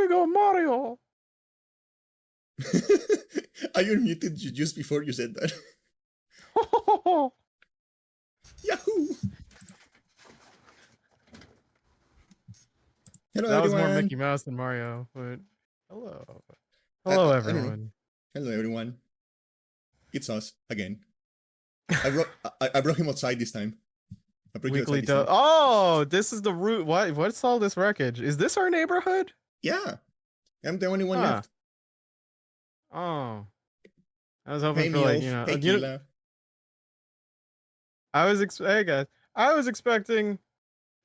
we go, Mario. I unmuted you just before you said that. Yahoo! Hello, That was more everyone. Mickey Mouse than Mario, but hello. I Hello, don't know. everyone. Hello, everyone. It's us again. I brought him outside this time. I brought you outside Weekly this time. Oh, this is the route. What's all this wreckage? Is this our neighborhood? Yeah, I'm the only one Huh. left. Oh. I was hoping Hey, for like, Meowth. Hey, Kila. hey guys. I was expecting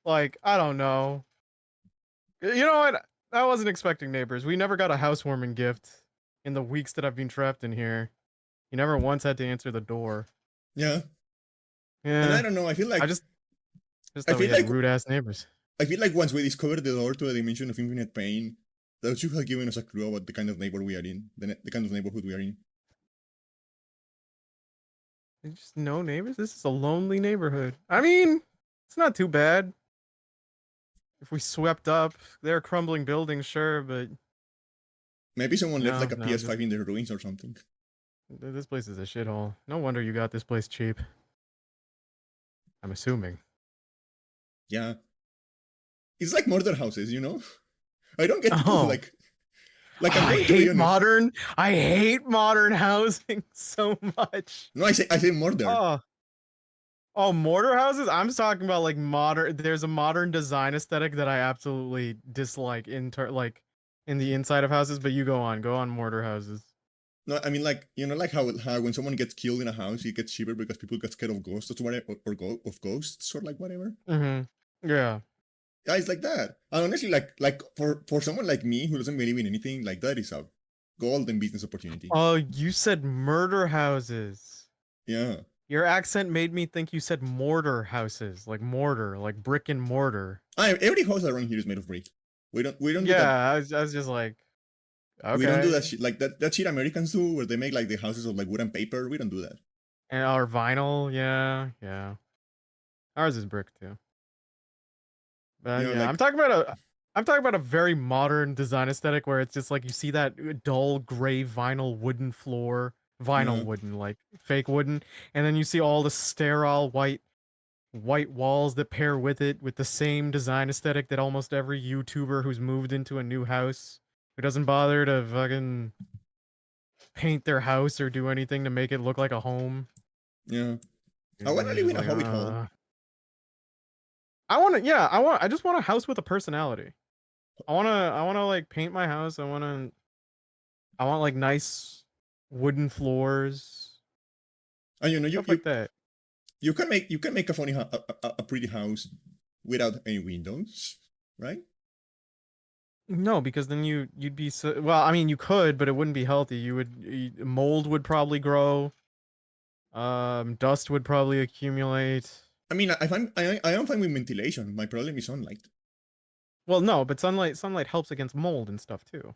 like, I don't know. You know what? I wasn't expecting neighbors. We never got a housewarming gift in the weeks that I've been trapped in here. You never once had to answer the door. Yeah. Yeah. And I don't know. I feel like just thought we had rude ass neighbors. I feel like once we discovered the door to a dimension of infinite pain, that should have given us a clue about the kind of neighbor we are in, the kind of neighborhood we are in. There's just no neighbors. This is a lonely neighborhood. I mean, it's not too bad. If we swept up, they're crumbling buildings, sure, but maybe someone left like a PS5 just, in the ruins or something. This place is a shithole. No wonder you got this place cheap. I'm assuming. Yeah. It's like murder houses, you know? I don't get to do like I hate modern housing so much. No, I say murder. Oh, mortar houses? I'm talking about like modern. There's a modern design aesthetic that I absolutely dislike in the inside of houses. But you go on mortar houses. No, I mean like like how when someone gets killed in a house, it gets cheaper because people get scared of ghosts or whatever, or of ghosts or like whatever. Yeah. Yeah, it's like that. And honestly, like for someone like me who doesn't believe in anything, like that is a golden business opportunity. Oh, you said murder houses. Yeah. Your accent made me think you said mortar houses, like mortar, like brick and mortar. Every house around here is made of brick. We don't do that. Yeah, I was just like, okay. We don't do that shit like that shit Americans do where they make like the houses of like wood and paper. We don't do that. And our vinyl, yeah. Ours is brick too. But yeah, I'm talking about a very modern design aesthetic where it's just like you see that dull gray vinyl wooden floor, wooden, like fake wooden, and then you see all the sterile white walls that pair with it with the same design aesthetic that almost every YouTuber who's moved into a new house who doesn't bother to fucking paint their house or do anything to make it look like a home. Yeah. I want to live in a hobbit hole. I just want a house with a personality. I want to like paint my house. I want like nice wooden floors. And stuff like that. You can make a funny a pretty house without any windows, right? No, because then you'd be well. I mean, you could, but it wouldn't be healthy. Mold would probably grow. Dust would probably accumulate. I mean, I am fine with ventilation. My problem is sunlight. Well, no, but sunlight helps against mold and stuff too.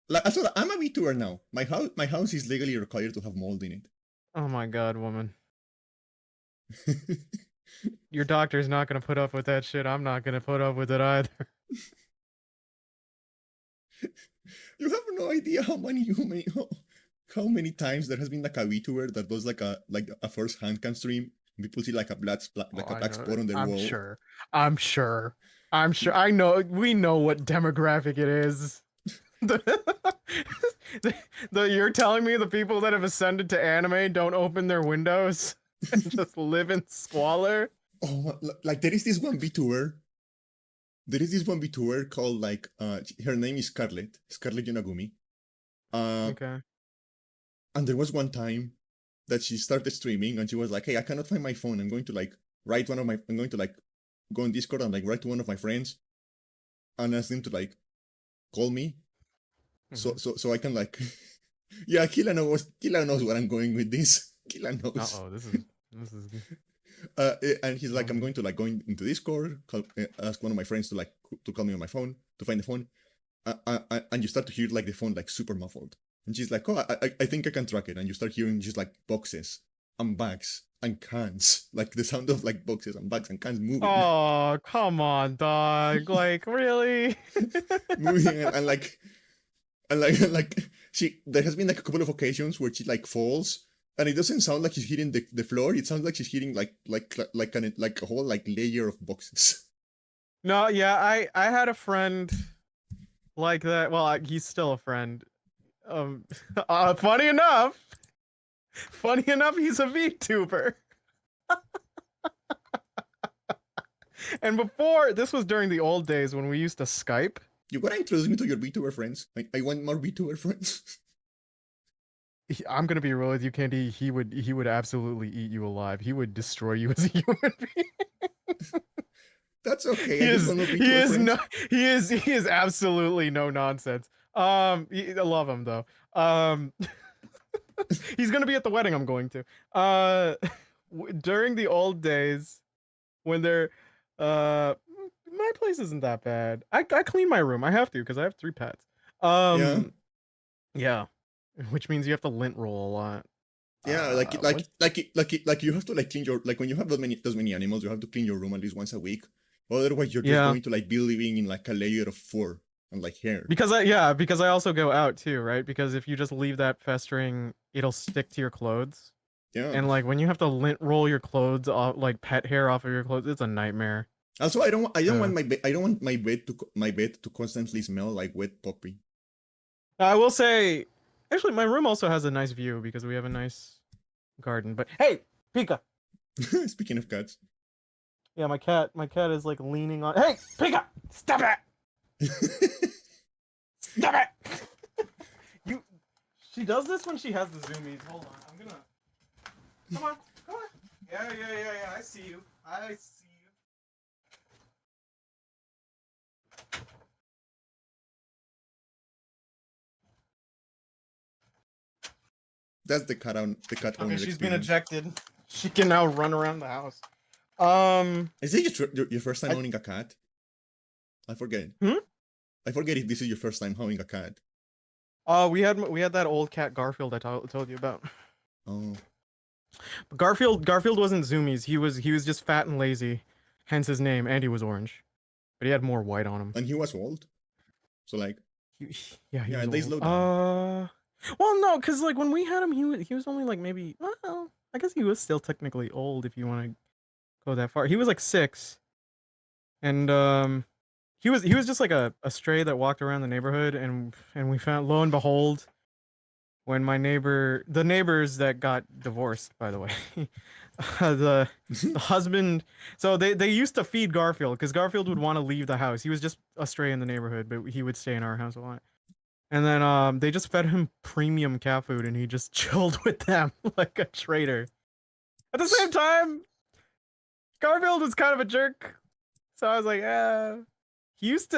Like, so I'm a VTuber now. My house is legally required to have mold in it. Oh my god, woman. Your doctor's not gonna put up with that shit. I'm not gonna put up with it either. You have no idea how many times there has been like a VTuber that does like a first hand cam stream. People see like a black spot on their wall. I'm sure. I know. We know what demographic it is. You're telling me the people that have ascended to anime don't open their windows and just live in squalor? Oh, like there is this one VTuber. There is this one VTuber called like her name is Scarlet Yonagumi. Okay. And there was one time that she started streaming and she was like, "Hey, I cannot find my phone. I'm going to like I'm going to like go on Discord and like write to one of my friends and ask them to like call me." So I can like yeah, Kila knows where I'm going with this. Kila knows. This is and he's like, I'm going to like go into Discord, ask one of my friends to call me on my phone to find the phone, and you start to hear like the phone like super muffled, and she's like, oh, I think I can track it, and you start hearing just like boxes and bags and cans, like the sound of like boxes and bags and cans moving, Oh, come on, dog. Like, really? moving, and she. There has been like a couple of occasions where she like falls, and it doesn't sound like she's hitting the floor. It sounds like she's hitting like a whole like layer of boxes. No, yeah, I had a friend like that. Well, he's still a friend. Um, funny enough, he's a VTuber. And before, this was during the old days when we used to Skype. You gotta introduce me to your VTuber friends. I want more VTuber friends. I'm gonna be real with you, Candy. He would absolutely eat you alive. He would destroy you as a human being. That's okay. I just want more VTuber friends. He is absolutely no nonsense. I love him though. He's gonna be at the wedding I'm going to. During the old days when they're my place isn't that bad. I clean my room. I have to because I have 3 pets. Yeah. Yeah, which means you have to lint roll a lot. Yeah, you have to like clean your like when you have those many animals, you have to clean your room at least once a week. Otherwise, you're just going to like be living in like a layer of fur and like hair. Because I also go out too, right? Because if you just leave that festering, it'll stick to your clothes. Yeah. And like when you have to lint roll your clothes off, like pet hair off of your clothes, it's a nightmare. Also, I don't want my bed to constantly smell like wet puppy. I will say, actually, my room also has a nice view because we have a nice garden. But hey, Pika. Speaking of cats. Yeah, my cat is like leaning on. Hey, Pika, stop it! Stop it! She does this when she has the zoomies. Hold on, I'm gonna. Come on. Yeah. I see you. That's the cat owner. Okay, she's been ejected. She can now run around the house. Is it your first time owning a cat? I forget. I forget if this is your first time owning a cat. We had that old cat Garfield I told you about. Oh. But Garfield wasn't zoomies. He was just fat and lazy, hence his name. And he was orange, but he had more white on him. And he was old, so like. He was and they old. slowed down. Well, no, because like when we had him, he was only like maybe. Well, I guess he was still technically old if you want to go that far. He was like 6, and he was just like a stray that walked around the neighborhood, and we found, lo and behold, when the neighbors that got divorced, by the way, the husband, so they used to feed Garfield because Garfield would want to leave the house. He was just a stray in the neighborhood, but he would stay in our house a lot. And then they just fed him premium cat food, and he just chilled with them like a traitor. At the same time, Garfield was kind of a jerk, so I was like, He used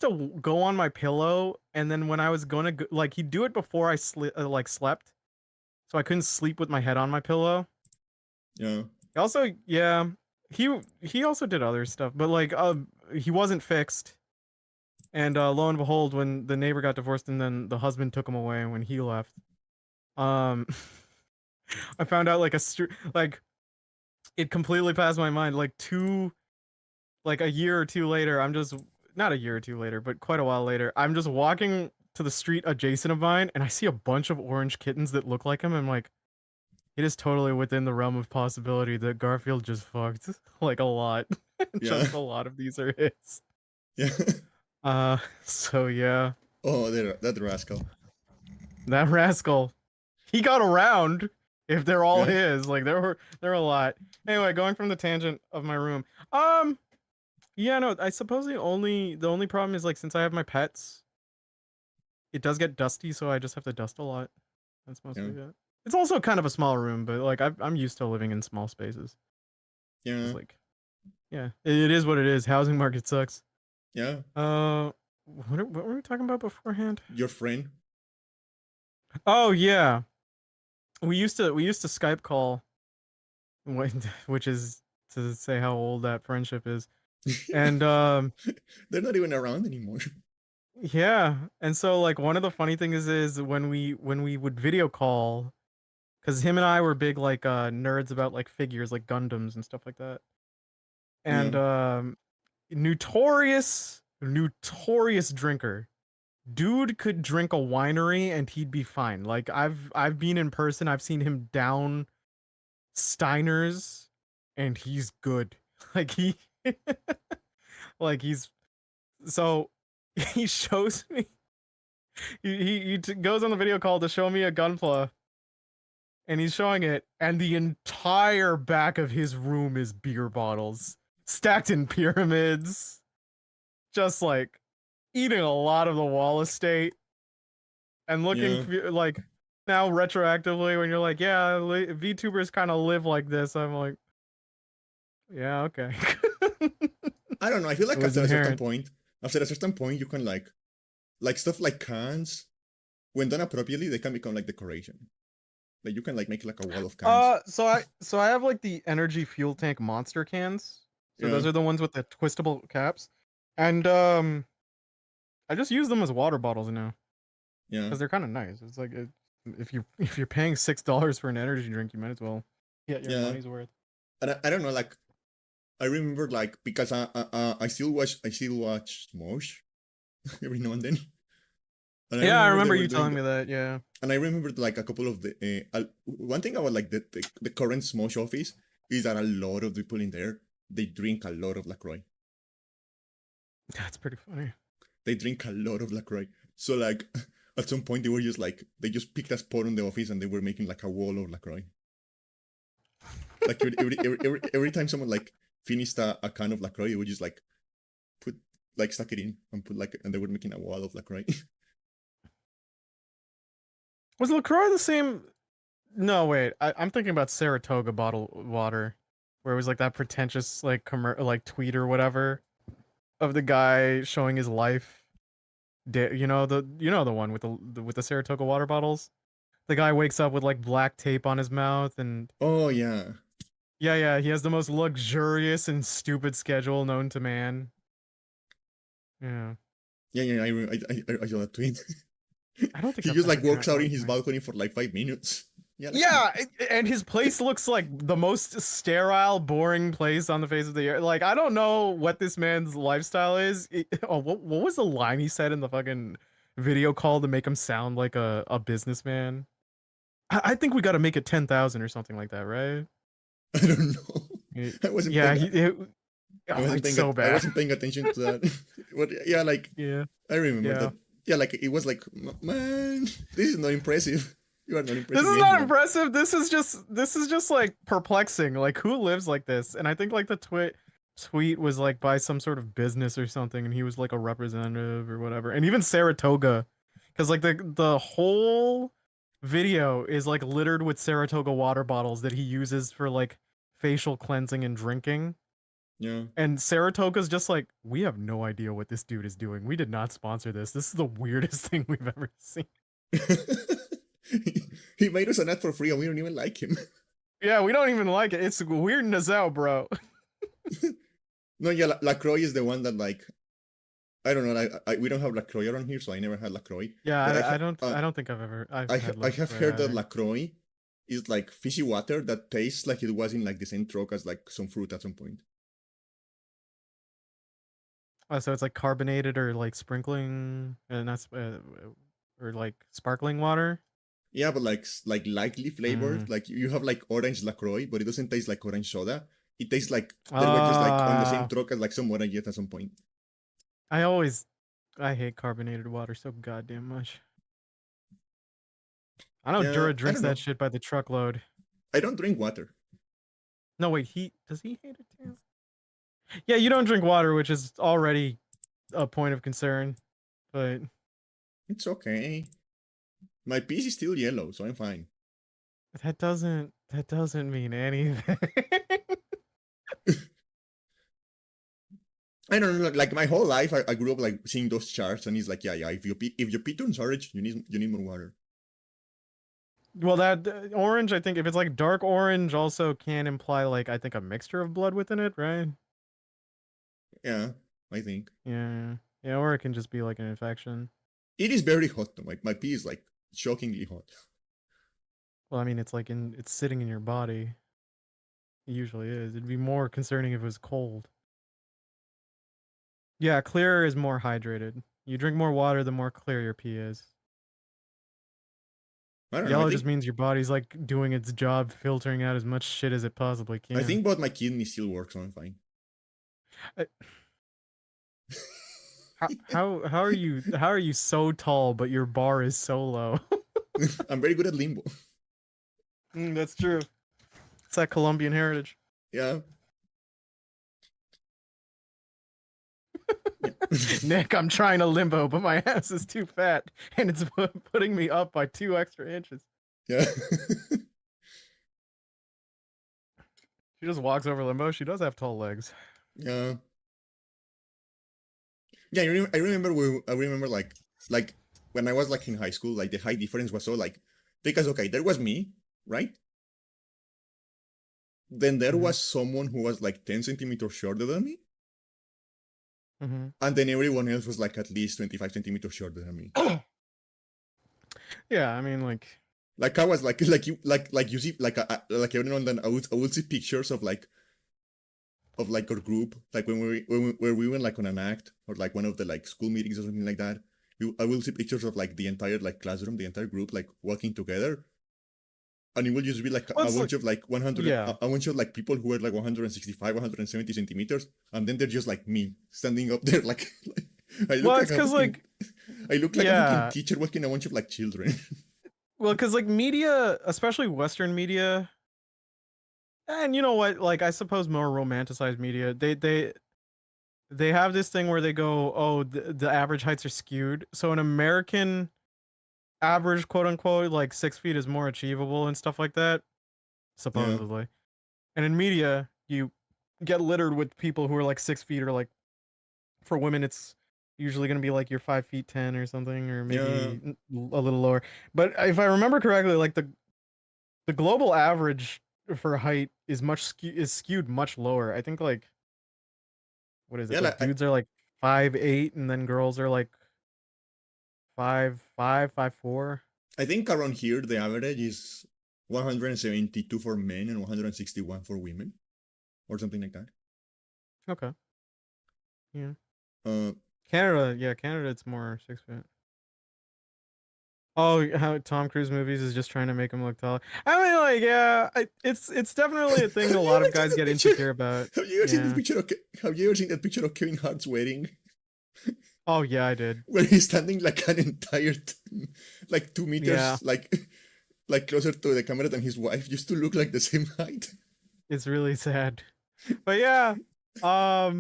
to go on my pillow, and then when I was gonna go, like, he'd do it before I slept, so I couldn't sleep with my head on my pillow. Yeah. Also, yeah, he also did other stuff, but like he wasn't fixed. And lo and behold, when the neighbor got divorced and then the husband took him away when he left, I found out like it completely passed my mind. Like a year or two later, I'm just, not a year or two later, but quite a while later, I'm just walking to the street adjacent of mine, and I see a bunch of orange kittens that look like him. I'm like, it is totally within the realm of possibility that Garfield just fucked like a lot. Just a lot of these are his. Yeah. So yeah. Oh, that rascal. That rascal. He got around. If they're all his, like there were a lot. Anyway, going from the tangent of my room. Yeah, no, I suppose the only problem is like since I have my pets, it does get dusty, so I just have to dust a lot. That's mostly it. It's also kind of a small room, but like I'm used to living in small spaces. Yeah. It's like, yeah, it is what it is. Housing market sucks. Yeah. What were we talking about beforehand? Your friend. Oh yeah, we used to Skype call, which is to say how old that friendship is, and they're not even around anymore. Yeah, and so like one of the funny things is when we would video call, because him and I were big like nerds about like figures, like Gundams and stuff like that. Yeah. And notorious drinker. Dude could drink a winery and he'd be fine. Like I've been in person, I've seen him down Steiners and he's good. Like he like he's so he shows me he goes on the video call to show me a gunpla and he's showing it and the entire back of his room is beer bottles stacked in pyramids, just like eating a lot of the wall estate and looking Yeah. like now retroactively when you're like, yeah, VTubers kind of live like this. I'm like, yeah, okay. I don't know. I feel It like was inherent. after a certain point, you can like stuff like cans, when done appropriately, they can become like decoration. Like you can like make like a wall of cans. So I have like the energy fuel tank monster cans. So Yeah. those are the ones with the twistable caps, and I just use them as water bottles now Yeah. because they're kind of nice. It's like if you're paying $6 for an energy drink, you might as well get your Yeah. money's worth. And I don't know, like I remember like because I still watch Smosh every now and then. And I Yeah, I remember they remember were you doing telling me that. Yeah. and I remembered like a couple of the one thing about like the current Smosh office is that a lot of people in there they drink a lot of LaCroix. That's pretty funny. They drink a lot of LaCroix. So like at some point they were just like they just picked a spot in the office and they were making like a wall of LaCroix. Like every time someone like finished a can of LaCroix, they would just like put like stuck it in and put like and they were making a wall of LaCroix. Was LaCroix the same? No, wait. I'm thinking about Saratoga bottled water, where it was like that pretentious like like tweet or whatever of the guy showing his life. You know the one with with the Saratoga water bottles. The guy wakes up with like black tape on his mouth, and Oh yeah. yeah, he has the most luxurious and stupid schedule known to man. Yeah, Yeah, I saw that tweet. I don't think He I've just ever like tried. works out in his balcony for like 5 minutes. Yeah, like come on. Yeah, and his place looks like the most sterile, boring place on the face of the earth. Like, I don't know what this man's lifestyle is. What was the line he said in the fucking video call to make him sound like a businessman? I think we got to make it 10,000 or something like that, right? I don't know. I wasn't Yeah, paying. oh, it's so I bad. wasn't paying attention to that. But yeah, like Yeah, I remember yeah. that. Yeah, like it was like, man, this is not impressive. You are not This impressing is not anyone. impressive. This is just like perplexing. Like who lives like this? And I think like the tweet was like by some sort of business or something, and he was like a representative or whatever. And even Saratoga, because like the whole video is like littered with Saratoga water bottles that he uses for like facial cleansing and drinking. Yeah. And Saratoga's just like, we have no idea what this dude is doing. We did not sponsor this. This is the weirdest thing we've ever seen. He made us an ad for free and we don't even like him. Yeah, we don't even like it. It's weirdness out, bro. No, yeah, LaCroix is the one that like I don't know. We don't have LaCroix around here, so I never had LaCroix. Yeah, But I don't think I've had I have LaCroix heard that either. LaCroix is like fishy water that tastes like it was in like the same truck as like some fruit at some point. Oh, so it's like carbonated or like sprinkling, and that's or like sparkling water. Yeah, but like lightly flavored. Mm. Like you have like orange LaCroix, but it doesn't taste like orange soda. It tastes like they were just like on the same Ah, truck as like some oranges at some point. I always I hate carbonated water so goddamn much. I know Yeah, Dura I drinks don't that know. shit by the truckload. I don't drink water. No, wait, he does he hate it too? Yeah, you don't drink water, which is already a point of concern. But It's okay. My piece is still yellow, so I'm fine. that doesn't mean anything. I don't know. Like my whole life, I grew up like seeing those charts, and it's like, yeah. If you pee turns orange, you need more water. Well, that orange, I think if it's like dark orange, also can imply like I think a mixture of blood within it, right? Yeah, I think Yeah, yeah, or it can just be like an infection. it is very hot though. My pee is like shockingly hot. Well, I mean, it's sitting in your body. It usually is. It'd be more concerning if it was cold. Yeah, clear is more hydrated. You drink more water, the more clear your pee is. I don't know. Yellow just means your body's like doing its job, filtering out as much shit as it possibly can. I think both my kidney still works, so I'm fine. How are you so tall but your bar is so low? I'm very good at limbo. That's true. It's that Colombian heritage. Yeah. Nick, I'm trying to limbo, but my ass is too fat, and it's putting me up by 2 extra inches. Yeah. She just walks over limbo. She does have tall legs. Yeah. Yeah, I remember like when I was like in high school, like the height difference was so like because okay, there was me, right? Then there was someone who was like 10 centimeters shorter than me. And then everyone else was like at least 25 centimeters shorter than me. Yeah, I mean like I was like you see like every now and then I would see pictures of like our group, like when we went like on an act or like one of the like school meetings or something like that. I will see pictures of like the entire like classroom, the entire group like walking together, and it will just be like a bunch of like 100, a bunch of like people who were like 165, 170 centimeters, and then they're just like me standing up there like I look like I look like a fucking teacher walking a bunch of like children. Well, because like media, especially Western media, and you know what, like I suppose more romanticized media, they have this thing where they go, oh, the average heights are skewed. So an American average, quote unquote, like 6 feet is more achievable and stuff like that, supposedly. Yeah. And in media, you get littered with people who are like 6 feet, or like for women, it's usually going to be like you're 5'10" or something, or maybe a little lower. But if I remember correctly, like the global average for height is skewed much lower. I think like what is it? Yeah, like dudes are like 5'8", and then girls are like 5'5", 5'4". I think around here the average is 172 for men and 161 for women, or something like that. Okay. Yeah. Canada, it's more 6 feet. Oh, how Tom Cruise movies is just trying to make him look taller. I mean, like, yeah, it's definitely a thing a lot of guys get insecure about. Have you ever seen the picture Have you ever seen that picture of Kevin Hart's wedding? Oh yeah, I did. Where he's standing like an entire, like 2 meters, like closer to the camera than his wife, just to look like the same height. It's really sad, but yeah, a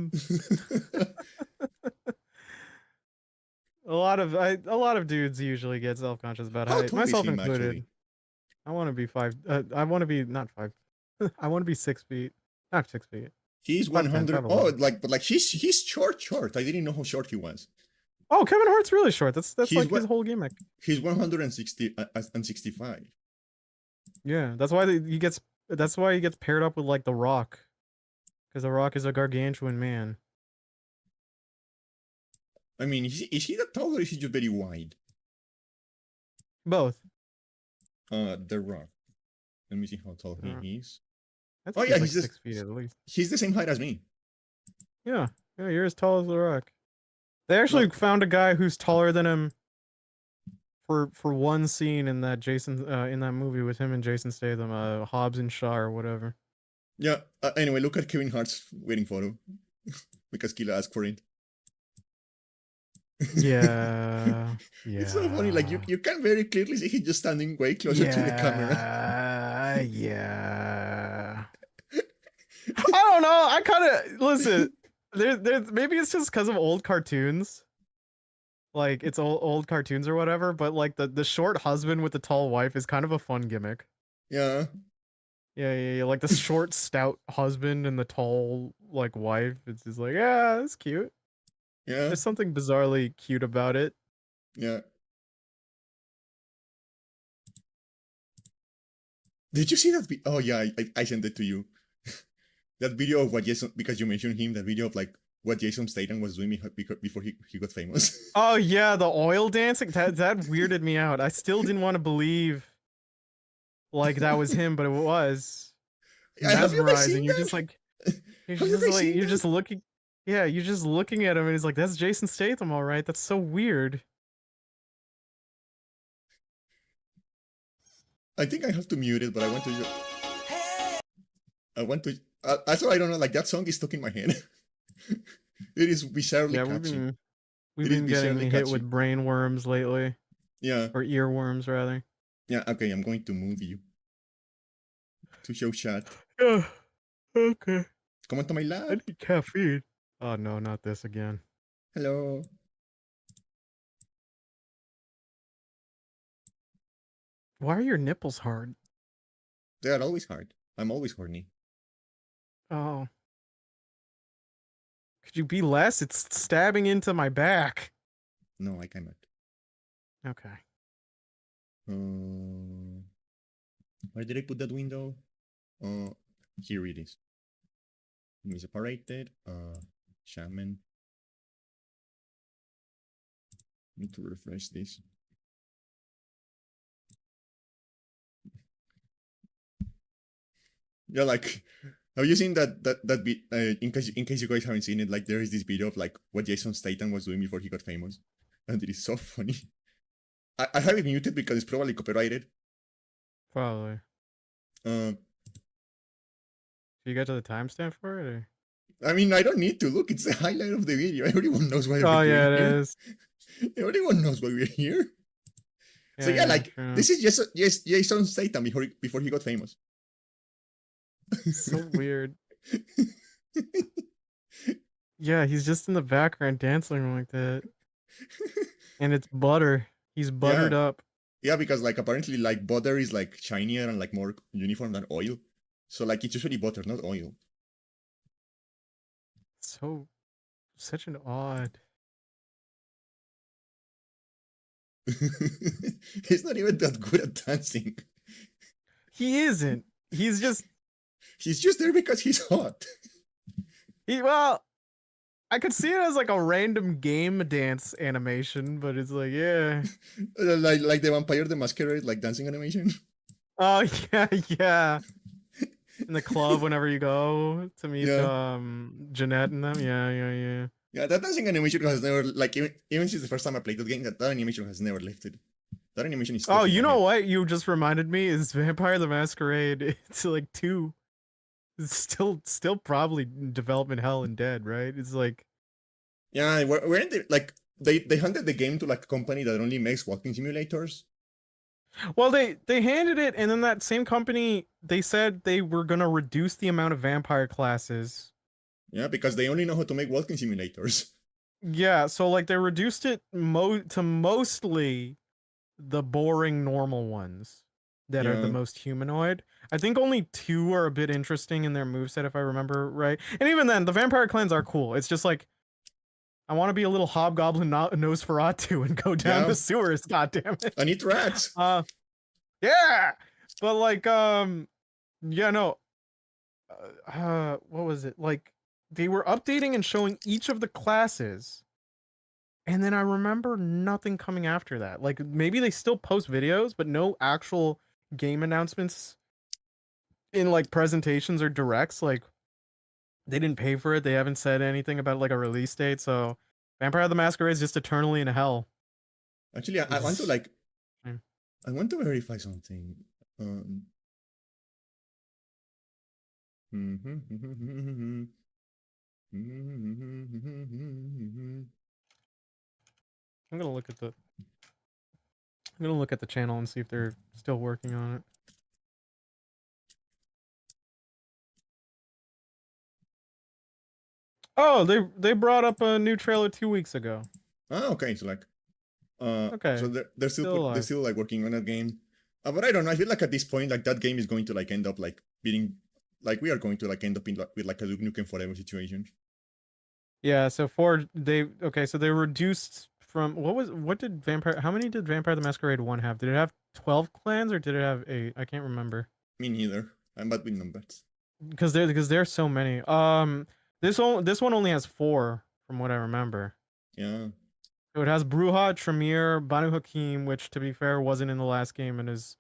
lot of dudes usually get self-conscious about height, myself included. Actually? I want to be I want to be not 5. I want to be 6 feet, not 6 feet. He's 100. Oh, but he's short. I didn't know how short he was. Oh, Kevin Hart's really short. That's like his whole gimmick. He's 160 and 65. Yeah, that's why he gets paired up with like The Rock, because The Rock is a gargantuan man. I mean, is he that tall or is he just very wide? Both. The Rock. Let me see how tall he is. Oh yeah, he's like 6 feet at least. He's the same height as me. Yeah, you're as tall as The Rock. They actually found a guy who's taller than him for one scene in that in that movie with him and Jason Statham, Hobbs and Shaw or whatever. Yeah. Anyway, look at Kevin Hart's wedding photo, because Kila asked for it. Yeah. It's so funny. Like you can very clearly see he's just standing way closer to the camera. Yeah. I don't know. I kind of listen. There's maybe it's just because of old cartoons. Like it's old cartoons or whatever. But like the short husband with the tall wife is kind of a fun gimmick. Yeah. Yeah. Like the short, stout husband and the tall like wife. It's just like, yeah, it's cute. Yeah. There's something bizarrely cute about it. Yeah. Did you see that? Oh yeah, I sent it to you. That video of what Jason, because you mentioned him, that video of like what Jason Statham was doing before he got famous. Oh yeah, the oil dancing, that weirded me out. I still didn't want to believe like that was him, but it was Have you guys seen mesmerizing. You're just that? like, Have you guys seen you're that? just looking. Yeah, you're just looking at him, and he's like, "That's Jason Statham, all right." That's so weird. I think I have to mute it, but I want to. I want to. Also, I don't know. Like that song is stuck in my head. It is bizarrely Yeah, catchy. we've It is been getting bizarrely hit catchy. with brain worms lately, Yeah. or earworms rather. Yeah. Okay. I'm going to move you to show chat. Yeah. Okay. Come on to my I lab. need caffeine. Oh no, not this again. Hello. Why are your nipples hard? They are always hard. I'm always horny. Oh, could you be less? It's stabbing into my back. No, I cannot. Okay. Where did I put that window? Here it is. We separated. Shaman. Need to refresh this. Yeah, like, have you seen that bit? In case you guys haven't seen it, like there is this video of like what Jason Statham was doing before he got famous, and it is so funny. I have it muted because it's probably copyrighted. Probably. Uh, Do you get to the timestamp for it? Or? I mean, I don't need to look. It's the highlight of the video. Everyone knows why Oh we're yeah, doing it here. is. Everyone knows why we're here. So yeah, like true. this is just Jason Statham before he got famous. So weird. Yeah, he's just in the background dancing like that, and it's butter. He's buttered up. Yeah, because like apparently like butter is like shinier and like more uniform than oil. So like it's usually butter, not oil. So, such an odd. He's not even that good at dancing. He isn't. He's just. He's just there because he's hot. Well, I could see it as like a random game dance animation, but it's like, yeah. like the Vampire the Masquerade, like dancing animation. Oh yeah, yeah. In the club whenever you go to meet Jeanette and them. Yeah. Yeah, that dancing animation has never like even since the first time I played the game, that animation has never lifted. That animation is. Oh, you know what? You just reminded me is Vampire the Masquerade. It's like 2. It's still probably development hell and dead, right? It's like. Yeah, weren't they like they handed the game to like a company that only makes walking simulators? Well, they handed it, and then that same company, they said they were gonna reduce the amount of vampire classes. Yeah, because they only know how to make walking simulators. Yeah, so like they reduced it to mostly the boring normal ones that are the most humanoid. I think only 2 are a bit interesting in their moveset, if I remember right. And even then, the vampire clans are cool. It's just like, I want to be a little hobgoblin Nosferatu and go down the sewers. God damn it! I need rats. Yeah, but like, yeah, no. What was it like? They were updating and showing each of the classes, and then I remember nothing coming after that. Like maybe they still post videos, but no actual game announcements in like presentations or directs. Like they didn't pay for it. They haven't said anything about like a release date. So Vampire the Masquerade is just eternally in hell. Actually, I want to like, I want to verify something. I'm gonna look at the channel and see if they're still working on it. Oh, they brought up a new trailer 2 weeks ago. Oh, okay. So like, okay. So they're still like working on that game. But I don't know. I feel like at this point, like that game is going to like end up like beating, like we are going to like end up in with like a Duke Nukem Forever situation. Yeah. So they reduced from what did Vampire? How many did Vampire the Masquerade 1 have? Did it have 12 clans or did it have 8? I can't remember. Me neither. I'm bad with numbers. Because there's so many. This one only has 4 from what I remember. Yeah. So it has Bruja, Tremere, Banu Hakim, which to be fair wasn't in the last game and is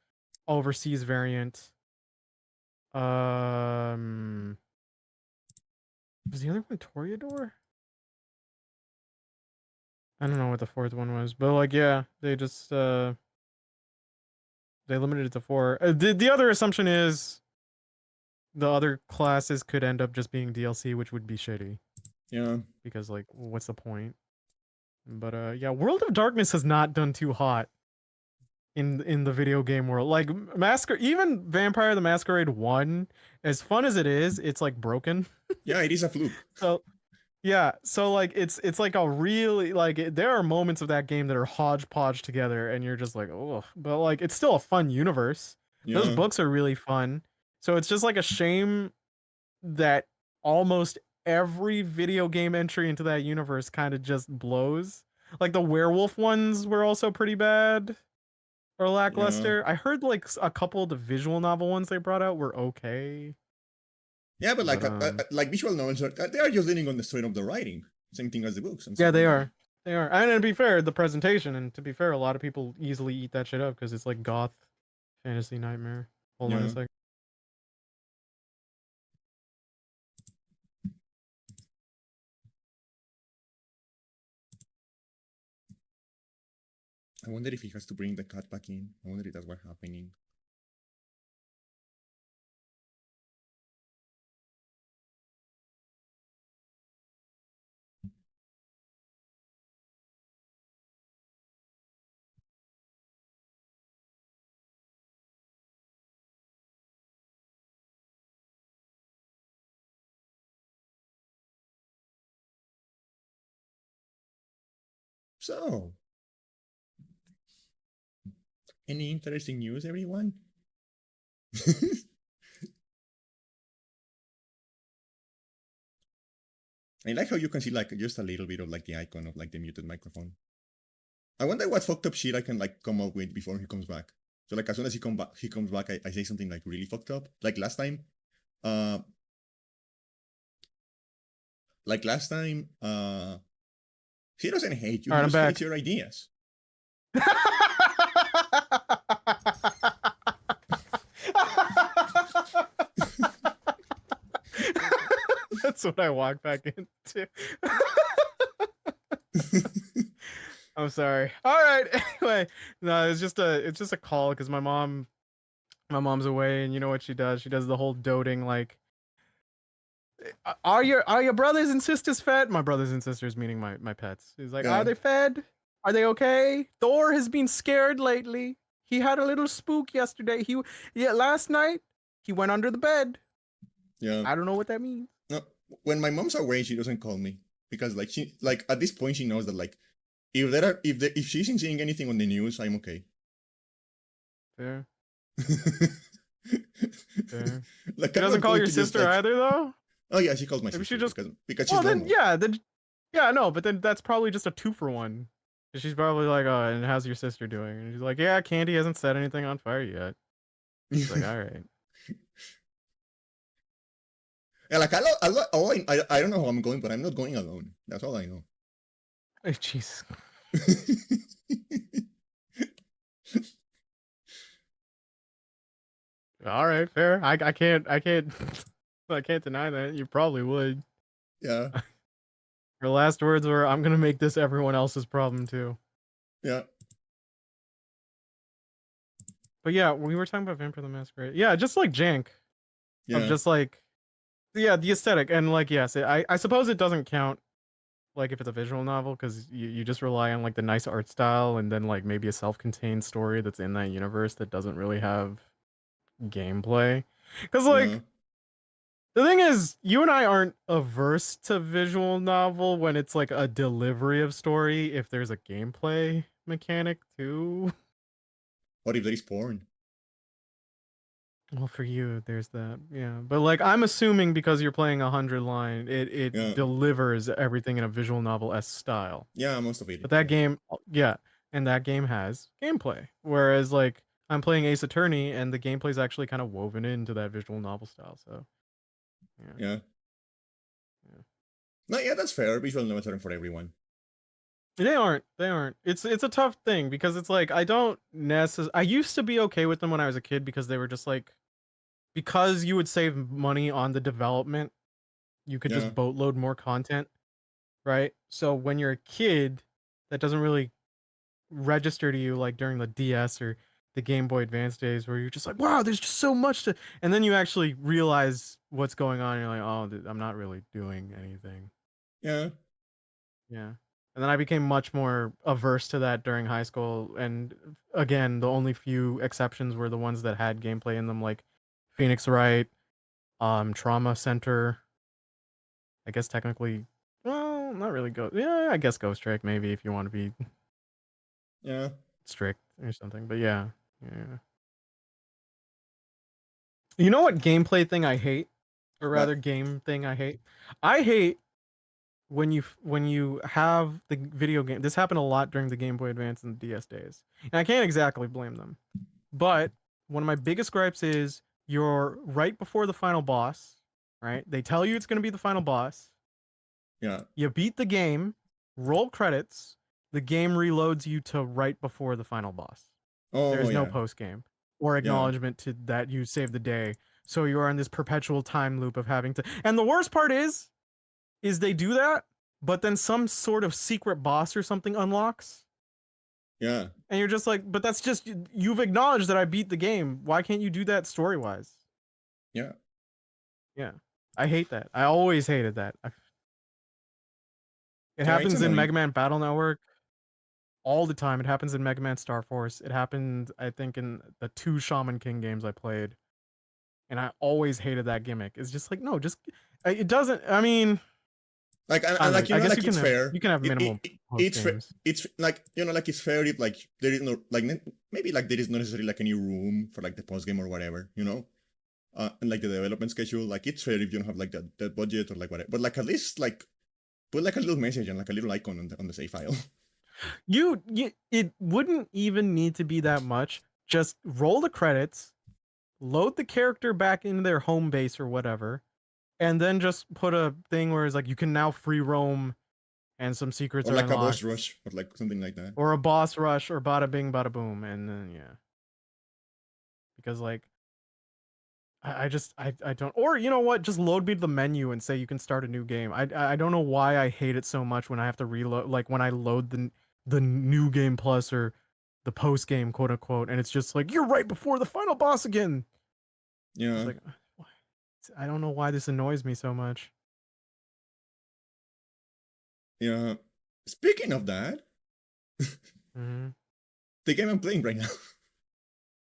overseas variant. Was the other one Toreador? I don't know what the fourth one was, but like, yeah, they just they limited it to 4. The other assumption is the other classes could end up just being DLC, which would be shitty. Yeah. Because like, what's the point? But yeah, World of Darkness has not done too hot in the video game world. Like even Vampire the Masquerade 1, as fun as it is, it's like broken. Yeah, it is a fluke. So yeah, so like it's like a really there are moments of that game that are hodgepodge together, and you're just like, oh, but like it's still a fun universe. Those Yeah. books are really fun. So it's just like a shame that almost every video game entry into that universe kind of just blows. Like the werewolf ones were also pretty bad or Yeah. lackluster. I heard like a couple of the visual novel ones they brought out were okay. Yeah, but But like visual novels, they are just leaning on the strength of the writing. Same thing as the books. And so, yeah, they are. They are. And to be fair, the presentation, and to be fair, a lot of people easily eat that shit up because it's like goth fantasy nightmare. Hold on a Yeah. second. I wonder if he has to bring the cat back in. I wonder if that's what's happening. So, any interesting news, everyone? I like how you can see like just a little bit of like the icon of like the muted microphone. I wonder what fucked up shit I can like come up with before he comes back. So like as soon as he comes back, I say something like really fucked up. Like last time, uh, he doesn't hate you. All He right, I'm just hates back. your ideas. That's what I walked back into. I'm sorry. All right. Anyway, no, it's just a call because my mom's away, and you know what she does? She does the whole doting like, are your brothers and sisters fed? My brothers and sisters meaning my pets. He's like, are Yeah, they fed? Are they okay? Thor has been scared lately. He had a little spook yesterday. Last night he went under the bed. yeah. I don't know what that means. No, when my mom's away, she doesn't call me because like she like at this point she knows that like if she isn't seeing anything on the news, I'm okay. Fair. Fair. Like She I'm doesn't not call going your to just sister like either, though. oh yeah, she calls my Maybe she sister just. because she's Well, then normal. yeah, no, but then that's probably just a 2-for-1. She's probably like, oh, and how's your sister doing? And she's like, yeah, Candy hasn't set anything on fire yet. It's like, all right. Yeah, like I don't know how I'm going, but I'm not going alone. That's all I know. Oh, Jesus. All right, fair. I can't I can't deny that. You probably would. Yeah, Her last words were, "I'm gonna make this everyone else's problem too." yeah, But yeah, we were talking about Vampire the Masquerade. Yeah, just like jank of yeah, just like, yeah, the aesthetic, and like, yes, I suppose it doesn't count like if it's a visual novel because you just rely on like the nice art style and then like maybe a self-contained story that's in that universe that doesn't really have gameplay. Because yeah. like the thing is, you and I aren't averse to visual novel when it's like a delivery of story if there's a gameplay mechanic too. What if there is porn? Well, for you, there's that, yeah. But like, I'm assuming because you're playing 100 line, it Yeah, delivers everything in a visual novel s style. yeah, most of it. But that Yeah, game, yeah, and that game has gameplay. Whereas like, I'm playing Ace Attorney, and the gameplay is actually kind of woven into that visual novel style. So, yeah, yeah. yeah. No, yeah, that's fair. Visual novels aren't for everyone. They aren't. They aren't. It's a tough thing because it's like I don't necessarily. I used to be okay with them when I was a kid because they were just like because you would save money on the development, you could Yeah, just boatload more content, right? So when you're a kid, that doesn't really register to you like during the DS or the Game Boy Advance days where you're just like, wow, there's just so much to, and then you actually realize what's going on. And you're like, oh, I'm not really doing anything. yeah, Yeah. And then I became much more averse to that during high school. And again, the only few exceptions were the ones that had gameplay in them, like Phoenix Wright, Trauma Center. I guess technically, well, not really Ghost. Yeah, I guess Ghost Trick maybe if you want to be yeah. strict or something. But yeah, yeah. You know what gameplay thing I hate, or rather But game thing I hate? I hate when you have the video game. This happened a lot during the Game Boy Advance and the DS days, and I can't exactly blame them. But one of my biggest gripes is you're right before the final boss, right? They tell you it's going to be the final boss. yeah. You beat the game, roll credits, the game reloads you to right before the final boss. There Oh is no yeah, post game or yeah, acknowledgement to that you saved the day. So you are in this perpetual time loop of having to. And the worst part is they do that, but then some sort of secret boss or something unlocks. yeah, And you're just like, but that's just you've acknowledged that I beat the game. Why can't you do that story wise? yeah. Yeah, I hate that. I always hated that. It Yeah, it's happens in annoying. Mega Man Battle Network all the time. It happens in Mega Man Star Force. It happened, I think, in the 2 Shaman King games I played, and I always hated that gimmick. It's just like, no, just it doesn't. I mean, Like I and don't like know. I guess like it's fair. you can have minimal post It's fair. games. It's like like it's fair if like there is no like maybe like there is not necessarily like any room for like the post game or whatever, you know. And like the development schedule, like it's fair if you don't have like that budget or like whatever. But like at least like put like a little message and like a little icon on the save file. You it wouldn't even need to be that much. Just roll the credits, load the character back into their home base or whatever, and then just put a thing where it's like you can now free roam and some secrets Or are like a boss unlocked, rush or like something like that. or a boss rush, or bada bing, bada boom, and then yeah, because like I just I don't, or you know what, just load me to the menu and say you can start a new game. I don't know why I hate it so much when I have to reload, like when I load the new game plus or the post game quote unquote, and it's just like you're right before the final boss again. It's Yeah, like I don't know why this annoys me so much. yeah. Speaking of that, Mm-hmm. the game I'm playing right now,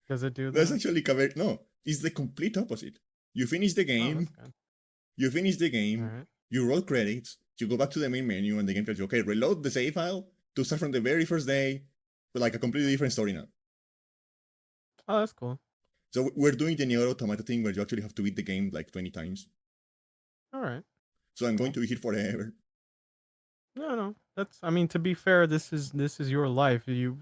Does it do that's that? actually covered. No, it's the complete opposite. You finish the Oh, that's game, good. you finish the All game, right. you roll credits, you go back to the main menu, and the game tells you, okay, reload the save file to start from the very first day with like a completely different story now. Oh, that's cool. So we're doing the Nier Automata thing where you actually have to beat the game like 20 times. All right. So I'm going Cool. to be here forever. No, no. That's, I mean, to be fair, this is your life. You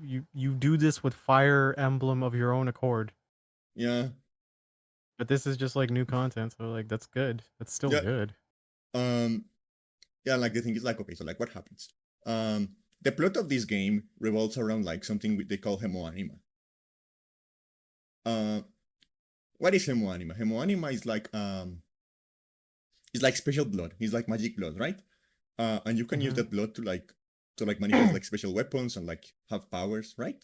do this with Fire Emblem of your own accord. Yeah. But this is just like new content, so like that's good. That's still Yeah. good. Um yeah, like the thing is like, okay, so like what happens? The plot of this game revolves around like something they call hemoanima. Uh what is hemoanima? Hemoanima is like it's like special blood. It's like magic blood, right? And you can use Mm-hmm. that blood to like manifest like special weapons and like have powers, right?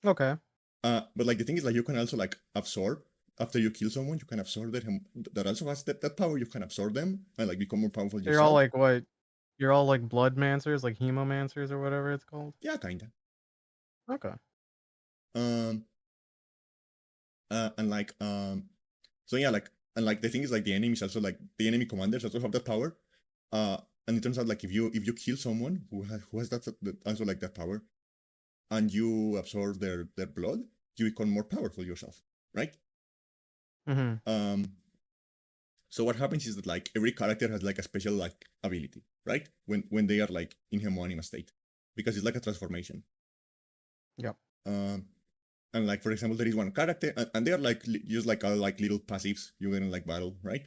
Okay. But like the thing is like you can also like absorb after you kill someone, you can absorb that also has that power. You can absorb them and like become more powerful You're all yourself. like what? You're all like bloodmancers, like hemomancers or whatever it's called. Yeah, kinda. Okay. Um, and like so yeah, like and like the thing is like the enemies also like the enemy commanders also have that power. And it turns out like if you kill someone who has that also like that power, and you absorb their blood, you become more powerful yourself, right? Mm-hmm. So what happens is that like every character has like a special like ability, right? When they are like in hemoanima state, because it's like a transformation. Yep. Um, and like for example, there is one character, and they are like just like all like little passives you get in like battle, right?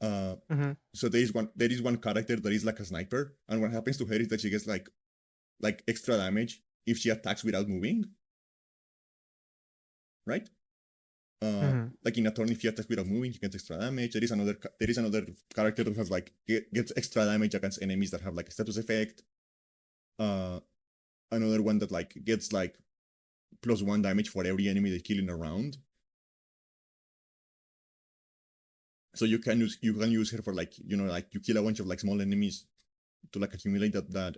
Uh, Mm-hmm. so there is one character that is like a sniper, and what happens to her is that she gets like like extra damage if she attacks without moving, right? Like in a turn, if she attacks without moving, she gets extra damage. There is another character that has like gets extra damage against enemies that have like a status effect. Another one that like gets like +1 damage for every enemy they kill in a round. So you can use her for like, you know, like you kill a bunch of like small enemies to like accumulate that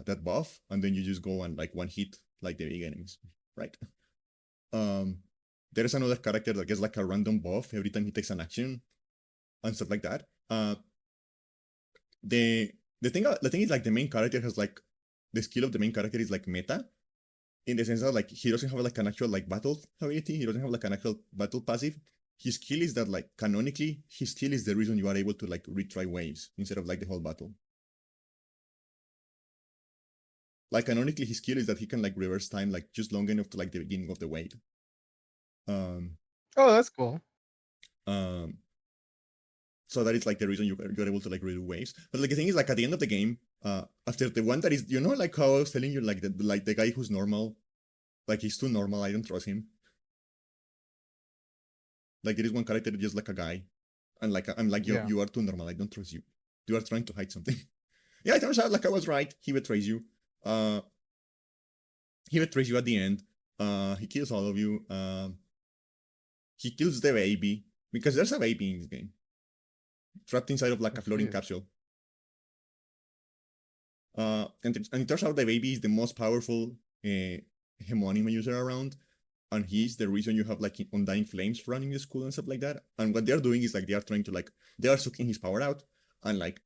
that buff, and then you just go and like one hit like the big enemies, right? There's another character that gets like a random buff every time he takes an action and stuff like that. The thing is like the main character has like the skill of the main character is like meta, in the sense that like he doesn't have like an actual like battle ability. He doesn't have like an actual battle passive. His skill is that like canonically, his skill is the reason you are able to like retry waves instead of like the whole battle. Like canonically, his skill is that he can like reverse time like just long enough to like the beginning of the wave. Oh, that's cool. So that is like the reason you're able to like redo waves. But like the thing is like at the end of the game, after the one that is, you know, like how I was telling you, like the guy who's normal, like he's too normal, I don't trust him. Like there is one character just like a guy, and like I'm like you are too normal, I don't trust you. You are trying to hide something. Yeah, it turns out like I was right. He betrays you. He betrays you at the end. He kills all of you. He kills the baby because there's a baby in this game, trapped inside of like a floating capsule. And it turns out the baby is the most powerful Hemonima user around, and he's the reason you have like undying flames running the school and stuff like that. And what they're doing is like they are trying to like they are sucking his power out and like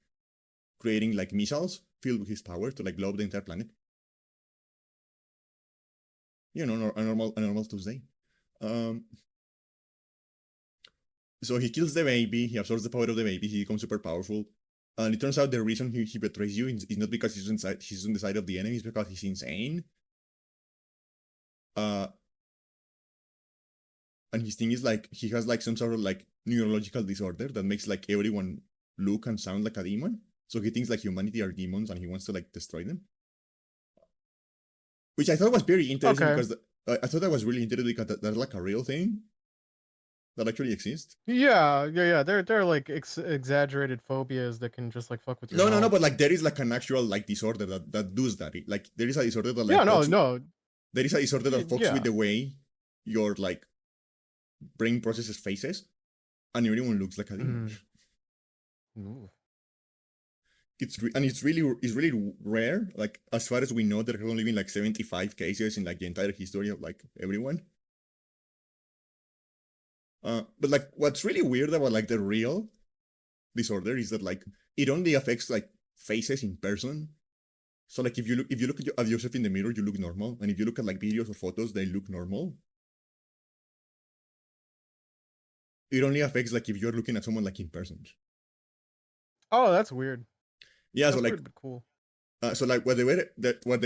creating like missiles filled with his power to like blow up the entire planet. You know, a normal Tuesday. So he kills the baby, he absorbs the power of the baby, he becomes super powerful. And it turns out the reason he betrays you is not because he's on the side of the enemy, it's because he's insane. And his thing is like he has like some sort of like neurological disorder that makes like everyone look and sound like a demon. So he thinks like humanity are demons and he wants to like destroy them. Which I thought was very interesting because I thought that was really interesting because that's like a real thing that actually exists. Yeah. They're like exaggerated phobias that can just like fuck with your No, but like there is like an actual like disorder that does that. Like there is a disorder that like there is a disorder that fucks with the way your like brain processes faces, and everyone looks like a demon. It's really rare. Like as far as we know, there have only been like 75 cases in like the entire history of like everyone. But like what's really weird about like the real disorder is that like it only affects like faces in person. So like if you look at yourself in the mirror, you look normal, and if you look at like videos or photos, they look normal. It only affects like if you're looking at someone like in person. Oh, that's weird. Yeah, that's so like weird, but cool. So like what they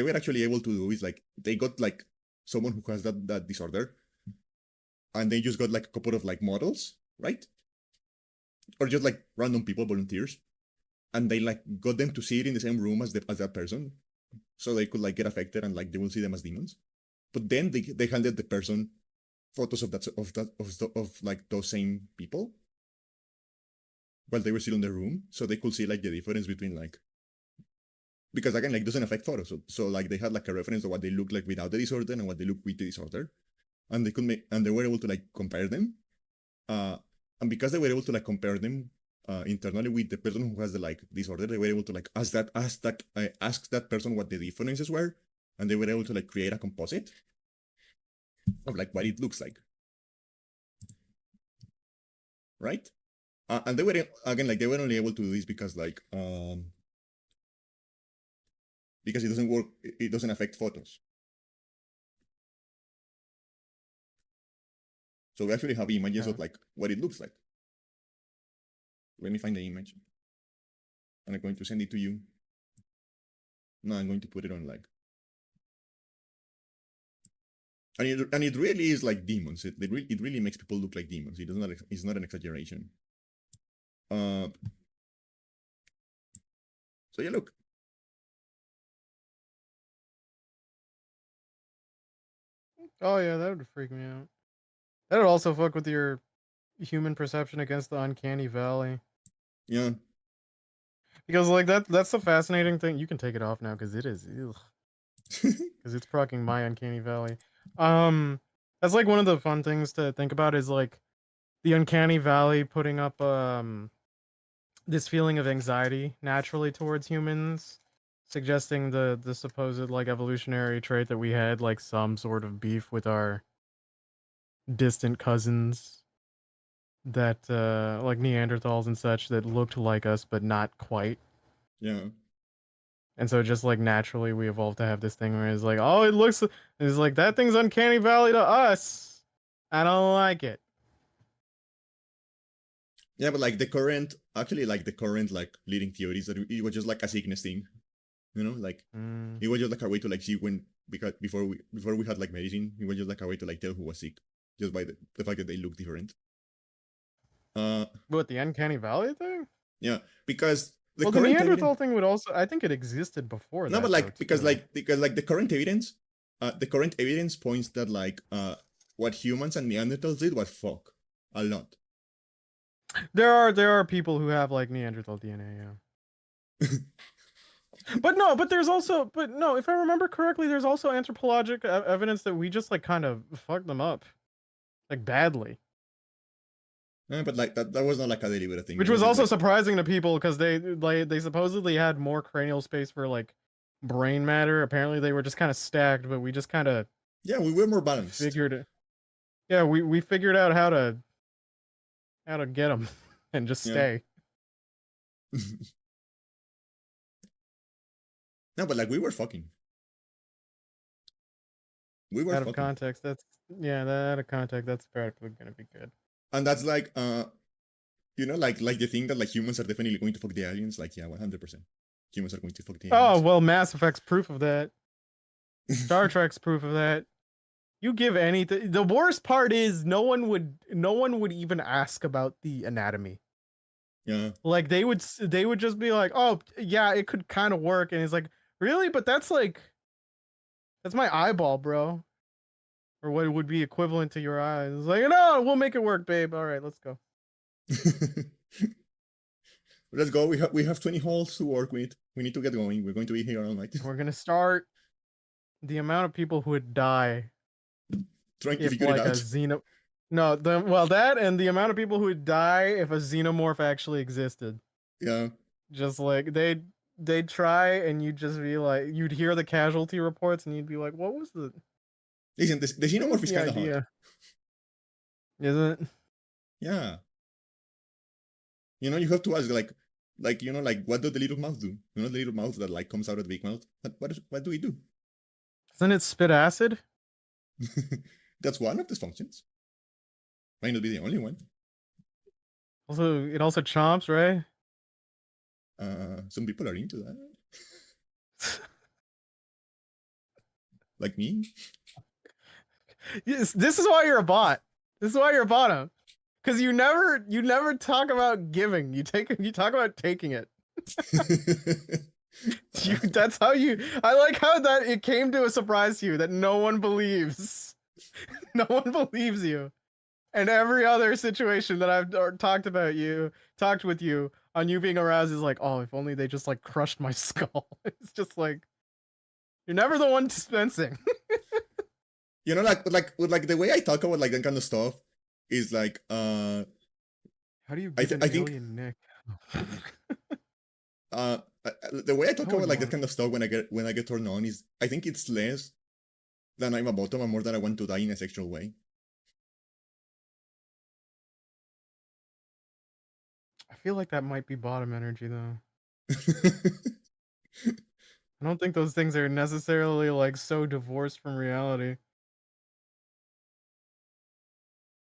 were actually able to do is like they got like someone who has that disorder, and they just got like a couple of like models, right? Or just like random people, volunteers, and they like got them to sit in the same room as that person, so they could like get affected and like they will see them as demons. But then they handed the person photos of like those same people while they were still in the room, so they could see like the difference between like, because again like it doesn't affect photos, so like they had like a reference of what they look like without the disorder and what they look with the disorder, and they were able to like compare them, and because they were able to like compare them internally with the person who has the like disorder, they were able to like ask that person what the differences were, and they were able to like create a composite of like what it looks like, right? And they were again like they were only able to do this because like because it doesn't work, it doesn't affect photos. So we actually have images of like what it looks like. Let me find the image, and I'm going to send it to you. No, I'm going to put it on like, and it really is like demons. It really makes people look like demons. It's not an exaggeration. So yeah, look. Oh yeah, that would freak me out. That would also fuck with your human perception against the uncanny valley. Yeah. Because like that's the fascinating thing. You can take it off now because it is because it's proccing my uncanny valley. Um that's like one of the fun things to think about is like the uncanny valley putting up this feeling of anxiety naturally towards humans, suggesting the supposed like evolutionary trait that we had like some sort of beef with our distant cousins that like Neanderthals and such that looked like us but not quite. Yeah. And so just like naturally we evolved to have this thing where it's like, oh, it looks it's like that thing's uncanny valley to us. I don't like it. Yeah, but like the current, actually, like the current like leading theories that it was just like a sickness thing, like Mm. it was just like a way to like see when, because before we had like medicine, it was just like a way to like tell who was sick, just by the fact that they look different. What, the uncanny valley thing? Yeah, because the Well, the current Neanderthal evidence, thing would also, I think it existed before no, but that though like too. because like the current evidence points that like what humans and Neanderthals did was fuck a lot. There are people who have like Neanderthal DNA, yeah. But no, but no, if I remember correctly, there's also anthropologic evidence that we just like kind of fucked them up, like badly. But like that was not like a deliberate thing. It Which was was just also like, surprising to people because they supposedly had more cranial space for like brain matter. Apparently, they were just kind of stacked, but we just kind of yeah, we were more balanced. figured it. Yeah, we figured out how to get them and just Yeah. stay No, but like we were fucking. We were out of fucking. context. That's yeah, that out of context. That's probably gonna be good. And that's like like the thing that like humans are definitely going to fuck the aliens. Like, yeah, 100%. Humans are going to fuck the Oh aliens. well, Mass Effect's proof of that. Star Trek's proof of that. You give anything. The worst part is no one would even ask about the anatomy. Yeah. Like they would just be like, "Oh, yeah, it could kind of work." And he's like, "Really? But that's my eyeball, bro." Or what would be equivalent to your eyes. It's like, "No, we'll make it work, babe. All right, let's go." Let's go. We have 20 holes to work with. We need to get going. We're going to be here all night. We're going to start the amount of people who would die Trying to if figure it like a out. xeno No, that and the amount of people who would die if a xenomorph actually existed. Yeah. Just like they'd try and you'd just be like you'd hear the casualty reports and you'd be like, Listen, the what was xenomorph is the kind of hot. idea? Isn't it? Yeah. You have to ask like what does the little mouth do? The little mouth that like comes out of the big mouth. What do we do? Doesn't it spit acid? That's one of the functions. Might not be the only one. Also, it also chomps, right? Some people are into that. Like me. Yes, this is why you're a bot. This is why you're a bottom. Because you never talk about giving. You talk about taking it. That's how you. I like how that it came to a surprise to you that no one believes. No one believes you. And every other situation that I've talked with you on you being aroused is like, oh, if only they just like crushed my skull. It's just like you're never the one dispensing. like the way I talk about like that kind of stuff is like How do you I give th- an I think alien Nick? uh the way I talk I about wouldn't like that want. kind of stuff when I get turned on is I think it's less than I'm a bottom and more than I want to die in a sexual way. I feel like that might be bottom energy though. I don't think those things are necessarily like so divorced from reality.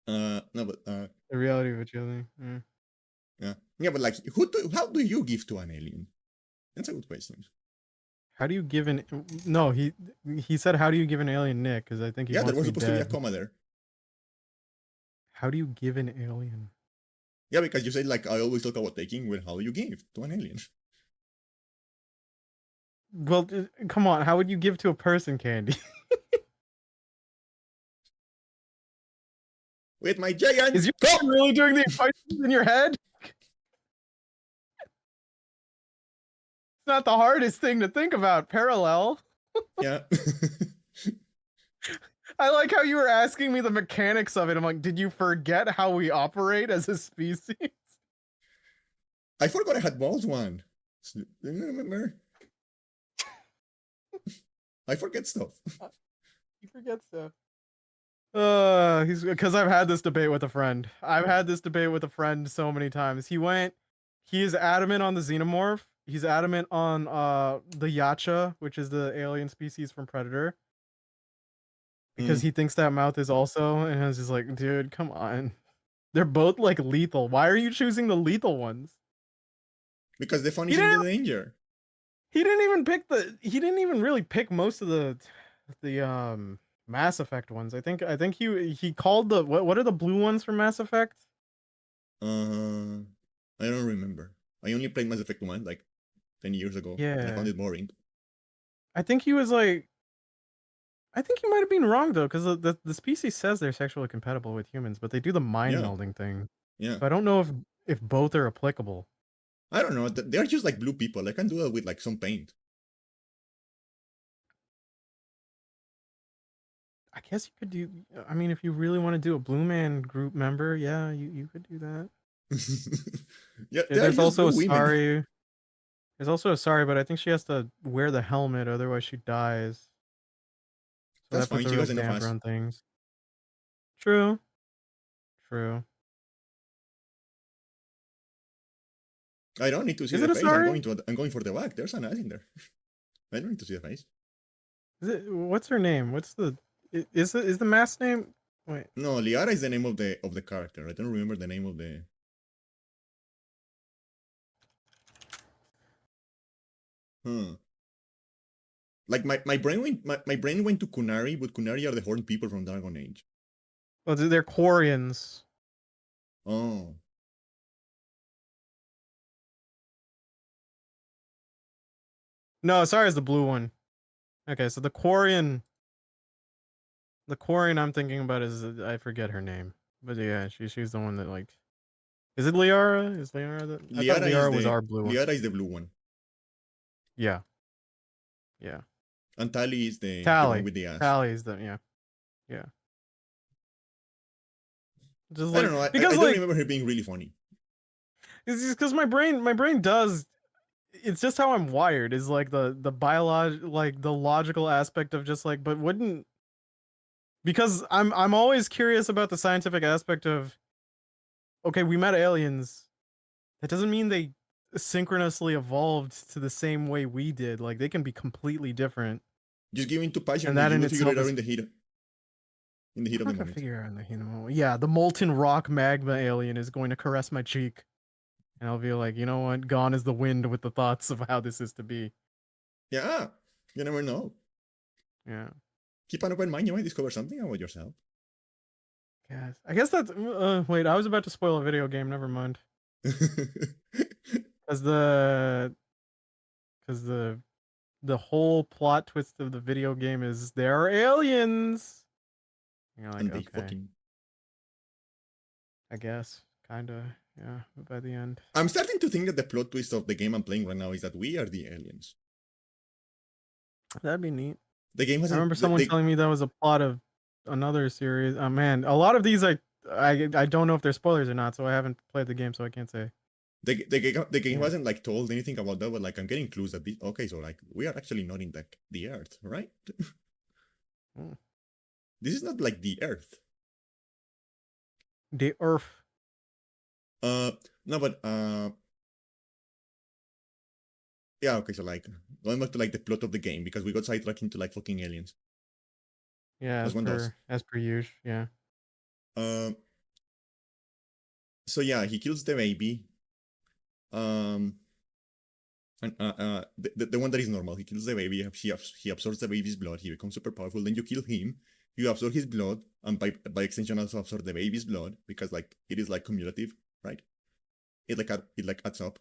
No, but The reality of each other. Mm. yeah, but like how do you give to an alien? That's a good question. How do you give an no? He said, "How do you give an alien Nick?" Because I think he Yeah, there wants was me supposed to be a dead. comma there. How do you give an alien? Yeah, because you said like I always talk about taking. Well, how do you give to an alien? Well, come on. How would you give to a person candy? With my giant Is you cock! really doing the equations in your head? It's not the hardest thing to think about. Parallel. Yeah. I like how you were asking me the mechanics of it. I'm like, did you forget how we operate as a species? I forgot I had balls one. Do you remember? I forget stuff. You forget stuff. He's because I've had this debate with a friend. I've had this debate with a friend so many times. He is adamant on the xenomorph. He's adamant on the Yacha, which is the alien species from Predator, because he thinks that mouth is also, and I was just like, dude, come on. They're both like lethal. Why are you choosing the lethal ones? Because the fun He is in the didn't danger. he didn't even pick he didn't even really pick most of the Mass Effect ones. I think he called the what are the blue ones from Mass Effect? I don't remember. I only played Mass Effect 1 like 10 years ago, and I found Yeah. it boring. I think he was like I think you might have been wrong though, because the species says they're sexually compatible with humans, but they do the mind Yeah, melding thing. yeah. So I don't know if both are applicable. I don't know. They're just like blue people. I can do that with like some paint. I guess you could do. I mean, if you really want to do a Blue Man group member, yeah, you could do that. Yeah, Yeah, they're there's just also blue a women. sorry. There's also a sorry, but I think she has to wear the helmet, otherwise she dies. So That's that puts fine. a She real has enough damper ass. on things. True. True. I don't need to see Is the it a face. sorry? I'm going for the back. There's an ass in there. I don't need to see the face. Is it? What's her name? What's the? Is the mask name? Wait. No, Liara is the name of the character. I don't remember the name of the. Huh. Like my brain went to Kunari, but Kunari are the horned people from Dragon Age. Oh, they're Quarians. Oh. No, sorry, is the blue one. Okay, so the Quarian I'm thinking about is I forget her name, but yeah, she's the one that like. Is it Liara? Is Liara the? I thought Liara was our blue one. Liara is the blue one. Yeah, yeah. And Tali is the one Tally, with the ass. Tally is the yeah. Just I don't like know. I because don't like remember her being really funny. it's just because my brain does. It's just how I'm wired. Is like the like the logical aspect of just like, but wouldn't because I'm always curious about the scientific aspect of okay, we met aliens. That doesn't mean they synchronously evolved to the same way we did. Like they can be completely different, Just give in to passion and and that you in will figure it itself out is. in the heat I'm of the not gonna moment. figure out in the heat of the moment. Yeah, the molten rock magma alien is going to caress my cheek, and I'll be like, you know what? Gone is the wind with the thoughts of how this is to be. Yeah. You never know. Yeah. Keep an open mind, you might discover something about yourself. Yes. I guess that's. Wait, I was about to spoil a video game. Never mind. Because the whole plot twist of the video game is there are aliens. You're like, And they okay, fucking. I guess, kinda, yeah. But by the end, I'm starting to think that the plot twist of the game I'm playing right now is that we are the aliens. that'd be neat. The game I hasn't. remember someone telling me that was a plot of another series. Oh man, a lot of these I don't know if they're spoilers or not, so I haven't played the game, so I can't say. The game Yeah. hasn't like told anything about that, but like I'm getting clues that okay, so like we are actually not in the Earth, right? Mm. This is not like the Earth. The Earth. No, but yeah, okay, so like going back to like the plot of the game because we got sidetracked into like fucking aliens. Yeah, As one does. as per usual. Yeah. Uh, so yeah, he kills the baby. And the one that is normal, he kills the baby. He absorbs the baby's blood. He becomes super powerful. Then you kill him. You absorb his blood, and by extension also absorb the baby's blood because like it is like cumulative, right? It like adds up.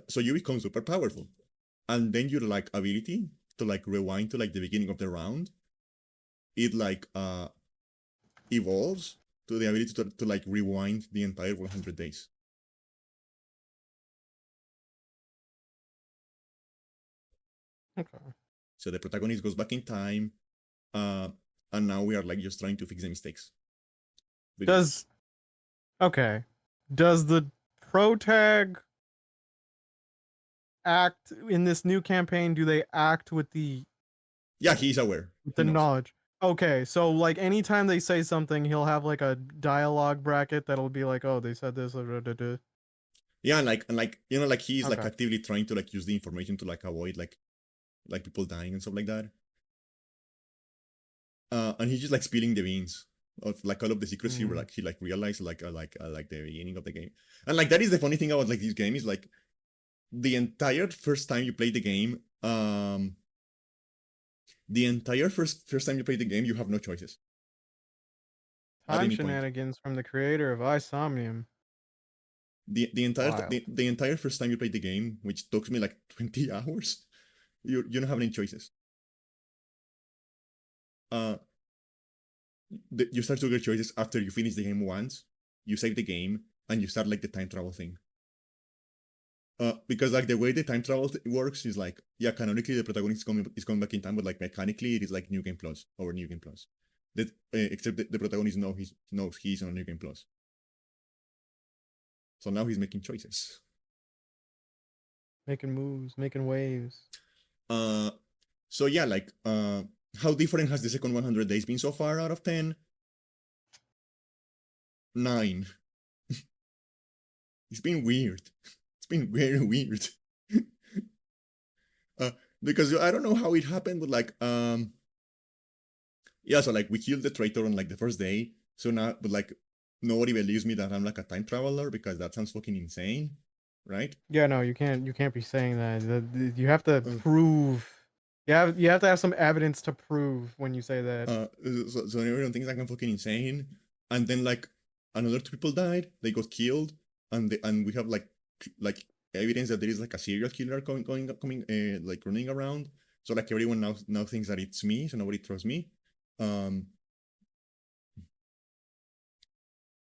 So you become super powerful. and then your like ability to like rewind to like the beginning of the round, it like evolves to the ability to like rewind the entire 100 days. Okay. So the protagonist goes back in time, uh, and now we are like just trying to fix the mistakes. Does the protag act in this new campaign? Do they act with the he's aware. with He the knows. knowledge? Okay, so like anytime they say something, he'll have like a dialogue bracket that'll be like, "Oh, they said this." Yeah, and like you know, like he's like Okay. actively trying to like use the information to like avoid like people dying and stuff like that. And he's just like spilling the beans of like all of the secrecy where like he like realized like the beginning of the game. And like that is the funny thing about like this game is like the entire first time you play the game, the entire first time you play the game, you have no choices at Time any point. shenanigans from the creator of Isomnium. The entire first time you play the game, which took me like 20 hours, you don't have any choices. You start to get choices after you finish the game once, you save the game, and you start like the time travel thing. Because like the way the time travel works is like, yeah, canonically the protagonist is coming back in time, but like mechanically it is like New Game Plus over New Game Plus. That except the protagonist knows he's on New Game Plus. So now he's making choices, Making moves, making waves. So yeah, like how different has the second 100 days been so far out of 10? 9. It's been weird. It's been very weird. Because I don't know how it happened, but like yeah, so like we killed the traitor on like the first day. So now, but like nobody believes me that I'm like a time traveler because that sounds fucking insane, right? Yeah, no, you can't be saying that. You have to prove. You have to have some evidence to prove when you say that. So everyone thinks like I'm fucking insane, and then like another 2 people died, they got killed, and we have like evidence that there is like a serial killer coming like running around. So like everyone now thinks that it's me, so nobody trusts me.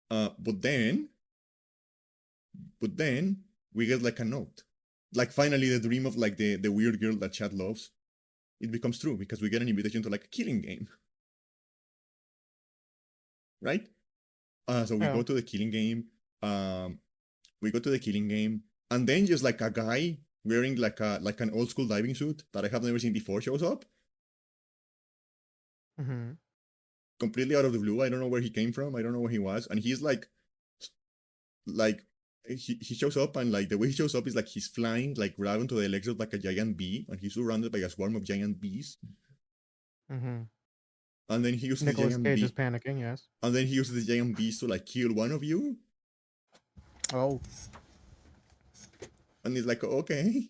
But then we get like a note, like finally the dream of like the weird girl that Chad loves, it becomes true because we get an invitation to like a killing game, right? So we go to the killing game. And then just like a guy wearing like an old school diving suit that I have never seen before shows up. Completely out of the blue. I don't know where he came from. I don't know where he was. And he's like he shows up, and like the way he shows up is like he's flying like right onto the legs of like a giant bee, and he's surrounded by a swarm of giant bees. And then he uses Nicolas the giant Cage bee. is panicking, yes. And then he uses the giant bees to like kill one of you. Oh. And he's like, okay.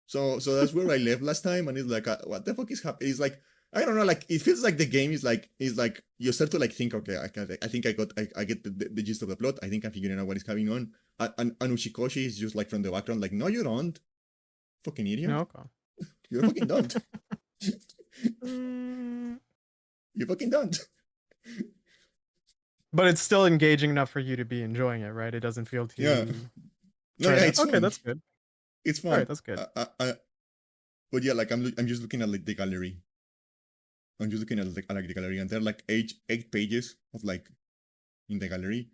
So that's where I left last time, and it's like, what the fuck is happening? It's like, I don't know, like it feels like the game is like you start to like think, okay, I think I get the gist of the plot. I think I'm figuring out what is going on. And Ushikoshi is just like from the background, like, no, you don't, fucking idiot. No, okay. You're fucking don't. You fucking don't. But it's still engaging enough for you to be enjoying it, right? It doesn't feel too. Yeah. No, yeah, it's okay. fun. That's good. It's fun. All right, that's good. But yeah, like I'm just looking at like the gallery. I'm just looking at like the gallery, and there are like eight pages of like in the gallery,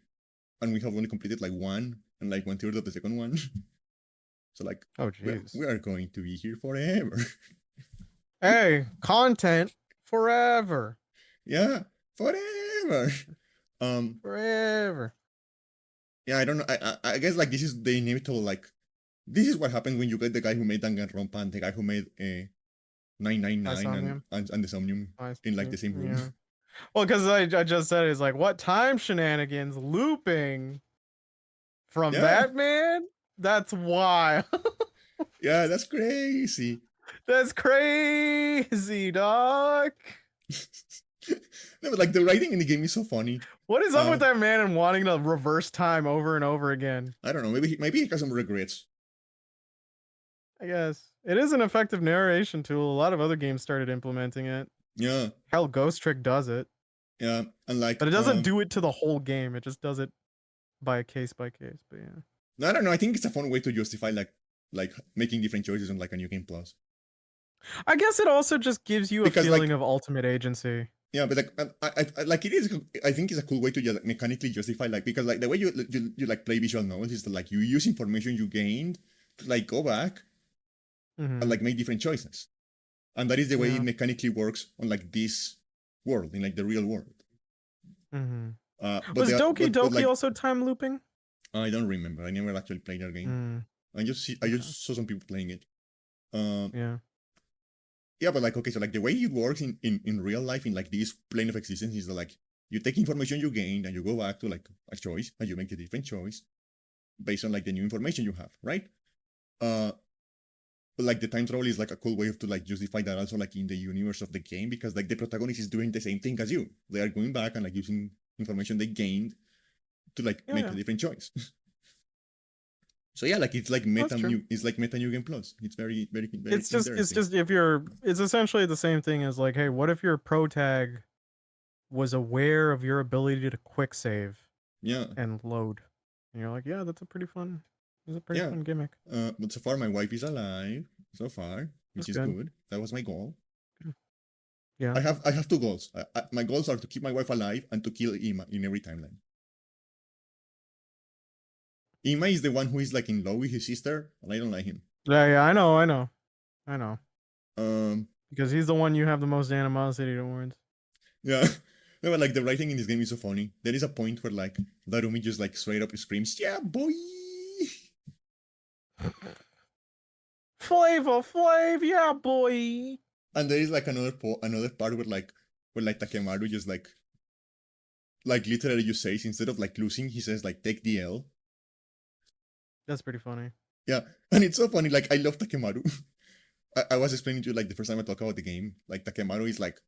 and we have only completed like one and like 1/3 of the second one. So like, oh jeez, we are going to be here forever. Hey, content forever. Yeah, forever. Forever. Yeah, I don't know. I guess like this is the inevitable. Like, this is what happens when you get the guy who made Danganronpa and the guy who made 999 and the Somnium in like the same room. Yeah. Well, because I just said it's like, what time shenanigans looping from Batman? That's wild. Yeah, that's crazy. That's crazy, dog. No, but like the writing in the game is so funny. What is up with that man and wanting to reverse time over and over again? I don't know. Maybe he has some regrets. I guess it is an effective narration tool. A lot of other games started implementing it. Yeah, Hell, Ghost Trick does it, yeah, and like but it doesn't do it to the whole game. It just does it by case by case. But yeah, I don't know. I think it's a fun way to justify like making different choices on like a new game plus. I guess it also just gives you a Because feeling like of ultimate agency. yeah, but like like it is. I think it's a cool way to just mechanically justify like because like the way you like play visual novels is that like you use information you gained to like go back and like make different choices, and that is the way it mechanically works on like this world in like the real world. Was Doki Doki like, also time looping? I don't remember. I never actually played that game. I just saw some people playing it. Yeah. Yeah, but like okay, so like the way it works in real life in like this plane of existence is that like you take information you gained and you go back to like a choice and you make a different choice based on like the new information you have, right? But like the time travel is like a cool way to like justify that also like in the universe of the game because like the protagonist is doing the same thing as you. They are going back and like using information they gained to like make a different choice. So yeah, like it's like meta new game plus. It's very it's just it's essentially the same thing as like, hey, what if your pro tag was aware of your ability to quick save and load? And you're like, yeah, that's a pretty fun gimmick. But so far my wife is alive so far, which is good. That was my goal. Yeah, I have two goals. My goals are to keep my wife alive and to kill Ima in every timeline. Ima is the one who is like in love with his sister, and I don't like him. Yeah, I know. Because he's the one you have the most animosity towards. Yeah. No, but like the writing in this game is so funny. There is a point where like Darumi just like straight up screams, "Yeah, boy!" Flav, yeah, boy. And there is like another part where Takemaru just like literally just says instead of like losing, he says like take the L. That's pretty funny. Yeah, and it's so funny. Like I love Takemaru. I was explaining to you like the first time I talk about the game. Like Takemaru is like,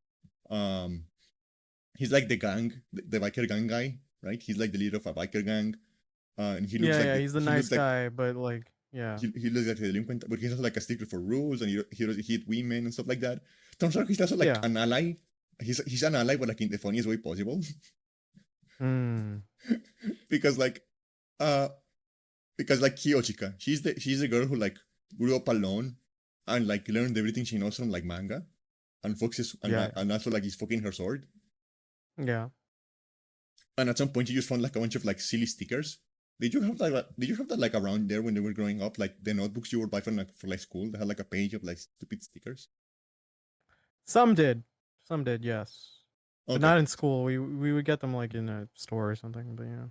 he's like the biker gang guy, right? He's like the leader of a biker gang, and he looks he's the nice guy, but like he looks like a delinquent, but he has like a sticker for rules, and he doesn't hit women and stuff like that. Turns out he's also like an ally. He's an ally, but like in the funniest way possible. Because like Kiyoshika, she's the girl who like grew up alone and like learned everything she knows from like manga and focuses and also like is fucking her sword. Yeah. And at some point you just found like a bunch of like silly stickers. Did you have that like around there when they were growing up? Like the notebooks you would buy for like school, they had like a page of like stupid stickers. Some did, yes. Okay. But not in school. We would get them like in a store or something. But yeah.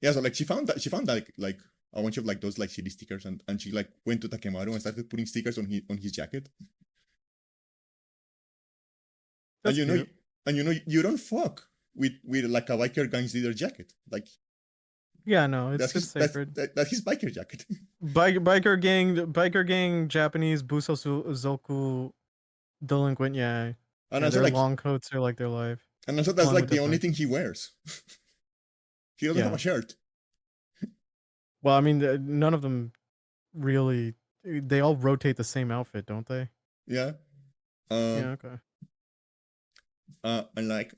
Yeah, so like she found like a bunch of like those like silly stickers, and she like went to Takemaru and started putting stickers on his jacket. That's cute. You don't fuck with like a biker gang's leader jacket. Like yeah, no, it's sacred. That's his biker jacket. biker gang Japanese Busozoku delinquent, yeah. And also, their like long coats are like their life. And also that's like the only thing he wears. He doesn't have a shirt. Well, I mean, none of them really. They all rotate the same outfit, don't they? Yeah. Yeah. Okay. And like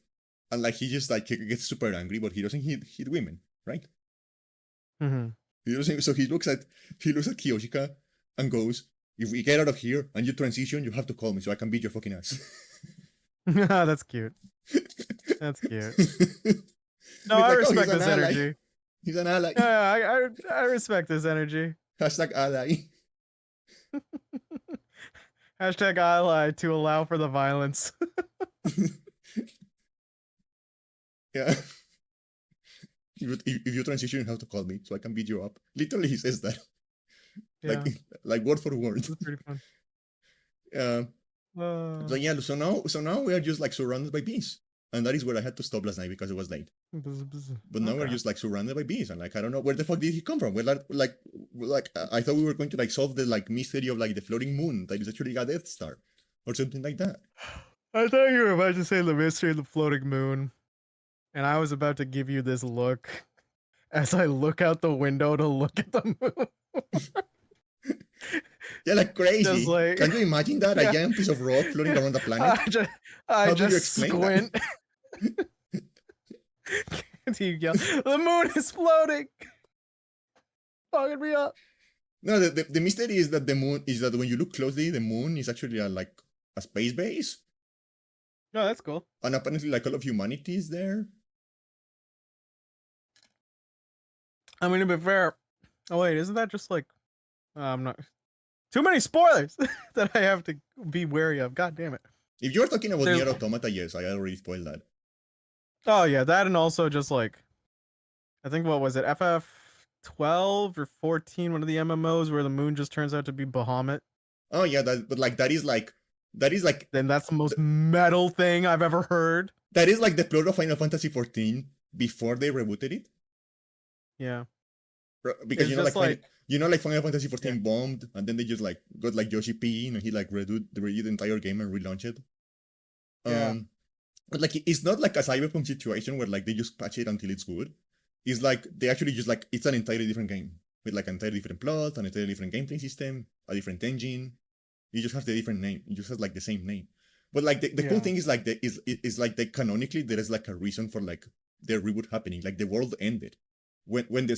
he just like gets super angry, but he doesn't hit women, right? He doesn't. So he looks at Kiyoshika and goes, "If we get out of here and you transition, you have to call me so I can beat your fucking ass." That's cute. That's cute. No, I respect this energy. He's an ally. Yeah, I respect this energy. #ally. #ally to allow for the violence. Yeah. If you transition, you have to call me so I can beat you up. Literally, he says that. Yeah. Like word for word. That's pretty fun. So yeah, so now we are just like surrounded by bees. And that is where I had to stop last night because it was late. But now we're just like surrounded by bees, and like I don't know where the fuck did he come from. We're like I thought we were going to like solve the like mystery of like the floating moon that is actually a Death Star or something like that. I thought you were about to say the mystery of the floating moon, and I was about to give you this look as I look out the window to look at the moon. Yeah, like Just crazy. like, Can you imagine that? A yeah. giant piece of rock floating around the planet? I How do you just explain that? squint. You yell, the moon is floating. Fucking me up. No, the mystery is that the moon is that when you look closely, the moon is actually like a space base, No, that's cool. and apparently like all of humanity is there. I mean, to be fair. Oh wait, isn't that just like? I'm not. Too many spoilers that I have to be wary of. God damn it. If you're talking about There's- Nier Automata, yes, I already spoiled that. Oh yeah, that and also just like, I think what was it, FF12 or 14, one of the MMOs where the moon just turns out to be Bahamut. Oh yeah, but like that is like Then that's the most metal thing I've ever heard. that is like the plot of Final Fantasy 14 before they rebooted it. Yeah. Because It's you know, just like like Final Fantasy 14 Yeah. bombed, and then they just like got like Yoshi P in, and he like redid the entire game and relaunched it. Yeah. But like it's not like a Cyberpunk situation where like they just patch it until it's good. It's like they actually just like it's an entirely different game with like an entirely different plot, an entirely different gameplay system, a different engine. You just have the different name. You just have like the same name. But like the cool Yeah. thing is like is like the canonically there is like a reason for like the reboot happening. Like the world ended. When the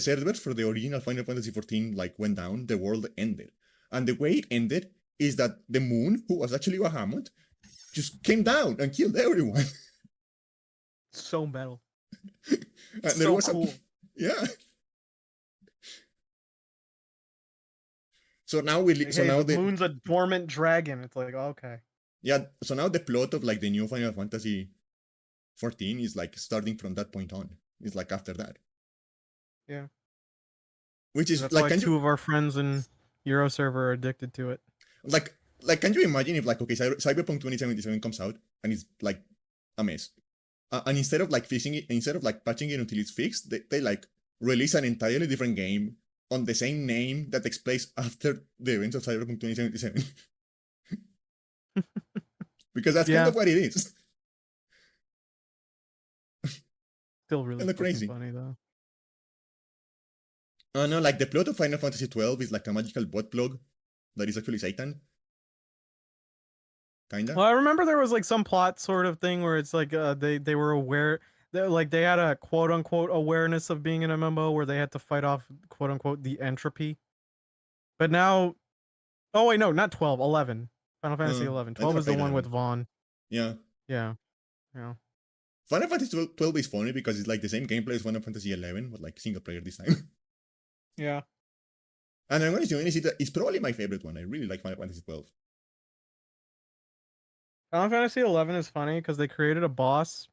servers for the original Final Fantasy 14 like went down, the world ended. And the way it ended is that the moon, who was actually Bahamut, just came down and killed everyone. So metal. And So cool. Yeah. So now we Like, hey, the moon's a dormant dragon. It's like, okay. Yeah, so now the plot of like the new Final Fantasy 14 is like starting from that point on. It's like after that. Yeah. Which is That's like why two of our friends in Euro server are addicted to it. Like can you imagine if like okay, Cyberpunk 2077 comes out and it's like a mess. And instead of like fixing it, instead of like patching it until it's fixed, they like release an entirely different game on the same name that takes place after the events of Cyberpunk 2077. Because that's kind of what it is. Still really crazy. Funny though. No, like the plot of Final Fantasy 12 is like a magical bot plug that is actually Satan. Kinda. Well, I remember there was like some plot sort of thing where it's like they were aware that like they had a quote unquote awareness of being an MMO where they had to fight off quote unquote the entropy. But now, oh wait, no, not 12, 11. Final Fantasy 11. 12 is the one with Vaughn. Yeah. Yeah. Yeah. Final Fantasy 12 is funny because it's like the same gameplay as Final Fantasy 11, but like single player this time. Yeah. And I'm going to say it's probably my favorite one. I really like Final Fantasy 12. Final Fantasy 11 is funny because they created a boss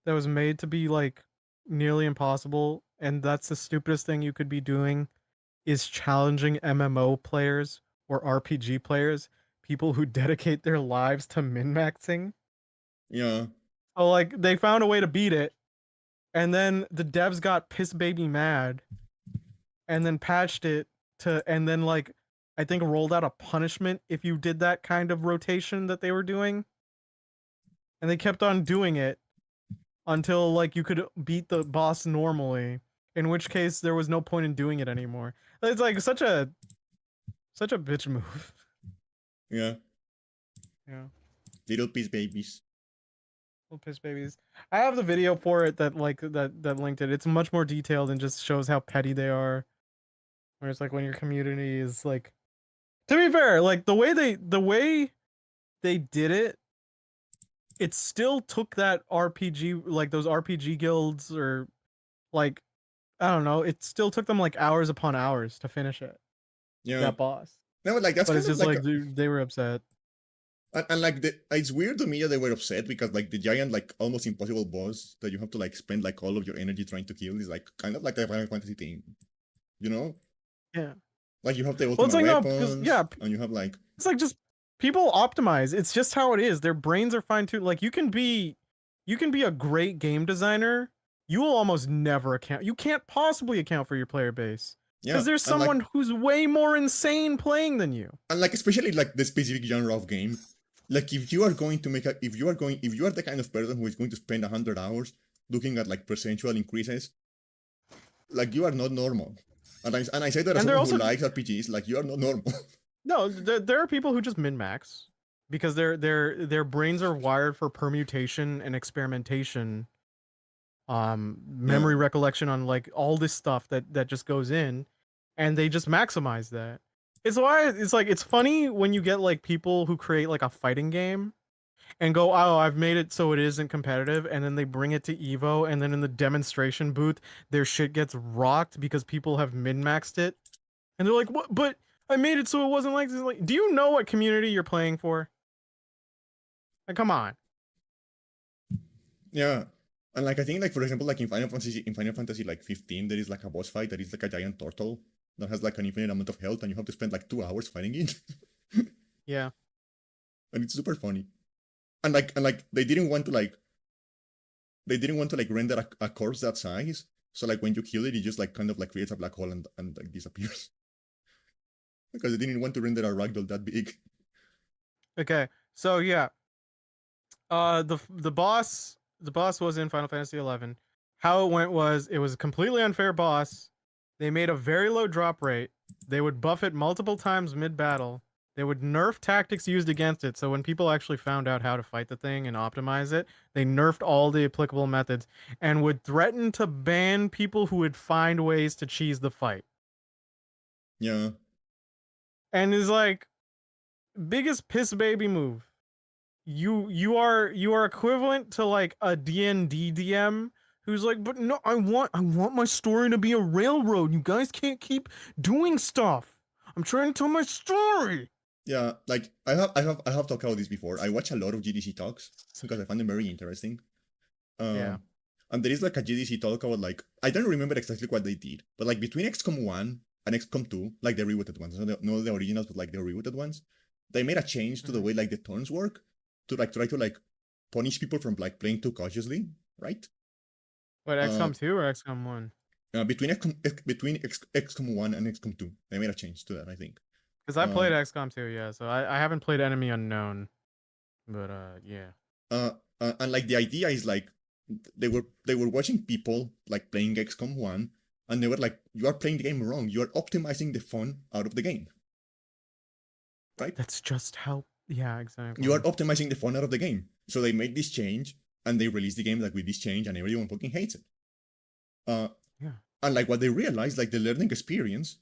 that was made to be like nearly impossible, and that's the stupidest thing you could be doing is challenging MMO players or RPG players, people who dedicate their lives to min-maxing. Yeah. So like they found a way to beat it, and then the devs got piss baby mad and then patched it to, and then like I think rolled out a punishment if you did that kind of rotation that they were doing. And they kept on doing it until like you could beat the boss normally, in which case there was no point in doing it anymore. It's like such a bitch move. Yeah. Yeah. Little piss babies. Little piss babies. I have the video for it that like that linked it. It's much more detailed and just shows how petty they are. Where it's like when your community is like, to be fair, like the way they did it, it still took that RPG, like those RPG guilds, or like I don't know, it still took them like hours upon hours to finish it. Yeah. That boss. No, like that's but kind it's just of like they were upset. And like it's weird to me that they were upset because like the giant like almost impossible boss that you have to like spend like all of your energy trying to kill is like kind of like a Final Fantasy thing, you know? Yeah. Like you have the ultimate like, weapons, and you have like it's like just people optimize. It's just how it is. Their brains are fine tuned. Like you can be a great game designer. You will almost never account. You can't possibly account for your player base. Because there's someone who's way more insane playing than you. And like especially like the specific genre of game. Like if you are going to make if you are the kind of person who is going to spend 100 hours looking at like percentual increases, like you are not normal. And I say that as And they're someone who also likes RPGs, like you are not normal. no, there are people who just min max because their brains are wired for permutation and experimentation, Yeah, memory recollection on like all this stuff that just goes in, and they just maximize that. It's why it's like it's funny when you get like people who create like a fighting game and go, oh, I've made it so it isn't competitive, and then they bring it to Evo, and then in the demonstration booth, their shit gets rocked because people have min maxed it, and they're like, what? But I made it so it wasn't like this. Like, do you know what community you're playing for? Like, come on. yeah. And like I think like for example like in Final Fantasy like 15 there is like a boss fight that is like a giant turtle that has like an infinite amount of health and you have to spend like 2 hours fighting it. Yeah. And it's super funny. And like they didn't want to like render a corpse that size. So like when you kill it, it just like kind of like creates a black hole and like disappears. Because they didn't want to render a ragdoll that big. Okay. So yeah, the boss was in Final Fantasy 11. How it went was it was a completely unfair boss. They made a very low drop rate. They would buff it multiple times mid battle. They would nerf tactics used against it. So when people actually found out how to fight the thing and optimize it, they nerfed all the applicable methods and would threaten to ban people who would find ways to cheese the fight. Yeah. And is like biggest piss baby move. You are equivalent to like a D&D DM who's like, but no, I want my story to be a railroad. You guys can't keep doing stuff. I'm trying to tell my story. Yeah, like I have talked about this before. I watch a lot of GDC talks because I find them very interesting. Yeah. Um, and there is like a GDC talk about like I don't remember exactly what they did, but like between XCOM 1 and XCOM 2, like the rebooted ones, not the originals, but like the rebooted ones, they made a change to the way like the turns work to like try to like punish people from like playing too cautiously, right? What, Uh, XCOM 2 or XCOM 1? between XCOM 1 and XCOM 2, they made a change to that, I think. Because I played Um, XCOM 2, yeah. So I haven't played Enemy Unknown, but yeah. uh, and like the idea is like they were watching people like playing XCOM 1 and they were like, you are playing the game wrong, you are optimizing the fun out of the game, right? That's just how. Yeah, You are exactly. optimizing the fun out of the game. So they made this change and they released the game like with this change and everyone fucking hates it. uh Yeah. and like what they realized, like the learning experience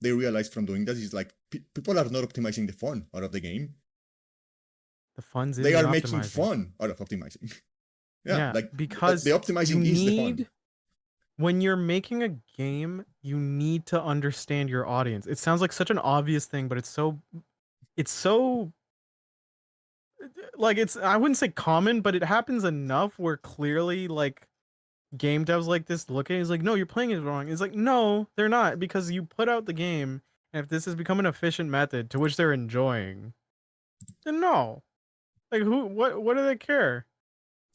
they realized from doing that is like people are not optimizing the fun out of the game, The fun's in they the are making optimizing. fun out of optimizing. Yeah, Yeah, like the because you optimizing is the fun. need when you're making a game, you need to understand your audience. It sounds like such an obvious thing, but it's so like it's I wouldn't say common, but it happens enough where clearly like game devs like this look at it, it's like, no, you're playing it wrong. It's like, no, they're not, because you put out the game, and if this has become an efficient method to which they're enjoying, then no. Like who what do they care?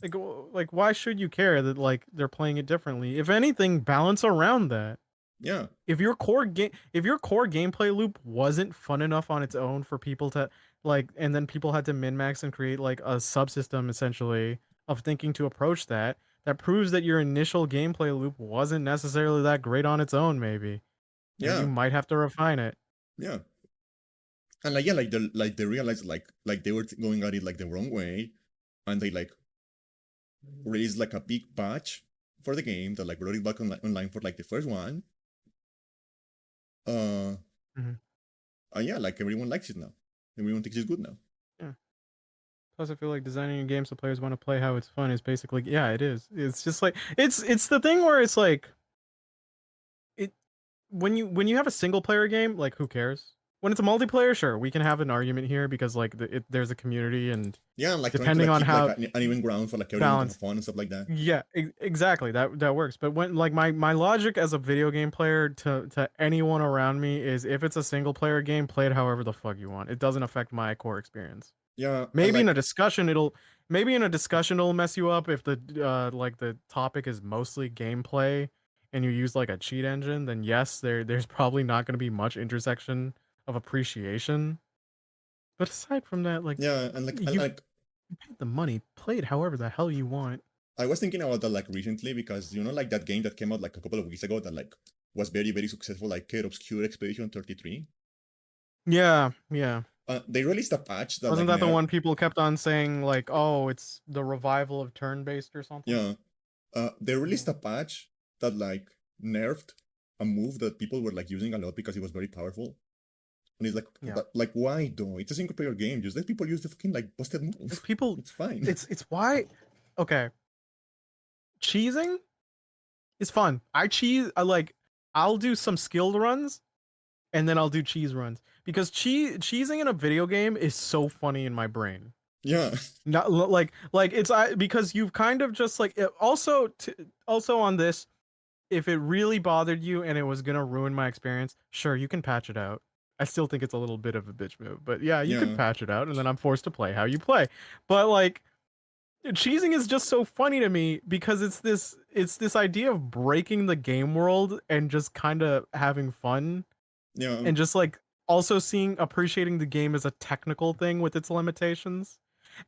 Like why should you care that like they're playing it differently? If anything, balance around that. Yeah, If your core gameplay loop wasn't fun enough on its own for people to like, and then people had to min max and create like a subsystem essentially of thinking to approach that, that proves that your initial gameplay loop wasn't necessarily that great on its own, maybe, and you yeah, might have to refine it. yeah. And like yeah, like they realized like they were going at it like the wrong way, and they like released like a big patch for the game that like brought it back online for like the first one. Uh, Mhm. and yeah, like everyone likes it now. Everyone thinks it's good now. Yeah. Plus, I feel like designing a game so players want to play how it's fun is basically, yeah, it is. It's just like it's the thing where it's like it when you have a single player game, like who cares? When it's a multiplayer, sure, we can have an argument here because like there's a community and Yeah, and like trying to depending like on keep like how an even ground for like everyone to have balanced. fun and stuff like that. Yeah, exactly. That works. But when like my logic as a video game player to anyone around me is if it's a single player game, play it however the fuck you want. It doesn't affect my core experience. Yeah, and Maybe in a like discussion it'll mess you up if the like the topic is mostly gameplay and you use like a cheat engine, then yes, there's probably not going to be much intersection of appreciation. But aside from that, like yeah, and you like paid the money, play it however the hell you want. I was thinking about that like recently because like that game that came out like a couple of weeks ago that like was very, very successful, like Obscure Expedition 33. Yeah. They released a patch that like Wasn't that the one people kept on saying like, oh, it's the revival of turn-based or something? yeah, they released Yeah. a patch that like nerfed a move that people were like using a lot because it was very powerful. And it's like, Yeah. like why though? It's a single player game. Just let people use the fucking like busted It's move. people. It's fine. It's why. Okay. Cheesing is fun. I like. I'll do some skilled runs, and then I'll do cheese runs because cheesing in a video game is so funny in my brain. Yeah, Not like it's because you've kind of just like also on this, if it really bothered you and it was gonna ruin my experience, sure, you can patch it out. I still think it's a little bit of a bitch move, but yeah, you could yeah, patch it out, and then I'm forced to play how you play. But like, cheesing is just so funny to me because it's this idea of breaking the game world and just kind of having fun yeah, and just like also appreciating the game as a technical thing with its limitations.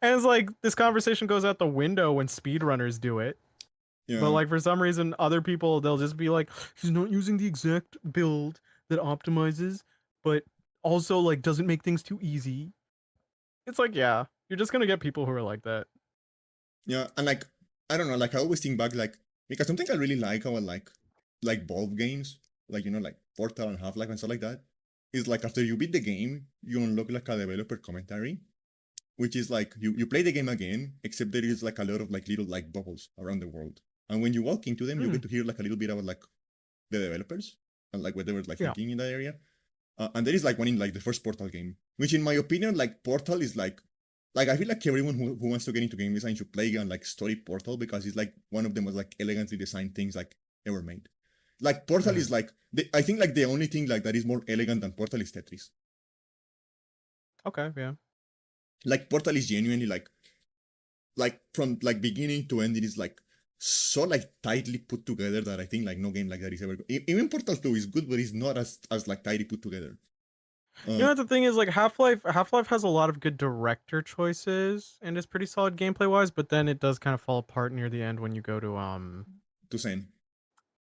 And it's like this conversation goes out the window when speedrunners do it. But yeah, like for some reason, other people they'll just be like, he's not using the exact build that optimizes, but also like doesn't make things too easy. It's like, yeah, you're just gonna get people who are like that. yeah. And like I don't know, like I always think back like because something I really like about like Valve games, like like Portal and Half-Life and stuff like that, is like after you beat the game, you unlock like a developer commentary, which is like you play the game again, except there is like a lot of like little like bubbles around the world. And when you walk into them, you Hmm. get to hear like a little bit about like the developers and like what they were like Yeah. thinking in that area. And there is like one in like the first Portal game, which in my opinion, like Portal is like I feel like everyone who wants to get into game design should play on like story Portal because it's like one of the most like elegantly designed things like ever made. Like Portal Hmm. is like I think like the only thing like that is more elegant than Portal is Tetris. Okay. Yeah. Like Portal is genuinely like from like beginning to end, it is like so like tightly put together that I think like no game like that is ever. Even Portal 2 is good, but it's not as like tightly put together. You Uh, know what the thing is, like Half Life has a lot of good director choices and is pretty solid gameplay wise, but then it does kind of fall apart near the end when you go to to Zen.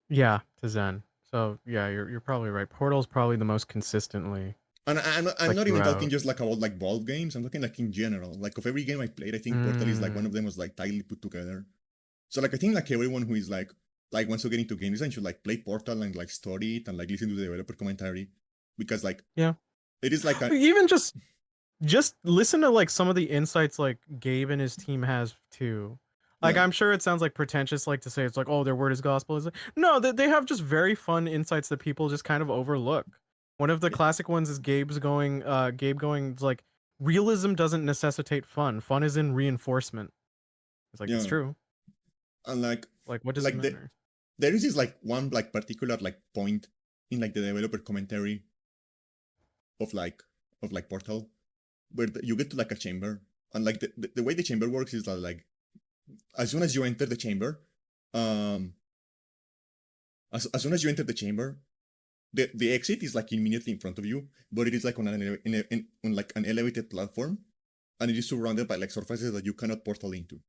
yeah, to Zen. So yeah, you're probably right. Portal's probably the most consistently And I'm like not even talking throughout. just like about like Valve games. I'm talking like in general. Like of every game I played, I think Portal is like one Mm, of them was like tightly put together. So like I think like everyone who is like wants to get into game design should like play Portal and like study it and like listen to the developer commentary because like yeah. it is like a Even just listen to like some of the insights like Gabe and his team has too. Like yeah, I'm sure it sounds like pretentious like to say it's like, oh, their word is gospel. Is like, no, they have just very fun insights that people just kind of overlook. One of the yeah, classic ones is Gabe going like realism doesn't necessitate fun. Fun is in reinforcement. It's like it's yeah. true. And Like what does it like matter? there is this like one like particular like point in like the developer commentary of like Portal where you get to like a chamber and like the way the chamber works is that like as soon as you enter the chamber, um, as soon as you enter the chamber, the exit is like immediately in front of you, but it is like on like an elevated platform, and it is surrounded by like surfaces that you cannot portal into,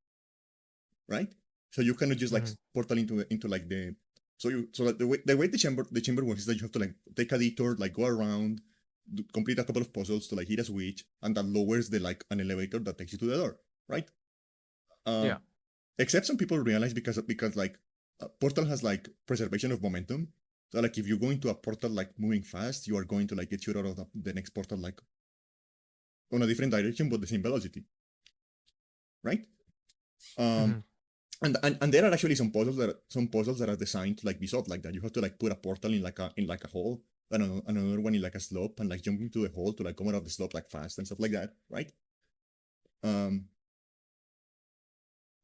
right? So you cannot just like Hmm. portal into like the so that the way the chamber works is that you have to like take a detour, like go around, complete a couple of puzzles to like hit a switch, and that lowers the like an elevator that takes you to the door, right? Yeah. Um, Except some people realize because like Portal has like preservation of momentum. So like if you go into a portal like moving fast, you are going to like get you out of the next portal like on a different direction but the same velocity, right? Um, Hmm. and there are actually some puzzles that are designed to like be solved like that. You have to like put a portal in like a hole, and another one in like a slope, and like jump into the hole to like come out of the slope like fast and stuff like that, right? Um,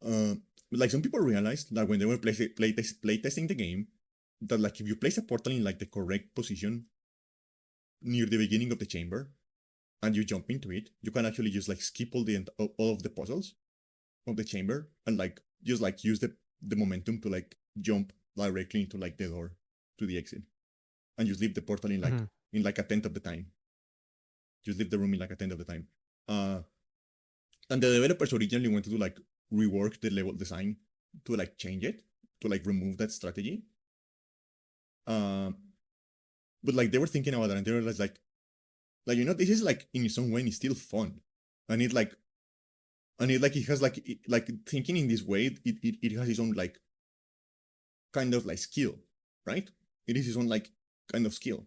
uh, like some people realized that when they were play testing the game, that like if you place a portal in like the correct position near the beginning of the chamber and you jump into it, you can actually just like skip all of the puzzles of the chamber and like just like use the momentum to like jump directly into like the door to the exit and just leave the portal Hmm. in like a tenth of the time. Just leave the room in like a tenth of the time. Uh, and the developers originally wanted to like rework the level design to like change it to like remove that strategy. Uh, but like they were thinking about it, and they were like this is like in its own way, it's still fun, and it has like thinking in this way, it has its own like kind of like skill, right? It is its own like kind of skill.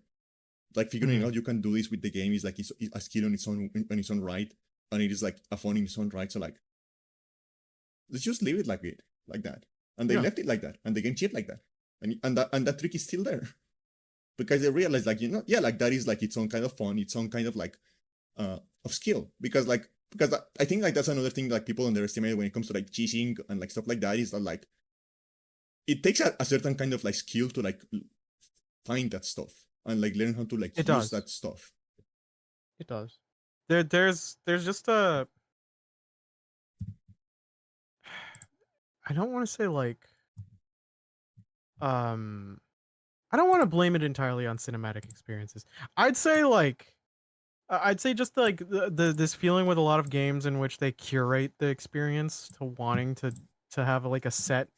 Like figuring out you can do this with the game is like it's a skill on its own right, and it is like a fun in its own right. So like, let's just leave it like that, and they left it like that, and the game cheat like that, and that trick is still there, because they realized like like that is like its own kind of fun, its own kind of like of skill, because I think like that's another thing like people underestimate when it comes to like cheating and like stuff like that, is that like it takes a certain kind of like skill to like find that stuff and like learn how to like use that stuff. It does. There's just a, I don't want to say like, I don't want to blame it entirely on cinematic experiences. I'd say like, I'd say just like this feeling with a lot of games in which they curate the experience to wanting to have like a set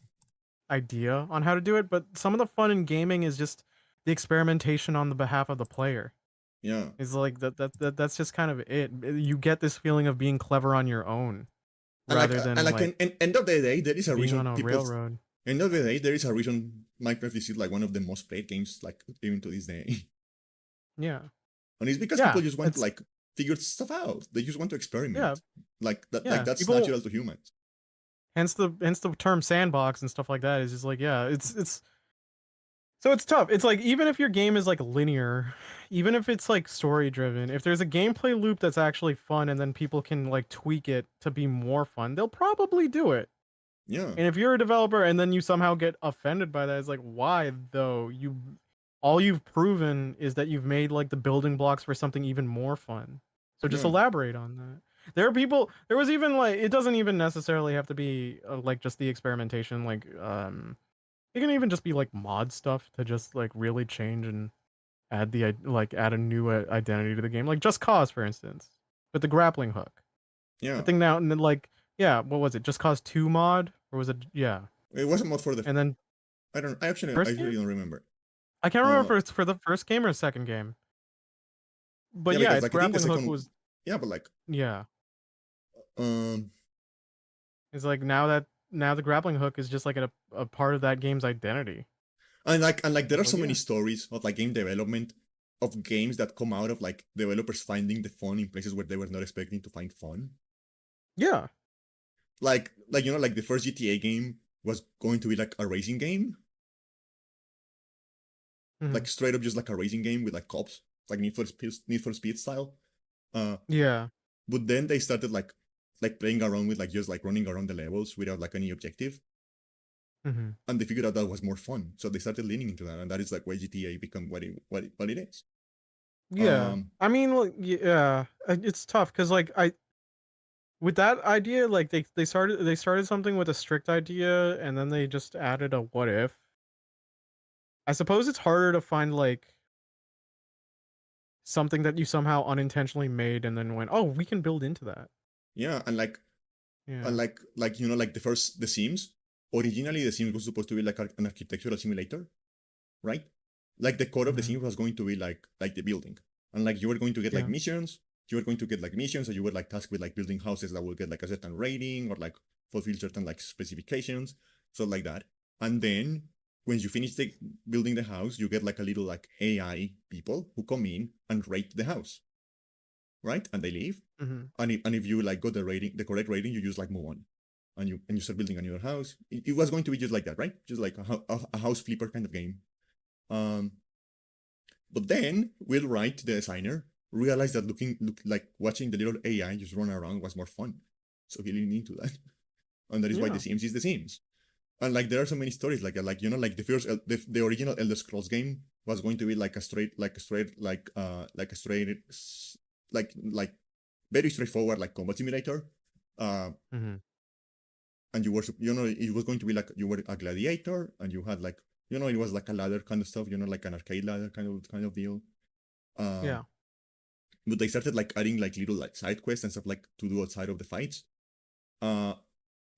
idea on how to do it, but some of the fun in gaming is just the experimentation on the behalf of the player. Yeah. It's like that's just kind of it. You get this feeling of being clever on your own rather than like end of the day, there is a being reason on a railroad. End of the day, there is a reason Minecraft is like one of the most played games like even to this day. Yeah. And it's because people just want to like figure stuff out. They just want to experiment. Yeah. Like that. Yeah. Like that's natural to humans. Hence the term sandbox and stuff like that is just like, yeah, it's so it's tough. It's like, even if your game is like linear, even if it's like story driven, if there's a gameplay loop that's actually fun and then people can like tweak it to be more fun, they'll probably do it. Yeah. And if you're a developer and then you somehow get offended by that, it's like, why though? All you've proven is that you've made like the building blocks for something even more fun. So just elaborate on that. There are people, there was even like, it doesn't even necessarily have to be like just the experimentation, like it can even just be like mod stuff to just like really change and add add a new identity to the game, like Just Cause, for instance, with the grappling hook. Yeah. I think now and then, like, yeah, what was it? Just Cause 2 mod, or was it? Yeah, it was a mod for the. And then I actually don't remember. I can't remember if it's for the first game or second game. But yeah, its like, grappling hook was. Yeah, but like. Yeah. It's like now the grappling hook is just like a part of that game's identity. And like there are so many stories of like game development of games that come out of like developers finding the fun in places where they were not expecting to find fun. Yeah. Like like the first GTA game was going to be like a racing game. Like straight up just like a racing game with like cops, like Need for Speed style. Yeah. But then they started like playing around with like just like running around the levels without like any objective. And they figured out that was more fun, so they started leaning into that, and that is like why GTA become what it is. Yeah, I mean, like, yeah, it's tough because like with that idea, like they started something with a strict idea, and then they just added a what if. I suppose it's harder to find like something that you somehow unintentionally made and then went, oh, we can build into that. Yeah, and like, like The Sims. Originally, The Sims was supposed to be like an architectural simulator, right? Like the core of The Sims was going to be like the building, and like you were going to get like missions. You were going to get like missions, and you were like tasked with like building houses that will get like a certain rating or like fulfill certain like specifications, so like that. And then when you finish building the house, you get like a little like AI people who come in and rate the house, right? And they leave. And if you like got the correct rating, you just like move on. And you start building another house. It was going to be just like that, right? Just like a house flipper kind of game. But then Will Wright, the designer, realized that watching the little AI just run around was more fun. So he leaned into that, and that is why The Sims is The Sims. And like there are so many stories like like the first the original Elder Scrolls game was going to be like very straightforward like combat simulator. And you were it was going to be like you were a gladiator, and you had like it was like a ladder kind of stuff, like an arcade ladder kind of deal. Yeah. But they started like adding like little like side quests and stuff like to do outside of the fights. And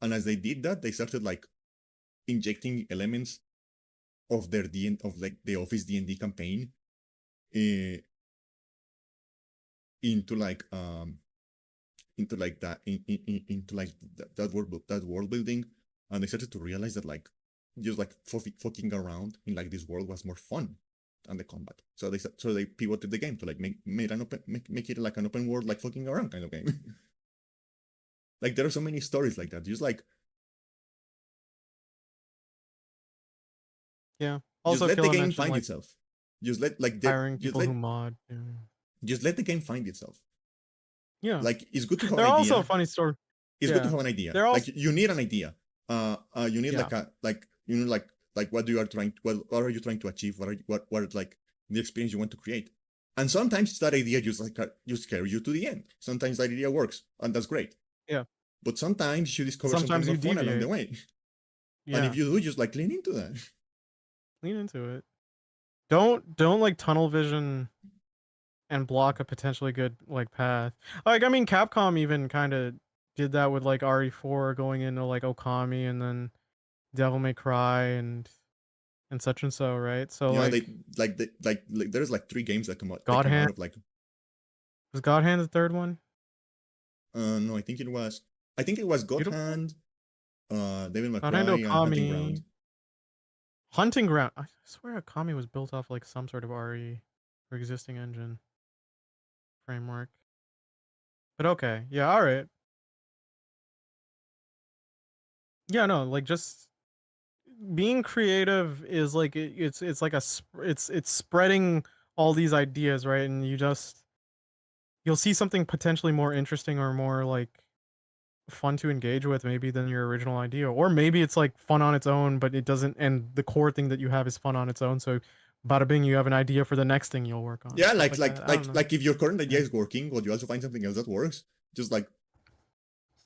as they did that, they started like injecting elements of their of like the Office D&D campaign uh, into like that into like that world building, and they started to realize that like just like fucking around in like this world was more fun than the combat. So they pivoted the game to like make it like an open world like fucking around kind of game. Like there are so many stories like that. Just like Yeah. just Also, let the Killa game mentioned find like itself. Just let like hiring people who mod. Yeah. just let the game find itself. Yeah. Like it's good to have an They're also a idea. funny story. It's good to Yeah. have an idea. They're Like also you need an idea. You need yeah. like what you are trying. What are you trying to achieve? What like the experience you want to create? And sometimes that idea just carry you to the end. Sometimes that idea works, and that's great. Yeah. But sometimes you discover something Sometimes more you fun along the deviate. way. And Yeah. if you do, just like lean into that. Lean into it. Don't like tunnel vision and block a potentially good like path. Like I mean Capcom even kind of did that with like RE4 going into like Okami and then Devil May Cry and such and so, right? So Yeah, like there's like 3 games that God came out Hand of like was God Hand the third one? no, I think it was God Beautiful. Hand, Devil May God Hand Cry, and Hunting Ground. Okami. Hunting Ground. I swear Okami was built off like some sort of RE or existing engine framework. But okay. Yeah, all right. Yeah, no, like just being creative is like it's like it's spreading all these ideas, right? And you'll see something potentially more interesting or more like fun to engage with maybe than your original idea, or maybe it's like fun on its own but it doesn't, and the core thing that you have is fun on its own, so bada bing you have an idea for the next thing you'll work on, Yeah, stuff like that. I don't know. like if your current idea Yeah, is working, but you also find something else that works, just like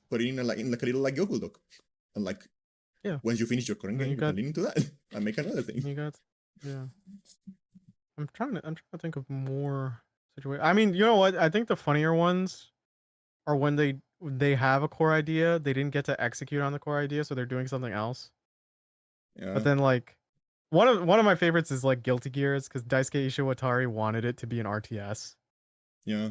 put it in like a little like Google Doc, and like yeah. once you finish your current And then game, you can lean into that and make another thing. you got yeah. I'm trying to think of more situations. I mean, you know what, I think the funnier ones are when they have a core idea, they didn't get to execute on the core idea, so they're doing something else. But Yeah, then like one of my favorites is like Guilty Gears, because Daisuke Ishiwatari wanted it to be an RTS. yeah.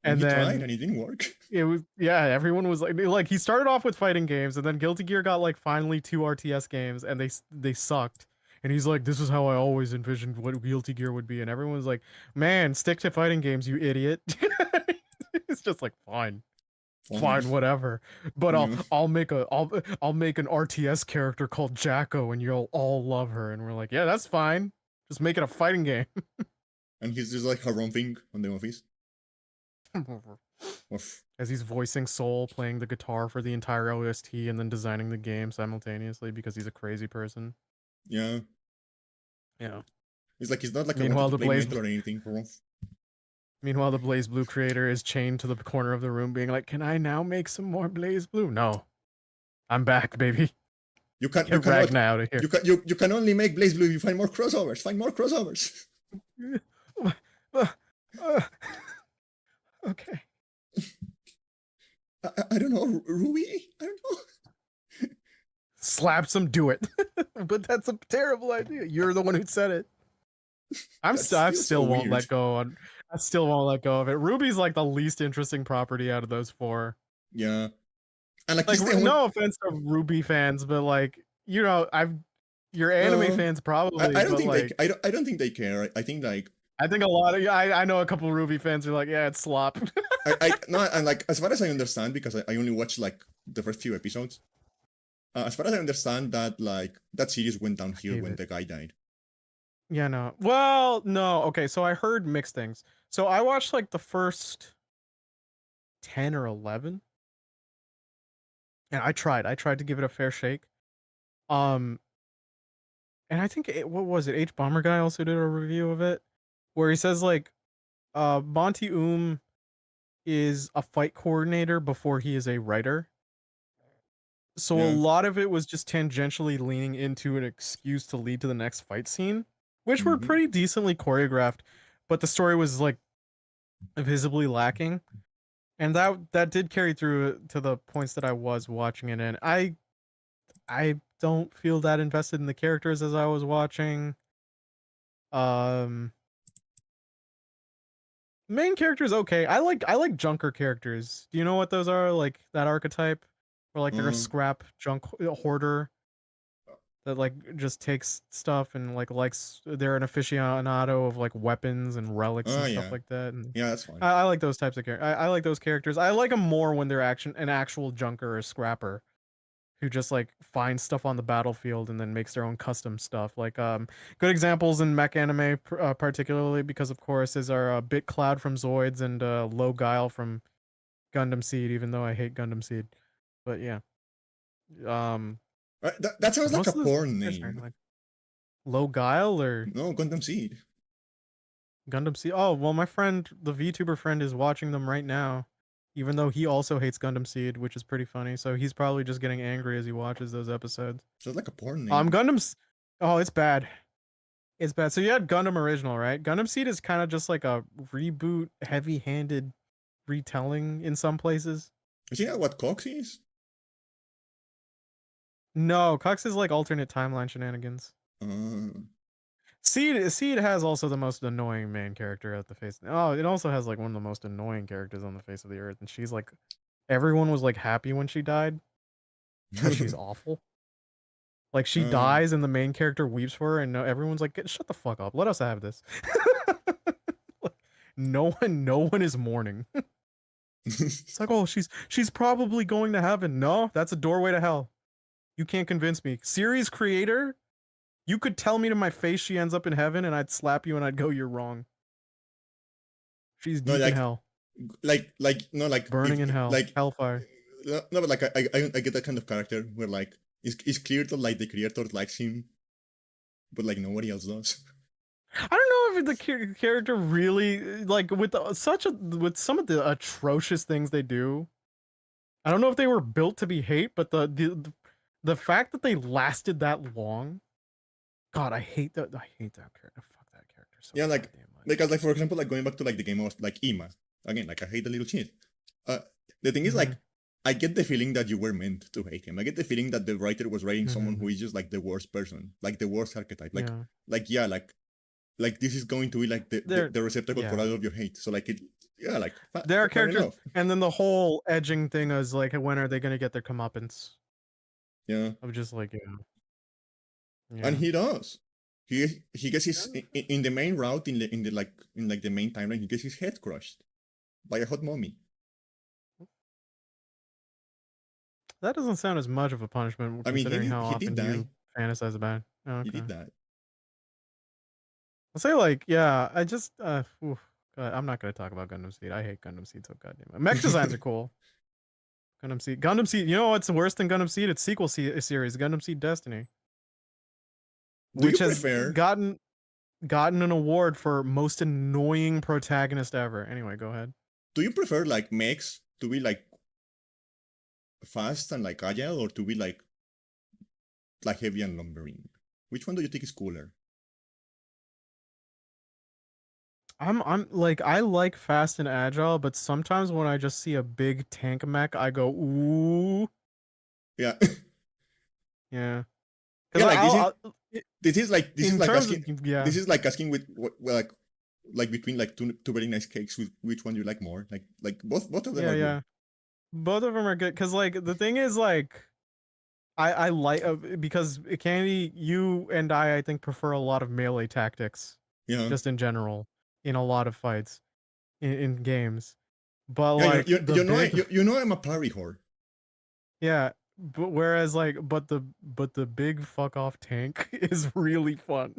And And he tried, then and it didn't work. it was, yeah, everyone was like he started off with fighting games, and then Guilty Gear got like finally 2 RTS games, and they sucked. And he's like, this is how I always envisioned what Guilty Gear would be, and everyone was like, man, stick to fighting games, you idiot. It's just like fine. Fine. Fine, whatever. But Yeah. I'll make an RTS character called Jacko, and you'll all love her. And we're like, yeah, that's fine. Just make it a fighting game. And he's just like harumping on the office. Oof. As he's voicing Soul, playing the guitar for the entire OST, and then designing the game simultaneously because he's a crazy person. Yeah. Yeah. It's like he's not like I wanted Meanwhile, to the play Blaze metal or anything. Oof. Meanwhile, the Blaze Blue creator is chained to the corner of the room, being like, "Can I now make some more Blaze Blue?" No, I'm back, baby. You Get cannot Ragna out of here. you can only make Blaze Blue if you find more crossovers. Find more crossovers. Okay. I don't know, Ruby. I don't know. Slaps him, do it. But that's a terrible idea. You're the one who said it. I still so won't weird. let go on. I still won't let go of it. Ruby's like the least interesting property out of those 4. Yeah, and like Like, he's the only. no offense to Ruby fans, but like, you know, you're anime No, fans probably, I don't but think like, I don't think they care. I think like I think a lot of I know a couple Ruby fans are like, yeah, it's slop. I no, and like as far as I understand, because I only watched like the first few episodes. As far as I understand, that like that series went downhill when the guy died. Yeah, no. Well, no. Okay, so I heard mixed things. So I watched like the first 10 or 11, and I tried to give it a fair shake. Um, and I think what was it? H Bomber Guy also did a review of it, where he says like, Monty is a fight coordinator before he is a writer. So a Yeah. lot of it was just tangentially leaning into an excuse to lead to the next fight scene, which were pretty decently choreographed, but the story was like visibly lacking. And that did carry through to the points that I was watching it in. I don't feel that invested in the characters as I was watching. Um, Main characters okay. I like junker characters. Do you know what those are? Like that archetype, where like they're a Uh, scrap junk hoarder that like just takes stuff and like likes they're an aficionado of like weapons and relics and stuff yeah. like that. And Yeah, that's fine. I like those types of characters. I like those characters. I like them more when they're an actual junker or scrapper who just like finds stuff on the battlefield and then makes their own custom stuff. Like good examples in mech anime, particularly because of course is our Bit Cloud from Zoids and Low Guile from Gundam Seed. Even though I hate Gundam Seed, but yeah, um, That sounds like a most of those porn characters are name. like Low Guile or No, Gundam Seed. Gundam Seed. Oh well, my friend, the VTuber friend, is watching them right now. Even though he also hates Gundam Seed, which is pretty funny. So he's probably just getting angry as he watches those episodes. Sounds like a porn name. Gundam's. Oh, it's bad. It's bad. So you had Gundam Original, right? Gundam Seed is kind of just like a reboot, heavy-handed retelling in some places. Is that what Cox is? No, Cux is like alternate timeline shenanigans. Seed has also the most annoying main character at the face. Oh, it also has like one of the most annoying characters on the face of the earth, and she's like, everyone was like happy when she died because she's awful. Like she dies and the main character weeps for her, and everyone's like, "Shut the fuck up! Let us have this." Like, no one is mourning. It's like, oh, she's probably going to heaven. No, that's a doorway to hell. You can't convince me. Series creator, you could tell me to my face she ends up in heaven, and I'd slap you and I'd go, "You're wrong. She's No, deep in hell, no, like burning in if hell, like hellfire." no, but like I get that kind of character where like it's clear that like the creator likes him, but like nobody else does. I don't know if the character really like with with some of the atrocious things they do. I don't know if they were built to be hate, but the fact that they lasted that long, God, I hate that. I hate that character. Fuck that character so Yeah, like goddamn much. because like for example, like going back to like the game of like Ima again, like I hate the little shit. The thing is like I get the feeling that you were meant to hate him. I get the feeling that the writer was writing someone who is just like the worst person, like the worst archetype. Like this is going to be like the receptacle for all of your hate. So like there are characters, and then the whole edging thing is like, when are they gonna get their comeuppance? Yeah, I'm just like, and he does. He gets his in the main route in the main timeline. He gets his head crushed by a hot mommy. That doesn't sound as much of a punishment, considering how often you fantasize about it. Oh, okay. He did that. I'll say like, yeah, I just God, I'm not gonna talk about Gundam Seed. I hate Gundam Seed so goddamn much. Mech designs are cool. Gundam Seed. You know what's worse than Gundam Seed? It's sequel series, Gundam Seed Destiny, which has gotten an award for most annoying protagonist ever. Anyway, go ahead. Do you prefer like mechs to be like fast and like agile, or to be like heavy and lumbering? Which one do you think is cooler? I'm like, I like fast and agile, but sometimes when I just see a big tank mech, I go, ooh. Yeah. Yeah. Yeah, like this is like asking with like between like two very nice cakes, which one you like more? Like both of them are good. Both of them are good, because like the thing is like I like because Candy, you and I think prefer a lot of melee tactics. Yeah. Just in general, in a lot of fights, in games. But yeah, like you know I'm a parry whore. Yeah, but whereas like but the big fuck off tank is really fun.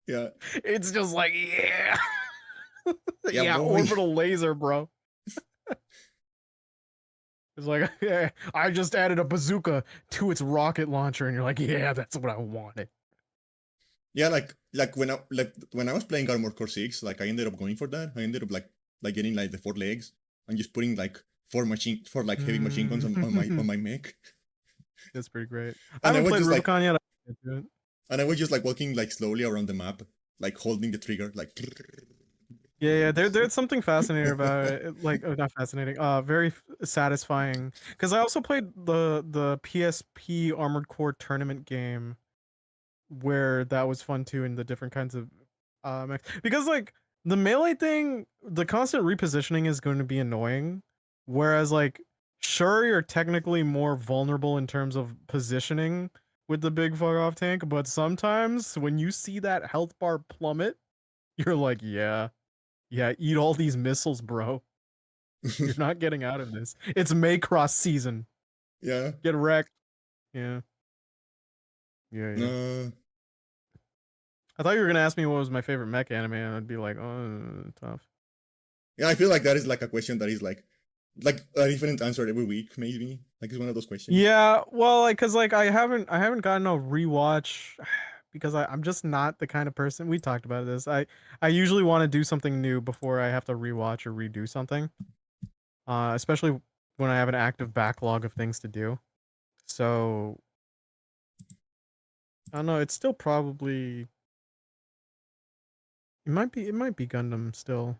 Yeah. It's just like yeah, orbital laser, bro. It's like, yeah, I just added a bazooka to its rocket launcher, and you're like, yeah, that's what I wanted. Yeah, like when I was playing Armored Core 6, like I ended up going for that. I ended up like getting like the 4 legs and just putting like 4 heavy machine guns on my mech. That's pretty great. I haven't played Rubicon yet. And I was just like walking like slowly around the map, like holding the trigger, like Yeah, there's something fascinating about it, like not fascinating, very satisfying. Because I also played the PSP Armored Core tournament game, where that was fun too, in the different kinds of because like the melee thing, the constant repositioning is going to be annoying, whereas like sure you're technically more vulnerable in terms of positioning with the big fuck off tank, but sometimes when you see that health bar plummet, you're like, yeah, eat all these missiles, bro. You're not getting out of this. It's Maycross season. Yeah. Get wrecked. Yeah. Yeah. Uh, I thought you were gonna ask me what was my favorite mech anime, and I'd be like, oh, tough. yeah, I feel like that is like a question that is like a different answer every week, maybe. Like it's one of those questions. Yeah, well, like, cause like I haven't gotten a rewatch because I'm just not the kind of person. We talked about this. I usually want to do something new before I have to rewatch or redo something. Especially when I have an active backlog of things to do. So I don't know. It's still probably it might be Gundam still,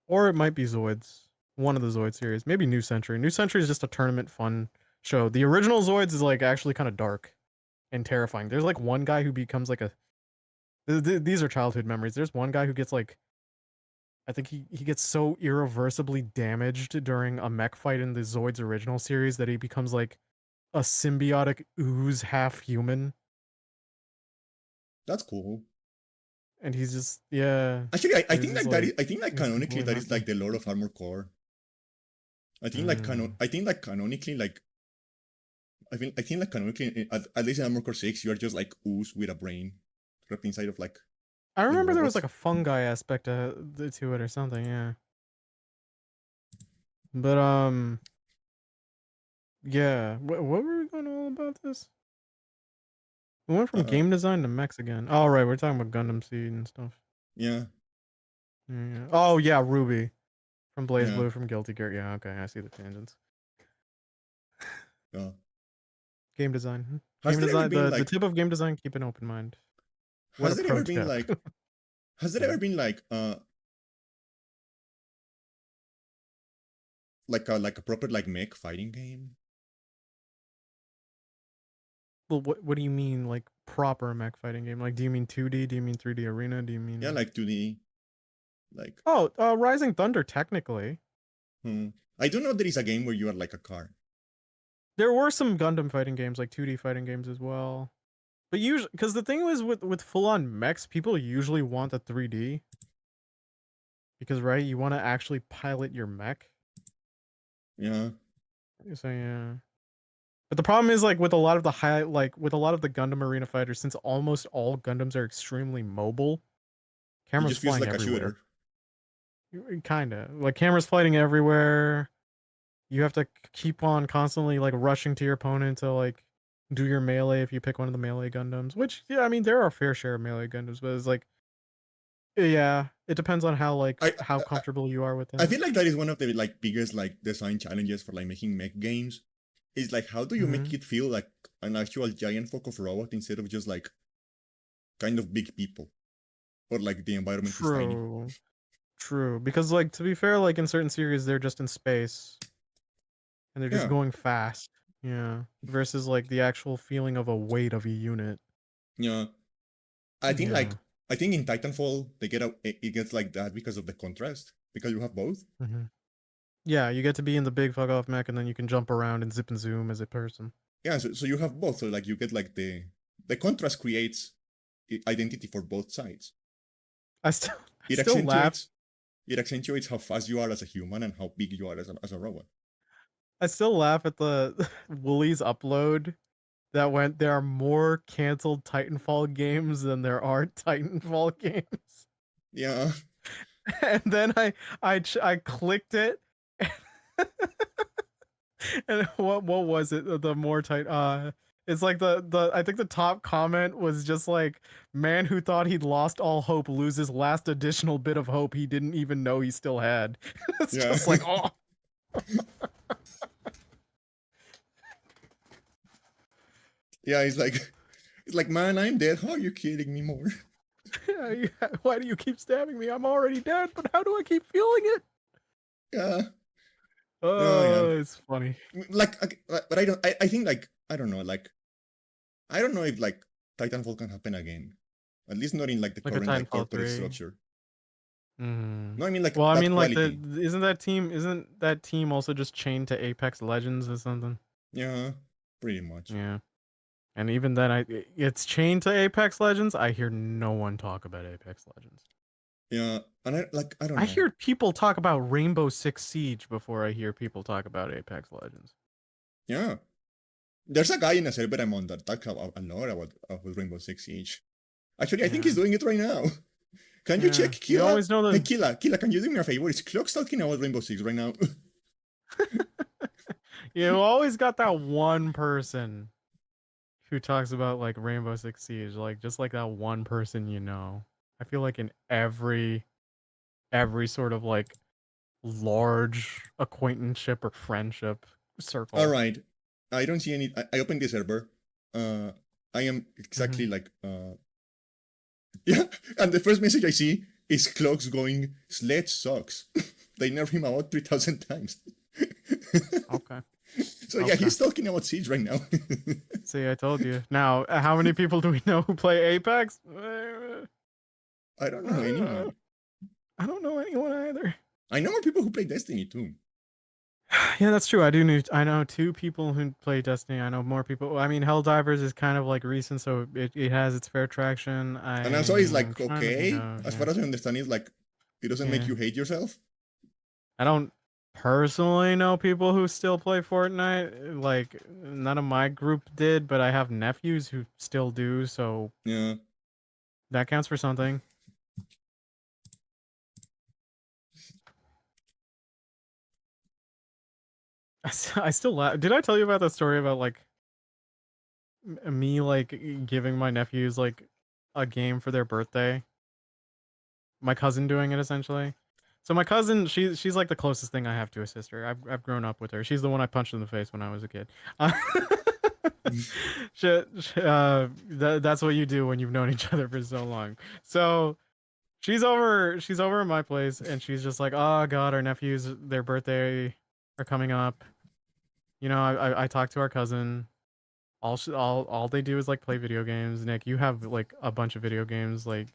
or it might be Zoids. One of the Zoid series, maybe New Century. New Century is just a tournament fun show. The original Zoids is like actually kind of dark and terrifying. There's like one guy who becomes like a. These are childhood memories. There's one guy who gets like, I think he gets so irreversibly damaged during a mech fight in the Zoids original series that he becomes like a symbiotic ooze, half human, That's cool. and he's just yeah. Actually, I He's think just like that like is I think like he's canonically completely that is like mental. the lore of Armor Core. Mm. I think like canonically like I think like canonically at least in Armor Core 6 you are just like ooze with a brain wrapped inside of like I the remember there was like robots. a fungi aspect to it or something. Yeah, but yeah. What were we going all about this? We went from Uh game design to mechs again. Oh right, we're talking about Gundam Seed and stuff. yeah, Yeah. Oh yeah, Ruby from Blaze yeah. Blue from Guilty Gear. Yeah, okay, I see the tangents. Uh, Game design. has Game there ever design. been The like tip of game design. Keep an open mind. What has a there pro ever been tip. like has there Yeah. ever been like a proper like mech fighting game? Well, what do you mean like proper mech fighting game? Like, do you mean 2D? Do you mean 3D Arena? Do you Yeah, mean like 2D like Rising Thunder technically. hmm. I don't know there is a game where you are like a car. There were some Gundam fighting games, like 2D fighting games as well. But usually, because the thing was with full on mechs, people usually want the 3D because right, you want to actually pilot your mech. Yeah. So yeah. But the problem is like with a lot of the with a lot of the Gundam arena fighters, since almost all Gundams are extremely mobile, It cameras just feels flying like a everywhere. shooter. Kinda like cameras flying everywhere. You have to keep on constantly like rushing to your opponent to like do your melee if you pick one of the melee Gundams. Which yeah, I mean there are a fair share of melee Gundams, but it's like yeah, it depends on I how comfortable you are with I them. feel like that is one of the like biggest like design challenges for like making mech games. Is like how do you Mm-hmm. make it feel like an actual giant fuck of robot instead of just like kind of big people or like the environment is tiny. True. True. Because like to be fair, like in certain series they're just in space and they're just Yeah, going fast. Yeah. Versus like the actual feeling of a weight of a unit. yeah. I think like Yeah. I think in Titanfall they get it gets like that because of the contrast because you have both. Mm-hmm. Yeah, you get to be in the big fuck off mech and then you can jump around and zip and zoom as a person. Yeah, so you have both. So like you get like the contrast creates identity for both sides. I still I It still laugh. accentuates it accentuates how fast you are as a human and how big you are as a robot. I still laugh at the Woolies upload that went there are more canceled Titanfall games than there are Titanfall games. Yeah, And then I clicked it and what was it? The more tight it's like the I think the top comment was just like man who thought he'd lost all hope loses last additional bit of hope he didn't even know he still had. It's yeah, just like oh yeah. It's like man, I'm dead. How are you kidding me more? Why do you keep stabbing me? I'm already dead, but how do I keep feeling it? Yeah. Oh yeah. Oh, it's funny. But I think like I don't know. Like I don't know if like Titanfall can happen again. At least not in like the Like a current like Titanfall corporate 3. structure. Mm. No, I mean like Well, I that mean, like quality. isn't that team also just chained to Apex Legends or something? Yeah, pretty much. Yeah. And even then, it's chained to Apex Legends. I hear no one talk about Apex Legends. Yeah, and I don't I know. hear people talk about Rainbow Six Siege before I hear people talk about Apex Legends. Yeah, there's a guy in a server I'm on that talks about a lot about Rainbow Six Siege. Actually, I think he's Yeah, doing it right now. Can you check yeah. You Killa? always know Hey the. Killa, can you do me a favor? Is Clock talking about Rainbow Six right now? You always got that one person who talks about like Rainbow Six Siege, like just like that one person you know. I feel like in every sort of like large acquaintanceship or friendship All circle. right, I don't see any. I opened the server. Uh, I am Mm-hmm. exactly like yeah, and the first message I see is Clocks going Sledge sucks. They nerfed him about 3,000 times. Okay. So yeah, Okay. he's talking about Siege right now. See, I told you. Now, how many people do we know who play Apex? I don't know Uh, anyone. I don't know anyone either. I know more people who play Destiny too. Yeah, that's true. I know two people who play Destiny. I know more people. I mean, Helldivers is kind of like recent, so it has its fair traction. And also it's I'm like, trying to think okay, of, as yeah. far as I understand, it's like it doesn't make Yeah. you hate yourself. I don't personally know people who still play Fortnite. Like, none of my group did, but I have nephews who still do, so Yeah. that counts for something. I still laugh. Did I tell you about that story about like me like giving my nephews like a game for their birthday? My cousin doing it essentially. So my cousin, she's like the closest thing I have to a sister. I've grown up with her. She's the one I punched in the face when I was a kid. That's what you do when you've known each other for so long. So she's over at my place and she's just like, oh god, our nephews, their birthday are coming up. You know, I talked to our cousin. All they do is like play video games. Nick, you have like a bunch of video games. Like,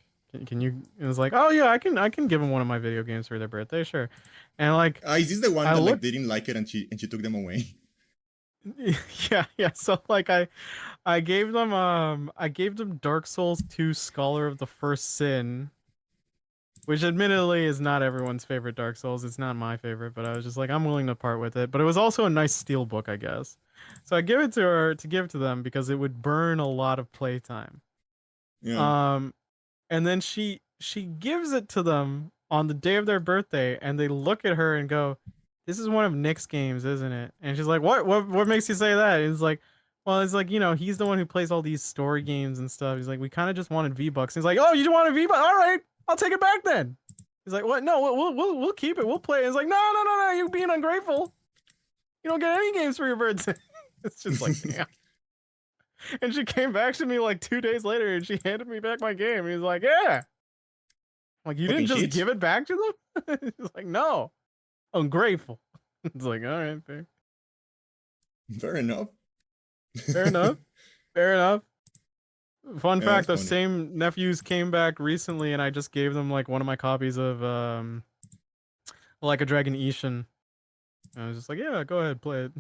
can you? It was like, oh yeah, I can give them one of my video games for their birthday, sure. And like, Is this the one I that like looked, they didn't like it and she took them away? yeah. So like, I gave them Dark Souls 2 Scholar of the First Sin, which admittedly is not everyone's favorite Dark Souls. It's not my favorite, but I was just like, I'm willing to part with it. But it was also a nice steel book, I guess. So I give it to her to give to them because it would burn a lot of playtime. Yeah. Um, and then she gives it to them on the day of their birthday, and they look at her and go, "This is one of Nick's games, isn't it?" And she's like, "What? What makes you say that?" And it's like, "Well, it's like he's the one who plays all these story games and stuff." He's like, "We kind of just wanted V-Bucks." He's like, "Oh, you just wanted V-Bucks? All right, I'll take it back then." He's like, "What? No, we'll keep it. We'll play it." It's like, "No, no, no, no! You're being ungrateful. You don't get any games for your birthday." It's just like, damn. And she came back to me like 2 days later, and she handed me back my game. He's like, "Yeah." Like, you didn't Fucking just shit. give it back to them? He's like, no, ungrateful. It's like, all right, fair. Fair enough. Fair enough. Fair enough. Fun Yeah, fact, that's those funny. same nephews came back recently and I just gave them like one of my copies of like a Dragon Ishin. And I was just like, yeah, go ahead, play it.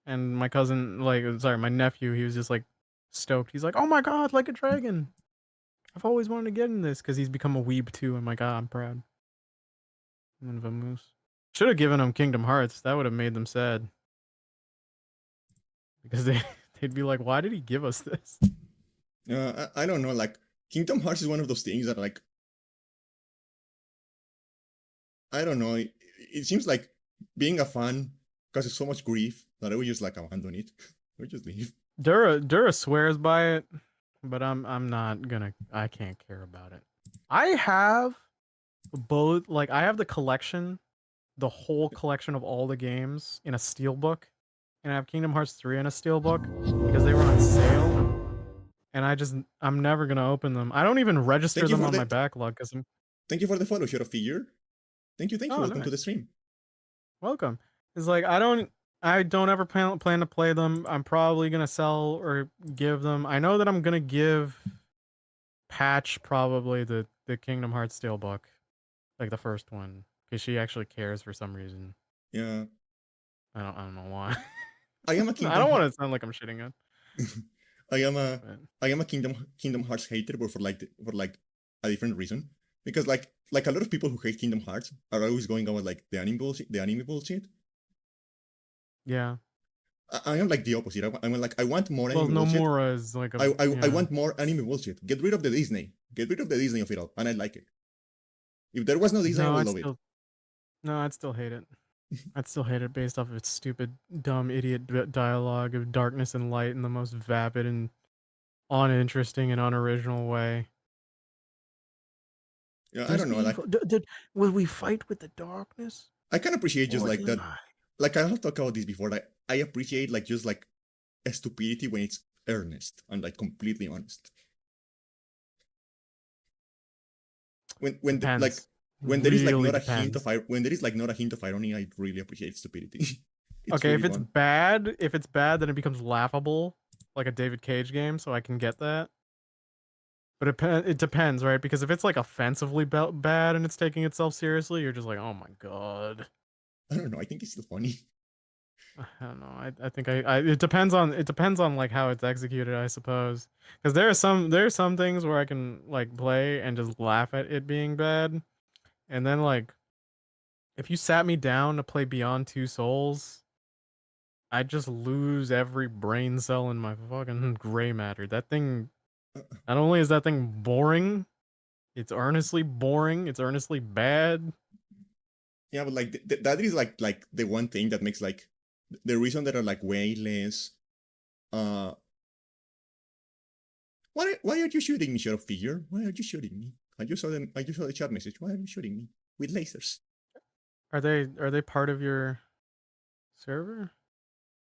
And my cousin, like, sorry, my nephew, he was just like stoked. He's like, oh my god, like a dragon. I've always wanted to get in this because he's become a weeb too. I'm like, ah, I'm proud. And Vamoose. Should have given him Kingdom Hearts. That would have made them sad. Because they'd be like, why did he give us this? I don't know. Like Kingdom Hearts is one of those things that like I don't know. It seems like being a fan causes so much grief that I would just like abandon it. Or just leave. Dura swears by it, but I'm not gonna. I can't care about it. I have both. Like I have the collection, the whole collection of all the games in a steelbook, and I have Kingdom Hearts 3 in a steelbook because they were on sale. and I'm never gonna open them. I don't even register Thank you them for on my the backlog because I'm. thank you for the follow, Short of Figure. Thank you, thank you. Oh, Welcome to the nice. stream. Welcome. It's like I don't ever plan to play them. I'm probably gonna sell or give them. I know that I'm gonna give Patch probably the Kingdom Hearts Steelbook, like the first one, because she actually cares for some reason. Yeah. I don't know why. I am a I Kingdom don't want Hearts. to sound like I'm shitting on. I am a But I am a Kingdom Hearts hater, but for like a different reason. Because like a lot of people who hate Kingdom Hearts are always going on with like the anime bullshit. yeah. I am like the opposite. I'm like I want more Well, anime bullshit. Nomura is like a I yeah. want more anime bullshit. Get rid of the Disney. Get rid of the Disney of it all, and I like it. If there was no Disney, I No, would I'd love it. still no, I'd still hate it. I'd still hate it based off of its stupid, dumb, idiot dialogue of darkness and light in the most vapid and uninteresting and unoriginal way. Yeah, I There's don't know. evil. Like Will we fight with the darkness I can appreciate just or like the that. light? Like I have talked about this before. Like I appreciate like just like a stupidity when it's earnest and like completely honest. Like Depends. when there is like Really not a hint depends. of when there is like not a hint of irony, I really appreciate stupidity. It's Okay, really fun. if it's bad, then it becomes laughable, like a David Cage game. So I can get that. But it depends, right? Because if it's like offensively bad and it's taking itself seriously, you're just like, oh my god. I don't know. I think it's still funny. I don't know. I think it depends on like how it's executed, I suppose. Because there are some things where I can like play and just laugh at it being bad, and then like if you sat me down to play Beyond Two Souls, I just lose every brain cell in my fucking gray matter. That thing, not only is that thing boring, it's earnestly boring. It's earnestly bad. Yeah, but like that is like the one thing that makes like the reason there are like way less. Uh, why are you shooting me, Shadow Figure? Why are you shooting me? I just saw the chat message. Why are you shooting me with lasers? Are they part of your server?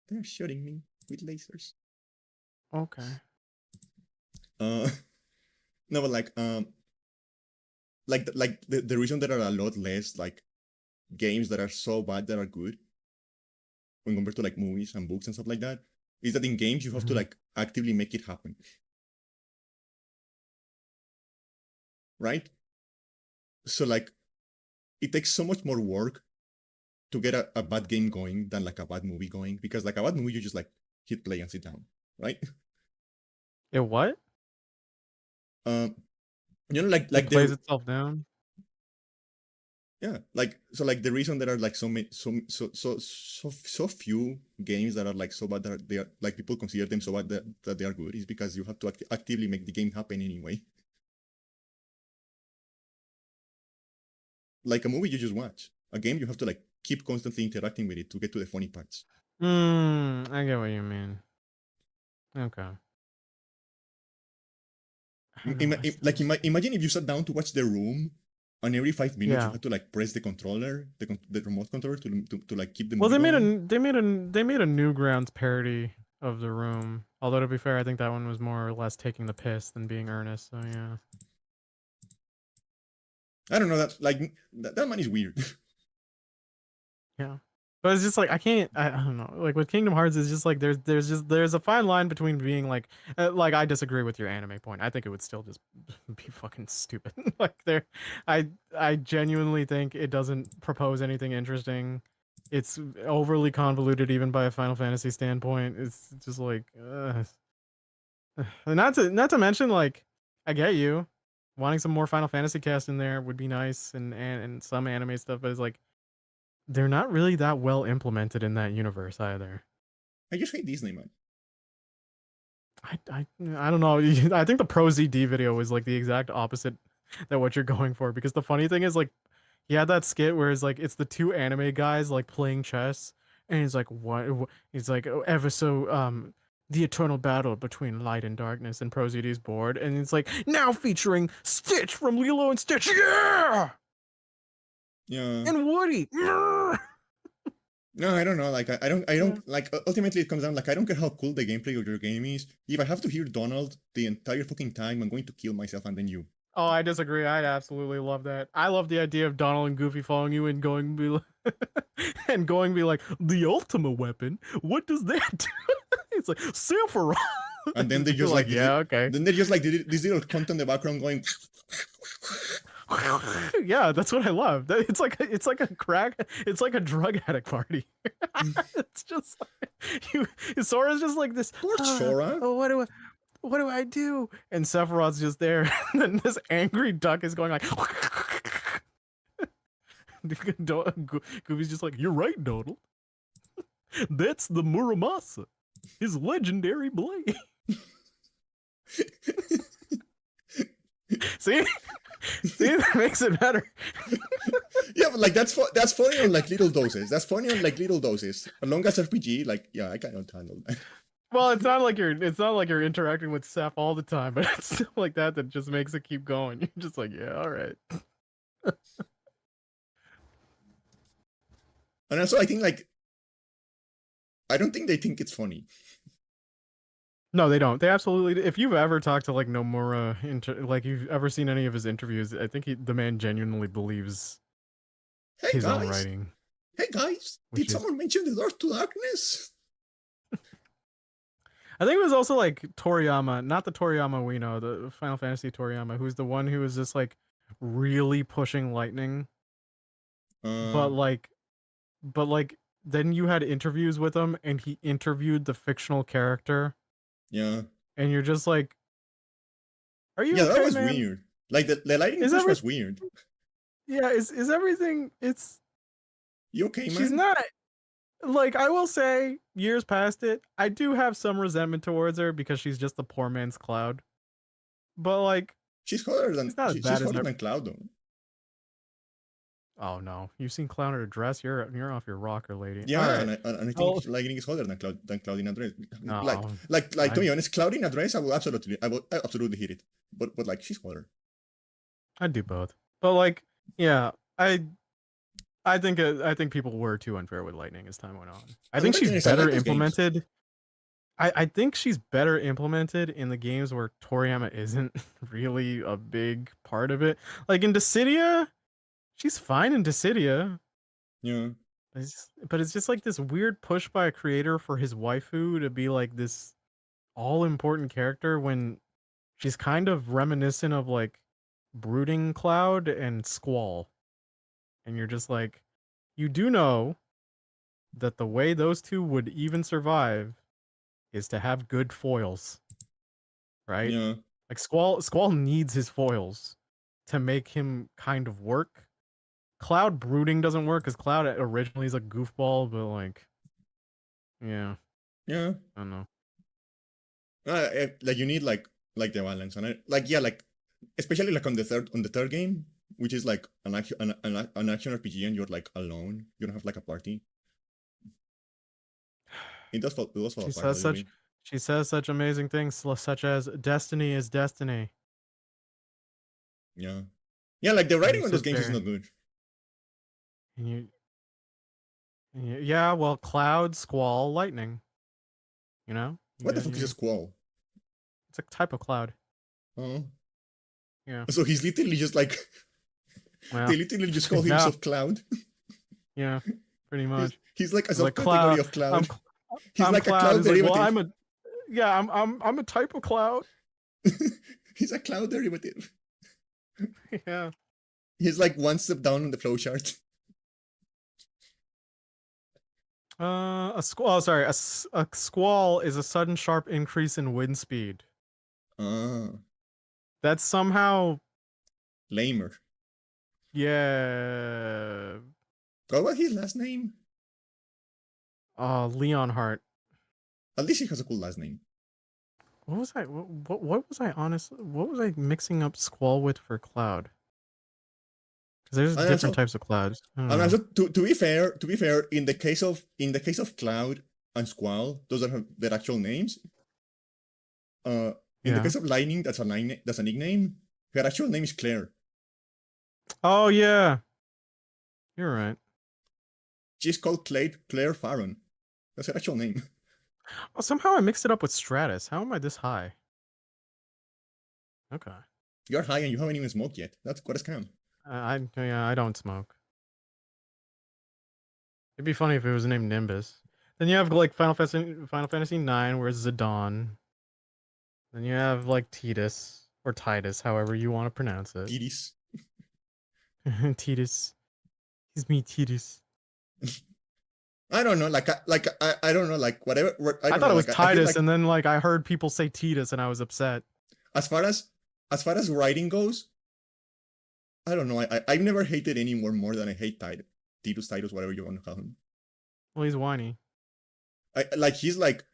They're shooting me with lasers. Okay. Uh, no, but like the reason there are a lot less like games that are so bad that are good when compared to like movies and books and stuff like that is that in games you have to like actively make it happen, right? So like it takes so much more work to get a bad game going than like a bad movie going, because like a bad movie you just like hit play and sit down, right? It what? um you know It like plays the itself down. yeah, like so like the reason there are like so many so few games that are like so bad that they are like people consider them so bad that they are good is because you have to actively make the game happen anyway. Like a movie you just watch, a game you have to like keep constantly interacting with it to get to the funny parts. I get what you mean. Okay. I don't know. Imagine if you sat down to watch The Room, and every 5 minutes you Yeah. had to like press the controller, the remote controller to like keep the Well, movie going. they made a Newgrounds parody of The Room. Although to be fair, I think that one was more or less taking the piss than being earnest. So yeah. I don't know, that like that man is weird. Yeah. But it's just like I don't know. Like with Kingdom Hearts, it's just like there's a fine line between being like I disagree with your anime point. I think it would still just be fucking stupid. Like I genuinely think it doesn't propose anything interesting. It's overly convoluted even by a Final Fantasy standpoint. It's just like and not to mention like I get you wanting some more Final Fantasy cast in there would be nice and some anime stuff, but it's like they're not really that well implemented in that universe either. I just hate Disney, man. I don't know. I think the Pro ZD video was like the exact opposite that what you're going for, because the funny thing is like he had that skit where it's like it's the two anime guys like playing chess, and he's like what he's like, "Oh, ever so the eternal battle between light and darkness," and Pro ZD's board, and it's like now featuring Stitch from Lilo and Stitch, yeah, Yeah, and Woody. No, I don't know. Like I Yeah. don't like. Ultimately, it comes down like I don't care how cool the gameplay of your game is. If I have to hear Donald the entire fucking time, I'm going to kill myself and then you. Oh, I disagree. I'd absolutely love that. I love the idea of Donald and Goofy following you and going be like, and going be like, the ultimate weapon. What does that do? It's like Sephiroth. And then they You're just like, like yeah, okay. then they're just like this little cunt in the background going. Yeah, that's what I love. It's like it's like a drug addict party. It's just like, Sora's just like this. Poor Sora. Oh, what do I do? And Sephiroth's just there, and then this angry duck is going like. Goofy's just like, you're right, Donald. That's the Muramasa, his legendary blade. See, that makes it better. Yeah, but like that's funny on like little doses. That's funny on like little doses. As long as RPG, like yeah, I cannot handle that. Well, it's not like you're interacting with Seth all the time, but it's still like that just makes it keep going. You're just like, yeah, all right. And also, I think like I don't think they think it's funny. No, they don't. They absolutely. If you've ever talked to like Nomura, like you've ever seen any of his interviews, I think the man genuinely believes Hey his own guys, writing. hey guys, did someone mention the door to darkness? I think it was also like Toriyama, not the Toriyama we know, the Final Fantasy Toriyama, who's the one who was just like really pushing lightning. But like then you had interviews with him and he interviewed the fictional character. Yeah. And you're just like, are you Yeah, okay, that was man? weird. Like the lightning push was weird. Yeah, is everything you okay, man? She's not like, I will say, years past it, I do have some resentment towards her because she's just the poor man's Cloud. But like, she's hotter than not as bad she's as hotter than Cloud though. Oh no, you've seen Cloud in a dress? You're off your rocker, lady. Yeah, right. and I think lightning is hotter than Cloud in a dress. No, like to be honest, Cloud in a dress, I will absolutely hit it. But like she's hotter. I'd do both. But like, yeah, I think people were too unfair with lightning as time went on. I think she's better implemented. I think she's better implemented in the games where Toriyama isn't really a big part of it. Like in Dissidia, she's fine in Dissidia. Yeah. But it's just like this weird push by a creator for his waifu to be like this all-important character when she's kind of reminiscent of like Brooding Cloud and Squall. And you're just like, you do know that the way those two would even survive is to have good foils. Right? Yeah. Like Squall needs his foils to make him kind of work. Cloud brooding doesn't work because Cloud originally is a goofball, but like, yeah, I don't know. Like you need like the balance, and like especially like on the third game, which is like an action RPG, and you're like alone. You don't have like a party. It does fall apart. She says such amazing things, such as "Destiny is destiny." Yeah, like the writing on those games is not good. Yeah, well, Cloud, Squall, Lightning. You know? What the fuck is a Squall? It's a type of cloud. Oh. Yeah. So he's literally just like they literally just call himself Cloud. Yeah, pretty much. He's like a subcategory of Cloud. He's like a cloud derivative. Well, I'm a type of cloud. He's a cloud derivative. Yeah. He's like one step down on the flowchart. A squall. Oh, sorry, a squall is a sudden sharp increase in wind speed. That's somehow lamer. Yeah. What was his last name? Leon Hart. At least he has a cool last name. What was I? What was I honestly? What was I mixing up Squall with for Cloud? Because there's different types of clouds. And also, to be fair, in the case of Cloud and Squall, those are their actual names. In the case of Lightning, that's a nickname. Her actual name is Claire. Oh yeah, you're right. She's called Claire Farron. That's her actual name. Oh, somehow I mixed it up with Stratus. How am I this high? Okay. You're high and you haven't even smoked yet. That's quite a scam. I don't smoke. It'd be funny if it was named Nimbus. Then you have like Final Fantasy 9, where it's Zidane. Then you have like Titus or Titus, however you want to pronounce it. Titus. Titus. He's me, Titus. I don't know, I don't know, like whatever. I thought it was Titus, and then like I heard people say Titus, and I was upset. As far as writing goes, I don't know. I've never hated anyone more than I hate Titus, whatever you want to call him. Well, he's whiny. He's like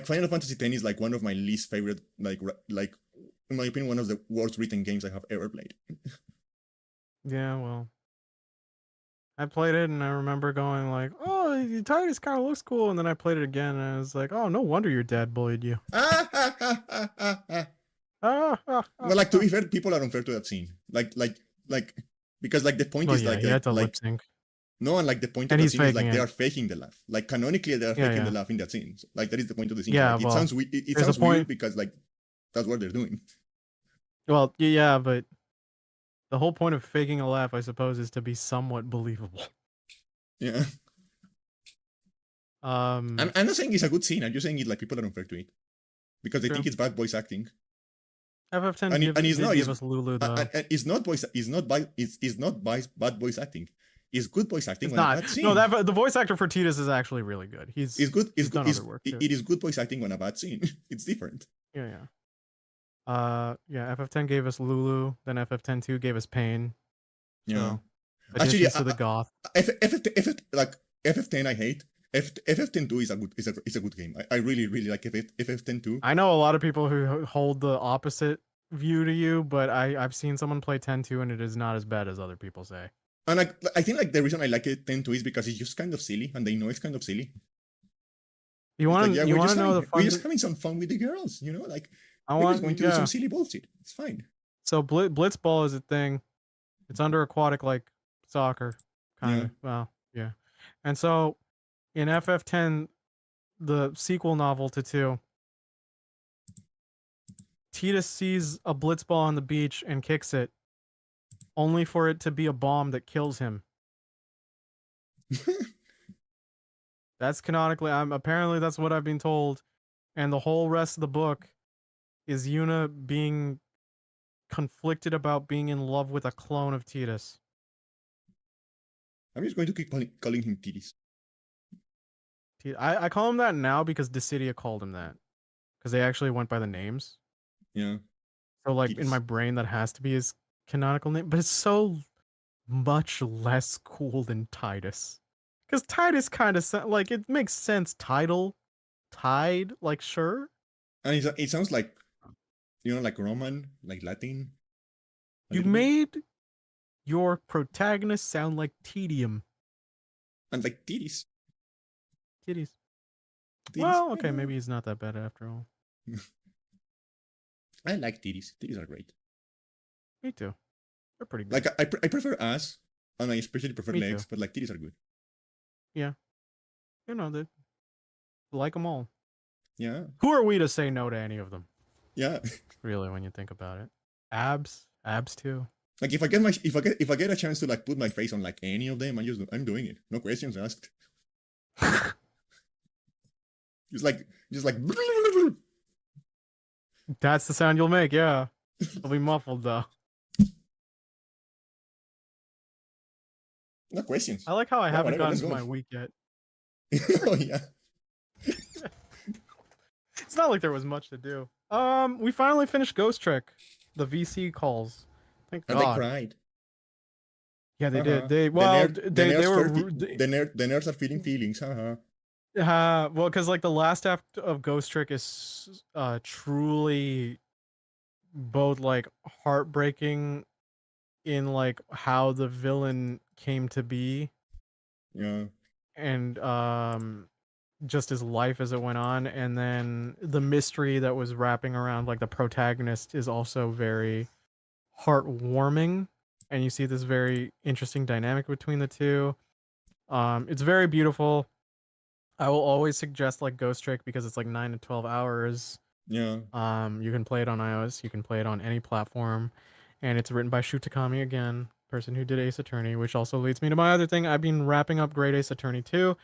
Final Fantasy X is like one of my least favorite, like in my opinion, one of the worst written games I have ever played. Yeah, well, I played it and I remember going like, "Oh, Titus kind of looks cool," and then I played it again and I was like, "Oh, no wonder your dad bullied you." Well, like, to be fair, people are unfair to that scene. Like because like the point is yeah, like he had to like lip sync. no, and like the point of And the he's scene is like faking they it. are faking the laugh. Like canonically, they are faking yeah. the laugh in that scene. So, like that is the point of the scene. Yeah, Like, well, it sounds it there's a sounds weird point- because like that's what they're doing. Well, yeah, but the whole point of faking a laugh, I suppose, is to be somewhat believable. Yeah. I'm not saying it's a good scene. I'm just saying it like people are unfair to it because they True. think it's bad voice acting. FF10 And it's not. give us Lulu though. It's not voice. It's not bad voice acting. It's good voice acting. It's when not. A bad scene. No, the voice actor for Titus is actually really good. It's good. It's good. Other work too. It is good voice acting on a bad scene. It's different. Yeah. FF10 gave us Lulu, then FF10-2 gave us Pain. Yeah. So, actually, to the goth. FF10 I hate. FF10-2 is a good game. I really like FF10-2. I know a lot of people who hold the opposite view to you, but I've seen someone play 10-2 and it is not as bad as other people say. And I think like the reason I like it 10-2 is because it's just kind of silly, and they know it's kind of silly. You want to know the fun? We're just having some fun with the girls, you know, like we're just going to do some silly bullshit. It's fine. So blitzball is a thing. It's under aquatic like soccer, kind of. Well, yeah. And so in FF10, the sequel novel to 2, Titus sees a blitzball on the beach and kicks it, only for it to be a bomb that kills him. That's canonically. Apparently that's what I've been told, and the whole rest of the book is Yuna being conflicted about being in love with a clone of Titus. I'm just going to keep calling him Titus. I call him that now because Dissidia called him that, because they actually went by the names. Yeah. So like Titus. in my brain that has to be his canonical name, but it's so much less cool than Titus. Because Titus kind of like it makes sense. Tide, like sure. And it sounds like, you know, like Roman, like Latin. You made your protagonist sound like Tedium. And like Titus. Titties. Well, okay, maybe he's not that bad after all. I like Titus. Titus are great. Me too. They're pretty good. Like I prefer ass, and I especially prefer Me legs, too. but like Titus are good. Yeah. You know, they like them all. Yeah. Who are we to say no to any of them? Yeah. Really, when you think about it. Abs too. Like if I get a chance to like put my face on like any of them, I'm doing it. No questions asked. just like That's the sound you'll make, yeah. It'll be muffled though. No questions. I like how I haven't whatever, gotten to my week yet. Oh yeah. It's not like there was much to do. We finally finished Ghost Trick. The VC calls. Thank God. And they cried. Yeah, they did. The nerds are feeling feelings. Well, because like the last act of Ghost Trick is truly both like heartbreaking in like how the villain came to be. Yeah. And just his life as it went on, and then the mystery that was wrapping around like the protagonist is also very heartwarming, and you see this very interesting dynamic between the two. It's very beautiful. I will always suggest like Ghost Trick because it's like 9 to 12 hours. Yeah. You can play it on iOS, you can play it on any platform, and it's written by Shu Takami again, person who did Ace Attorney, which also leads me to my other thing. I've been wrapping up Great Ace Attorney 2.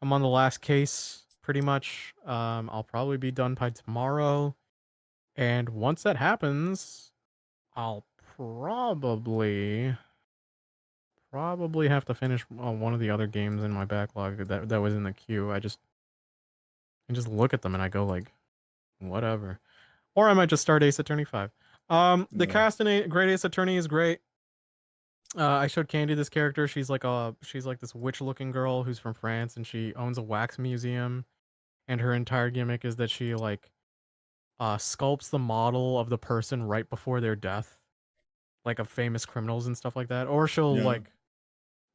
I'm on the last case pretty much. I'll probably be done by tomorrow. And once that happens, I'll probably have to finish one of the other games in my backlog that was in the queue. I just look at them and I go like, whatever. Or I might just start Ace Attorney 5. The No. cast in Great Ace Attorney is great. I showed Candy this character. She's like this witch-looking girl who's from France, and she owns a wax museum. And her entire gimmick is that she like sculpts the model of the person right before their death, like of famous criminals and stuff like that. Or she'll Yeah. like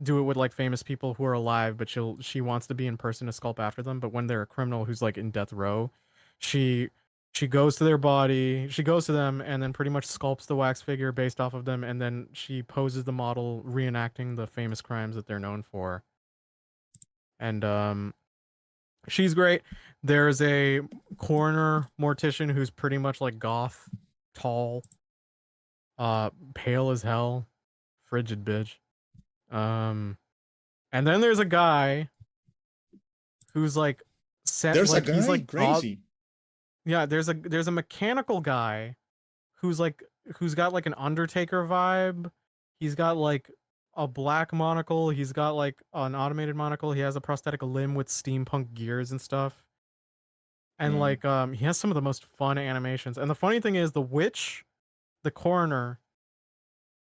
do it with like famous people who are alive, but she wants to be in person to sculpt after them. But when they're a criminal who's like in death row, she she goes to their body, she goes to them, and then pretty much sculpts the wax figure based off of them, and then she poses the model reenacting the famous crimes that they're known for. And she's great. There's a coroner mortician who's pretty much like goth, tall, pale as hell, frigid bitch. Um, and then there's a guy who's like set There's a like he's guy like god. crazy. Yeah, there's a mechanical guy who's like who's got like an Undertaker vibe. He's got like a black monocle. He's got like an automated monocle. He has a prosthetic limb with steampunk gears and stuff. And Yeah. like he has some of the most fun animations. And the funny thing is the witch, the coroner,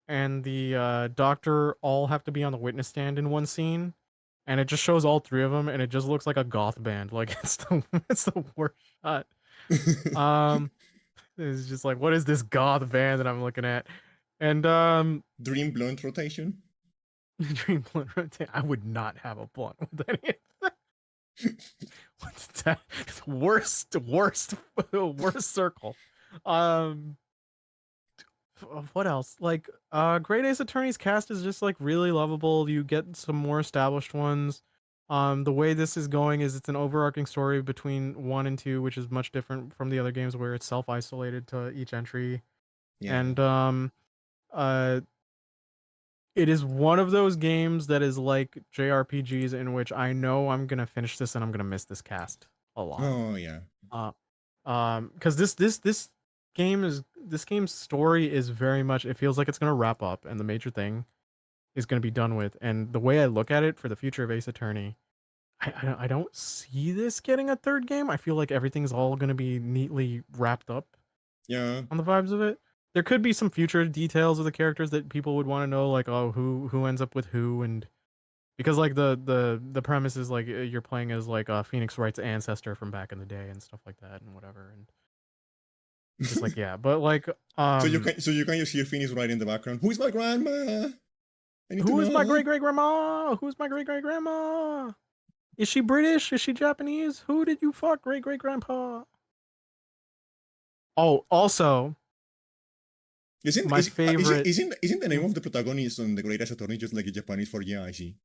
and the doctor all have to be on the witness stand in one scene. And it just shows all three of them, and it just looks like a goth band. Like it's the worst shot. Um, it's just like, what is this goth band that I'm looking at? And Dream blunt rotation. Dream Blunt Rotate. I would not have a blunt with any of that. What's that? Worst circle. Um, what else? Like, Great Ace Attorney's cast is just like really lovable. You get some more established ones. The way this is going is it's an overarching story between 1 and 2, which is much different from the other games where it's self-isolated to each entry. Yeah. And uh it is one of those games that is like JRPGs in which I know I'm gonna finish this and I'm gonna miss this cast a lot. Oh yeah. Uh, because this this game's story is very much, it feels like it's gonna wrap up and the major thing is gonna be done with. And the way I look at it for the future of Ace Attorney, I don't see this getting a third game. I feel like everything's all gonna be neatly wrapped up Yeah. on the vibes of it. There could be some future details of the characters that people would want to know, like oh who ends up with who, and because like the premise is like you're playing as like Phoenix Wright's ancestor from back in the day and stuff like that and whatever, and just like yeah, but like so you can just hear Phoenix right in the background. Who is my grandma? I need to who is my know. great great grandma? Who's my great great grandma? Is she British? Is she Japanese? Who did you fuck, great great grandpa? Oh, also Isn't my favorite. isn't the name of the protagonist on the Greatest Attorney just like a Japanese for yeah, I see.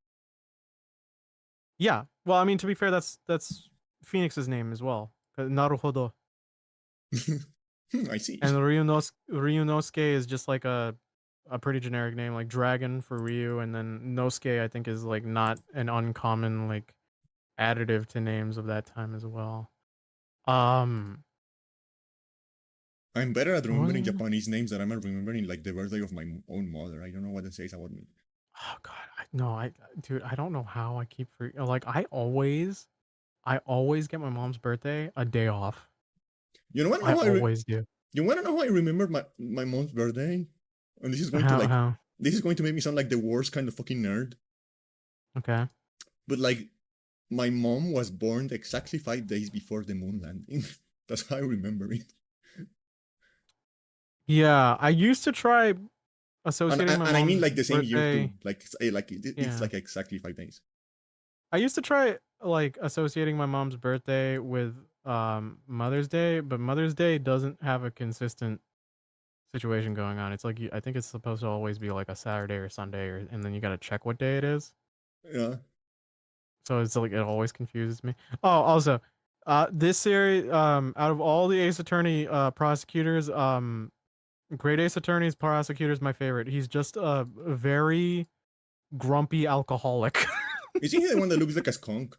Yeah. Well, I mean, to be fair, that's Phoenix's name as well. Naruhodo. I see. And Ryunosuke is just like a pretty generic name, like Dragon for Ryu, and then Nosuke I think is like not an uncommon like additive to names of that time as well. Um, I'm better at what was remembering it? Japanese names than I'm at remembering like the birthday of my own mother. I don't know what that says about me. Oh god, dude, I don't know how I keep like I always get my mom's birthday a day off. You know what? I always do. You want to know how I remember my mom's birthday? And How? this is going to make me sound like the worst kind of fucking nerd. Okay. But like my mom was born exactly 5 days before the moon landing. That's how I remember it. Yeah, I used to try associating my And I mean mom's like the same year too. birthday. It's Yeah. like exactly 5 days. I used to try like associating my mom's birthday with Mother's Day, but Mother's Day doesn't have a consistent situation going on. It's like I think it's supposed to always be like a Saturday or Sunday, and then you got to check what day it is. Yeah. So it's like it always confuses me. Oh, also, this series, out of all the Ace Attorney prosecutors, Great Ace Attorney's prosecutor is my favorite. He's just a very grumpy alcoholic. Isn't he the one that looks like a skunk?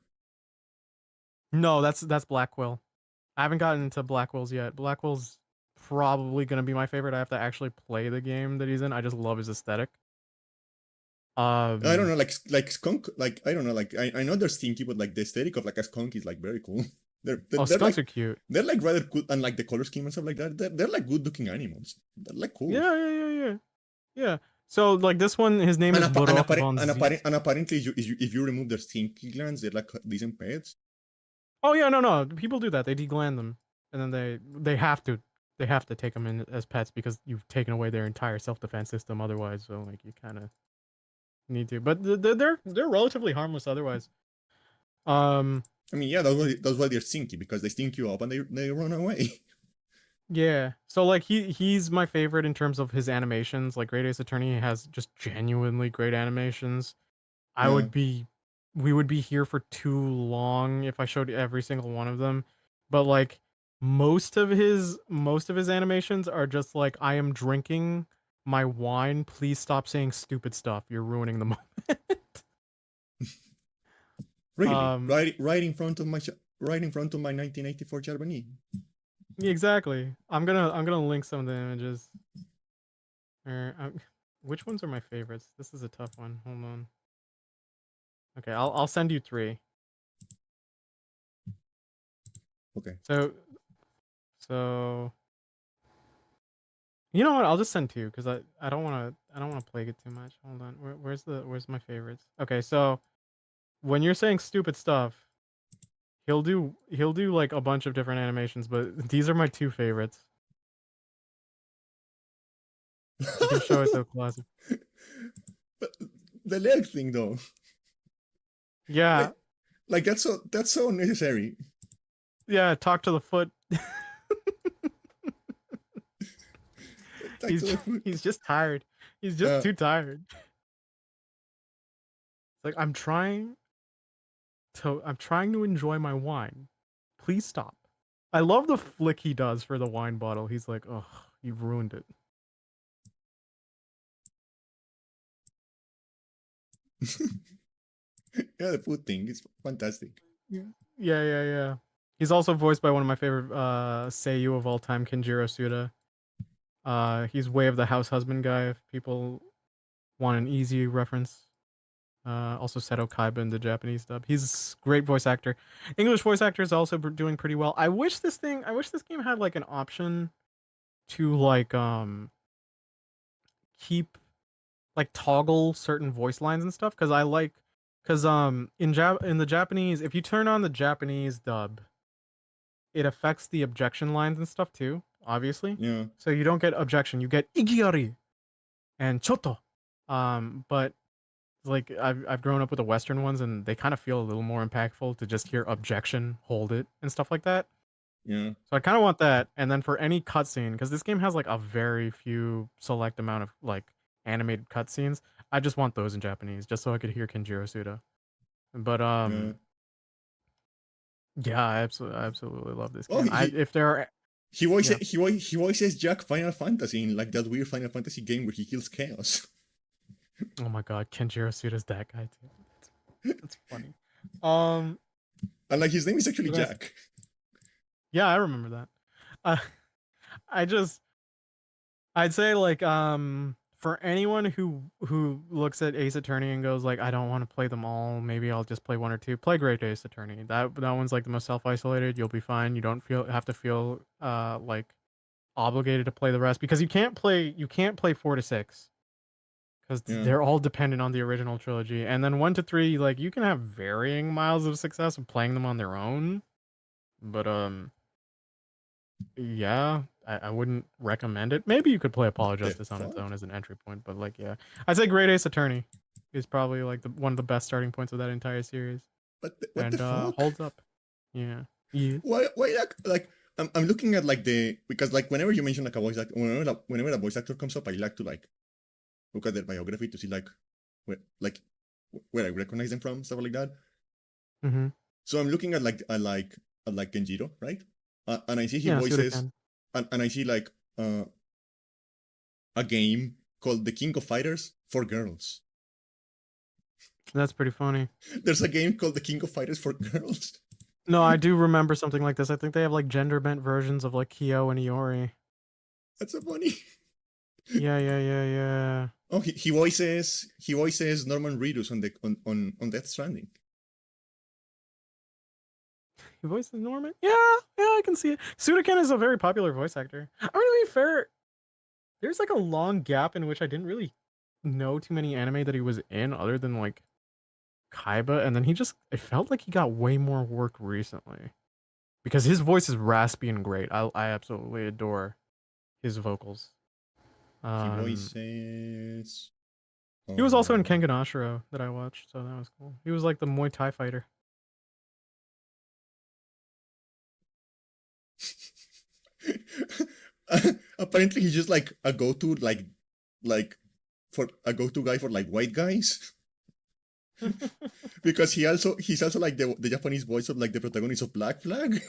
No, that's Blackwell. I haven't gotten into Blackwell's yet. Blackwell's probably gonna be my favorite. I have to actually play the game that he's in. I just love his aesthetic. I don't Um, know, like skunk, like I don't know, like I know they're stinky, but like the aesthetic of like a skunk is like very cool. oh, They're skunks like are cute. they're like rather cool, and like the color scheme and stuff like that. They're like good looking animals. They're like cool. Yeah. So like this one, his name And, is Borok von Zietz. apparently, if you remove their stinky glands, they're like decent pets. Oh yeah, no. People do that. They degland them, and then they have to take them in as pets because you've taken away their entire self defense system. Otherwise, so like you kind of need to. But they're relatively harmless otherwise. Um, I mean, yeah, that's why they're stinky, because they stink you up and they run away. yeah. So like he's my favorite in terms of his animations. Like Great Ace Attorney has just genuinely great animations. I Yeah. would be we would be here for too long if I showed every single one of them. But like most of his animations are just like I am drinking my wine. Please stop saying stupid stuff. You're ruining the moment. Really, um right in front of my 1984 Charbonnet. exactly. I'm gonna link some of the images. Which ones are my favorites? This is a tough one. Hold on. Okay, I'll send you three. Okay. So so you know what? I'll just send two because I don't wanna plague it too much. Hold on. Where's my favorites? Okay, so when you're saying stupid stuff, he'll do like a bunch of different animations, but these are my two favorites. You can show it to a classic. But the leg thing, though, Yeah, like, that's so unnecessary. yeah. Talk to the foot. Like to the foot. He's just tired. He's just Uh, too tired. It's like I'm trying to enjoy my wine. Please stop. I love the flick he does for the wine bottle. He's like, "Oh, you've ruined it." yeah, the foot thing is fantastic. Yeah. Yeah. He's also voiced by one of my favorite seiyuu of all time, Kenjiro Suda. He's Way of the House Husband guy. If people want an easy reference. Also Seto Kaiba in the Japanese dub. He's a great voice actor. English voice actor is also doing pretty well. I wish this game had like an option to like keep like toggle certain voice lines and stuff because in the Japanese, if you turn on the Japanese dub, it affects the objection lines and stuff too, obviously. Yeah, So you don't get objection, you get igiari and choto. But like I've grown up with the Western ones, and they kind of feel a little more impactful to just hear objection, hold it, and stuff like that. yeah, So I kind of want that, and then for any cutscene, because this game has like a very few select amount of like animated cutscenes, I just want those in Japanese, just so I could hear Kenjiro Suda. But yeah. yeah, I absolutely love this Oh, game. I if there are yeah. he voices Jack Final Fantasy in like that weird Final Fantasy game where he kills chaos. Oh my god, Kenjiro Suda's that guy too. That's funny. Um, And like his name is actually but Jack. yeah, I remember that. Uh, I just I'd say like for anyone who looks at Ace Attorney and goes like I don't want to play them all, maybe I'll just play one or two. Play Great Ace Attorney. That one's like the most self-isolated. You'll be fine. You don't have to feel like obligated to play the rest because you can't play 4 to 6 because Yeah, they're all dependent on the original trilogy. And then 1 to 3 like you can have varying miles of success of playing them on their own. But yeah, I wouldn't recommend it. Maybe you could play Apollo what the Justice on its fuck? own as an entry point, but like, yeah, I'd say Great Ace Attorney is probably like one of the best starting points of that entire series, What the and fuck? holds up. Yeah, yes. Why like I'm looking at like the, because like whenever you mention like a voice actor, whenever a voice actor comes up, I like to like look at their biography to see like where I recognize them from, stuff like that. Mm-hmm. So I'm looking at like Genjiro, right? And I see he Yeah, voices, Sudakan. and I see like a game called The King of Fighters for girls. That's pretty funny. There's a game called The King of Fighters for girls. No, I do remember something like this. I think they have like gender bent versions of like Kyo and Iori. That's so funny. Yeah, yeah, yeah, yeah. Oh, he voices Norman Reedus on Death Stranding. He voices Norman? Yeah, yeah, I can see it. Sudaken is a very popular voice actor. I mean, to be fair, there's like a long gap in which I didn't really know too many anime that he was in other than like Kaiba, and then it felt like he got way more work recently. Because his voice is raspy and great. I absolutely adore his vocals. He Um voices. he was also in Kengan Ashura that I watched, so that was cool. He was like the Muay Thai fighter. Apparently, he's just like a go-to like for a go-to guy for like white guys. Because he's also like the Japanese voice of like the protagonist of Black Flag.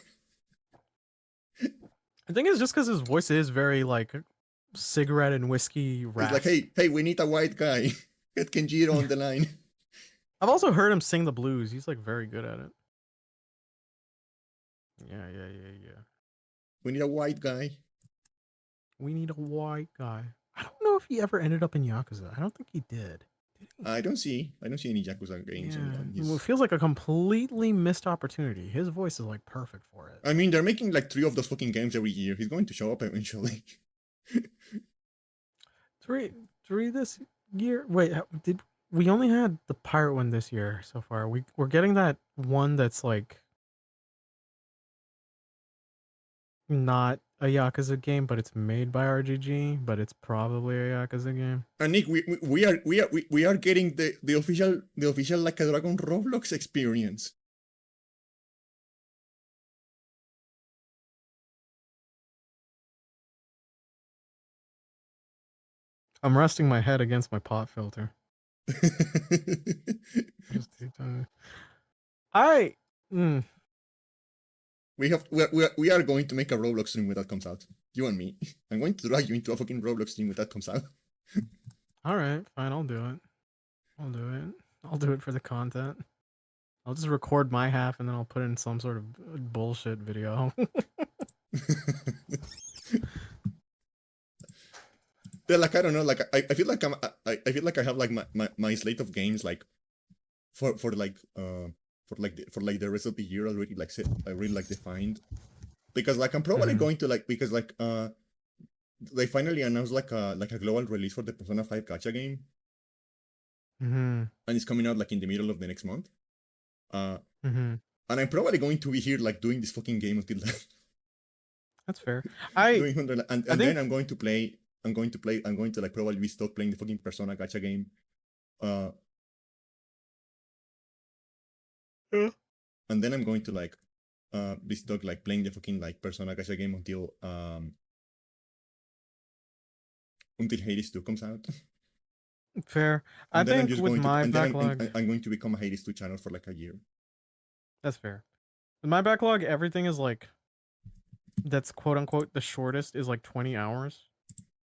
I think it's just because his voice is very like cigarette and whiskey He's like, rasp. hey, we need a white guy. Get Kenjiro on the line. I've also heard him sing the blues. He's like very good at it. Yeah, yeah, yeah, yeah. We need a white guy. We need a white guy. I don't know if he ever ended up in Yakuza. I don't think he did. Did he? I don't see any Yakuza games on Yeah. It his. feels like a completely missed opportunity. His voice is like perfect for it. I mean, they're making like 3 of those fucking games every year. He's going to show up eventually. Three this year. Wait, did we only had the pirate one this year so far? We're getting that one that's like not a Yakuza game, but it's made by RGG, but it's probably a Yakuza game. And Nick, we are getting the official like a Dragon Roblox experience. I'm resting my head against my pot filter. Just I mm, we are going to make a Roblox stream when that comes out. You and me. I'm going to drag you into a fucking Roblox stream when that comes out. all right, fine, I'll do it. I'll do it. I'll do it for the content. I'll just record my half and then I'll put in some sort of bullshit video. Yeah, like I don't know, like I feel like I feel like I have like my slate of games like for like for like the rest of the year already like set I really like defined, because like I'm probably going to like, because like they finally announced like a global release for the Persona 5 gacha game, Mm-hmm. and it's coming out like in the middle of the next month. Mm-hmm. And I'm probably going to be here like doing this fucking game until then. That's fair. I Doing 100, and think then I'm going to like probably be stuck playing the fucking Persona gacha game. Yeah. And then I'm going to like be stuck like playing the fucking like Persona gacha game until Hades 2 comes out. fair. I And then I'm think just with going to my and then backlog, I'm going to become a Hades 2 channel for like a year. that's fair. With my backlog, everything is like that's quote unquote the shortest is like 20 hours.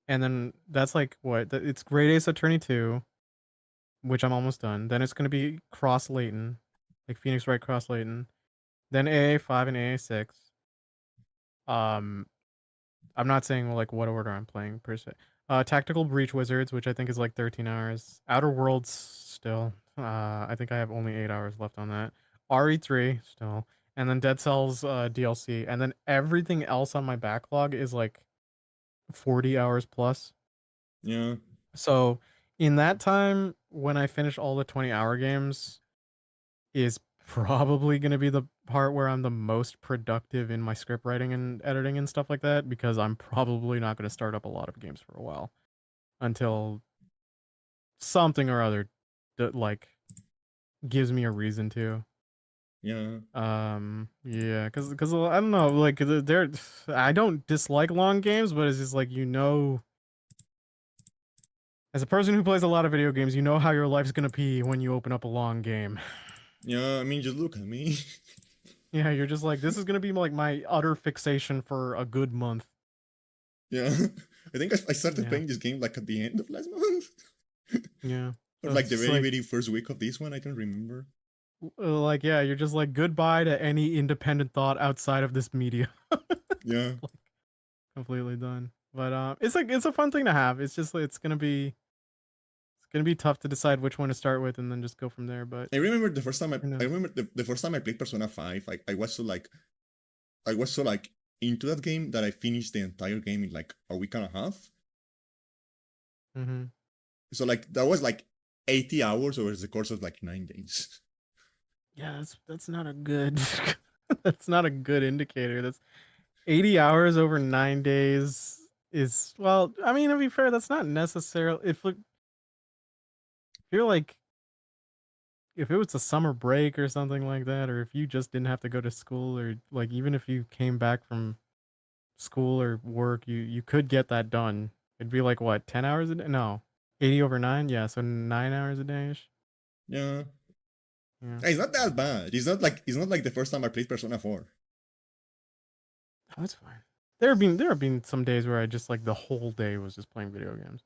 And then that's like what? It's Great Ace Attorney 2, which I'm almost done. Then it's gonna be Cross Layton, like Phoenix Wright Cross Layton. Then AA5 and AA6. Um, I'm not saying like what order I'm playing per se. Tactical Breach Wizards, which I think is like 13 hours. Outer Worlds still. I think I have only 8 hours left on that. RE3 still. And then Dead Cells DLC. And then everything else on my backlog is like 40 hours plus. Yeah. So in that time, when I finish all the 20-hour games, is probably going to be the part where I'm the most productive in my script writing and editing and stuff like that, because I'm probably not going to start up a lot of games for a while until something or other that like gives me a reason to. Yeah. Yeah, because I don't know, like they're I don't dislike long games, but it's just like, as a person who plays a lot of video games, you know how your life's gonna be when you open up a long game. Yeah, I mean, just look at me. Yeah, you're just like, this is gonna be like my utter fixation for a good month. Yeah, I think I started Yeah, playing this game like at the end of last month, yeah. or So like it's the just very like, very first week of this one. I don't remember. yeah, you're just like goodbye to any independent thought outside of this media. Yeah, Like completely done. But it's like it's a fun thing to have. It's just like it's gonna be tough to decide which one to start with and then just go from there. But I remember the first time who I knows? remember the first time I played Persona 5. I was so like I was so like into that game that I finished the entire game in like a week and a half. Mm-hmm. So like that was like 80 hours over the course of like 9 days. Yeah, that's not a good that's not a good indicator. That's 80 hours over 9 days is well, I mean, to be fair, that's not necessarily if you're like if it was a summer break or something like that, or if you just didn't have to go to school, or like even if you came back from school or work, you could get that done. It'd be like what, 10 hours a day? No. 80 over 9? Yeah, so 9 hours a day ish. Yeah, Yeah. it's not that bad. It's not like the first time I played Persona 4. Oh, that's fine. There have been some days where I just like the whole day was just playing video games.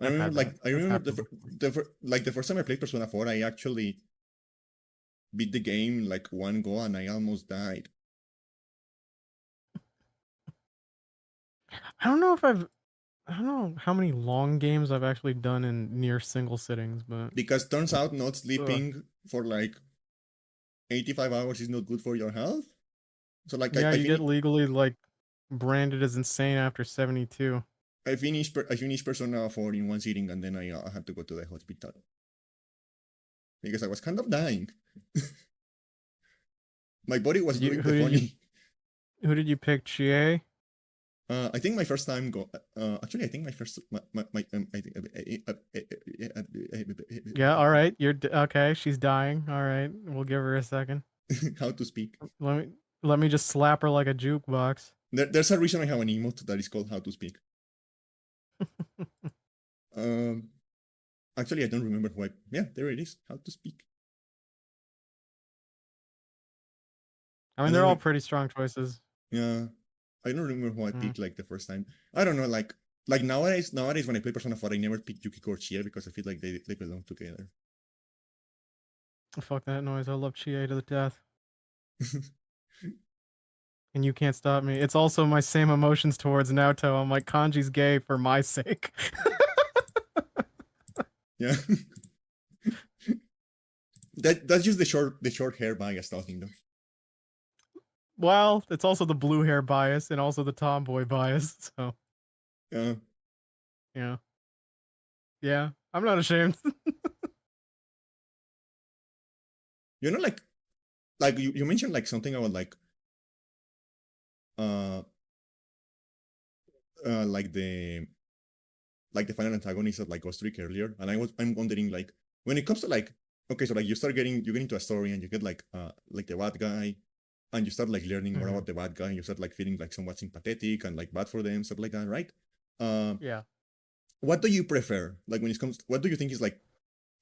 I I've remember had that. like I That's remember happened before. like the first time I played Persona 4, I actually beat the game in like one go and I almost died I don't know if I don't know how many long games I've actually done in near single sittings, but because turns out not ugh. sleeping for like 85 hours is not good for your health. So like Yeah, you get legally like branded as insane after 72. I finished Persona 4 in one sitting and then I had to go to the hospital because I was kind of dying. My body was Did you doing the funny. who did you pick? Chie? I think my first time go. Actually, I think my first my I think Yeah, all right. Okay, she's dying. All right. We'll give her a second. how to speak. Let me let me just slap her like a jukebox. There's a reason I have an emote that is called how to speak. Um, actually, I don't remember why. Yeah, there it is. How to speak. I I mean, don't. they're all pretty strong choices. Yeah, I don't remember who I Mm. picked like the first time. I don't know. Like nowadays when I play Persona 4, I never pick Yukiko or Chie because I feel like they belong together. Fuck that noise. I love Chie to the death. And you can't stop me. It's also my same emotions towards Naoto. I'm like, Kanji's gay for my sake. Yeah, that's just the short hair bias talking though. Well, it's also the blue hair bias and also the tomboy bias. So, Yeah, yeah. Yeah. I'm not ashamed. you know, like you mentioned like something about uh like the final antagonist of like Ghost Trick earlier, and I'm wondering like when it comes to like okay, so like you get into a story and you get like the bad guy, and you start like learning more Mhm. about the bad guy, and you start like feeling like somewhat sympathetic and like bad for them, stuff like that, right? Uh, Yeah. what do you prefer? Like when it comes, what do you think is like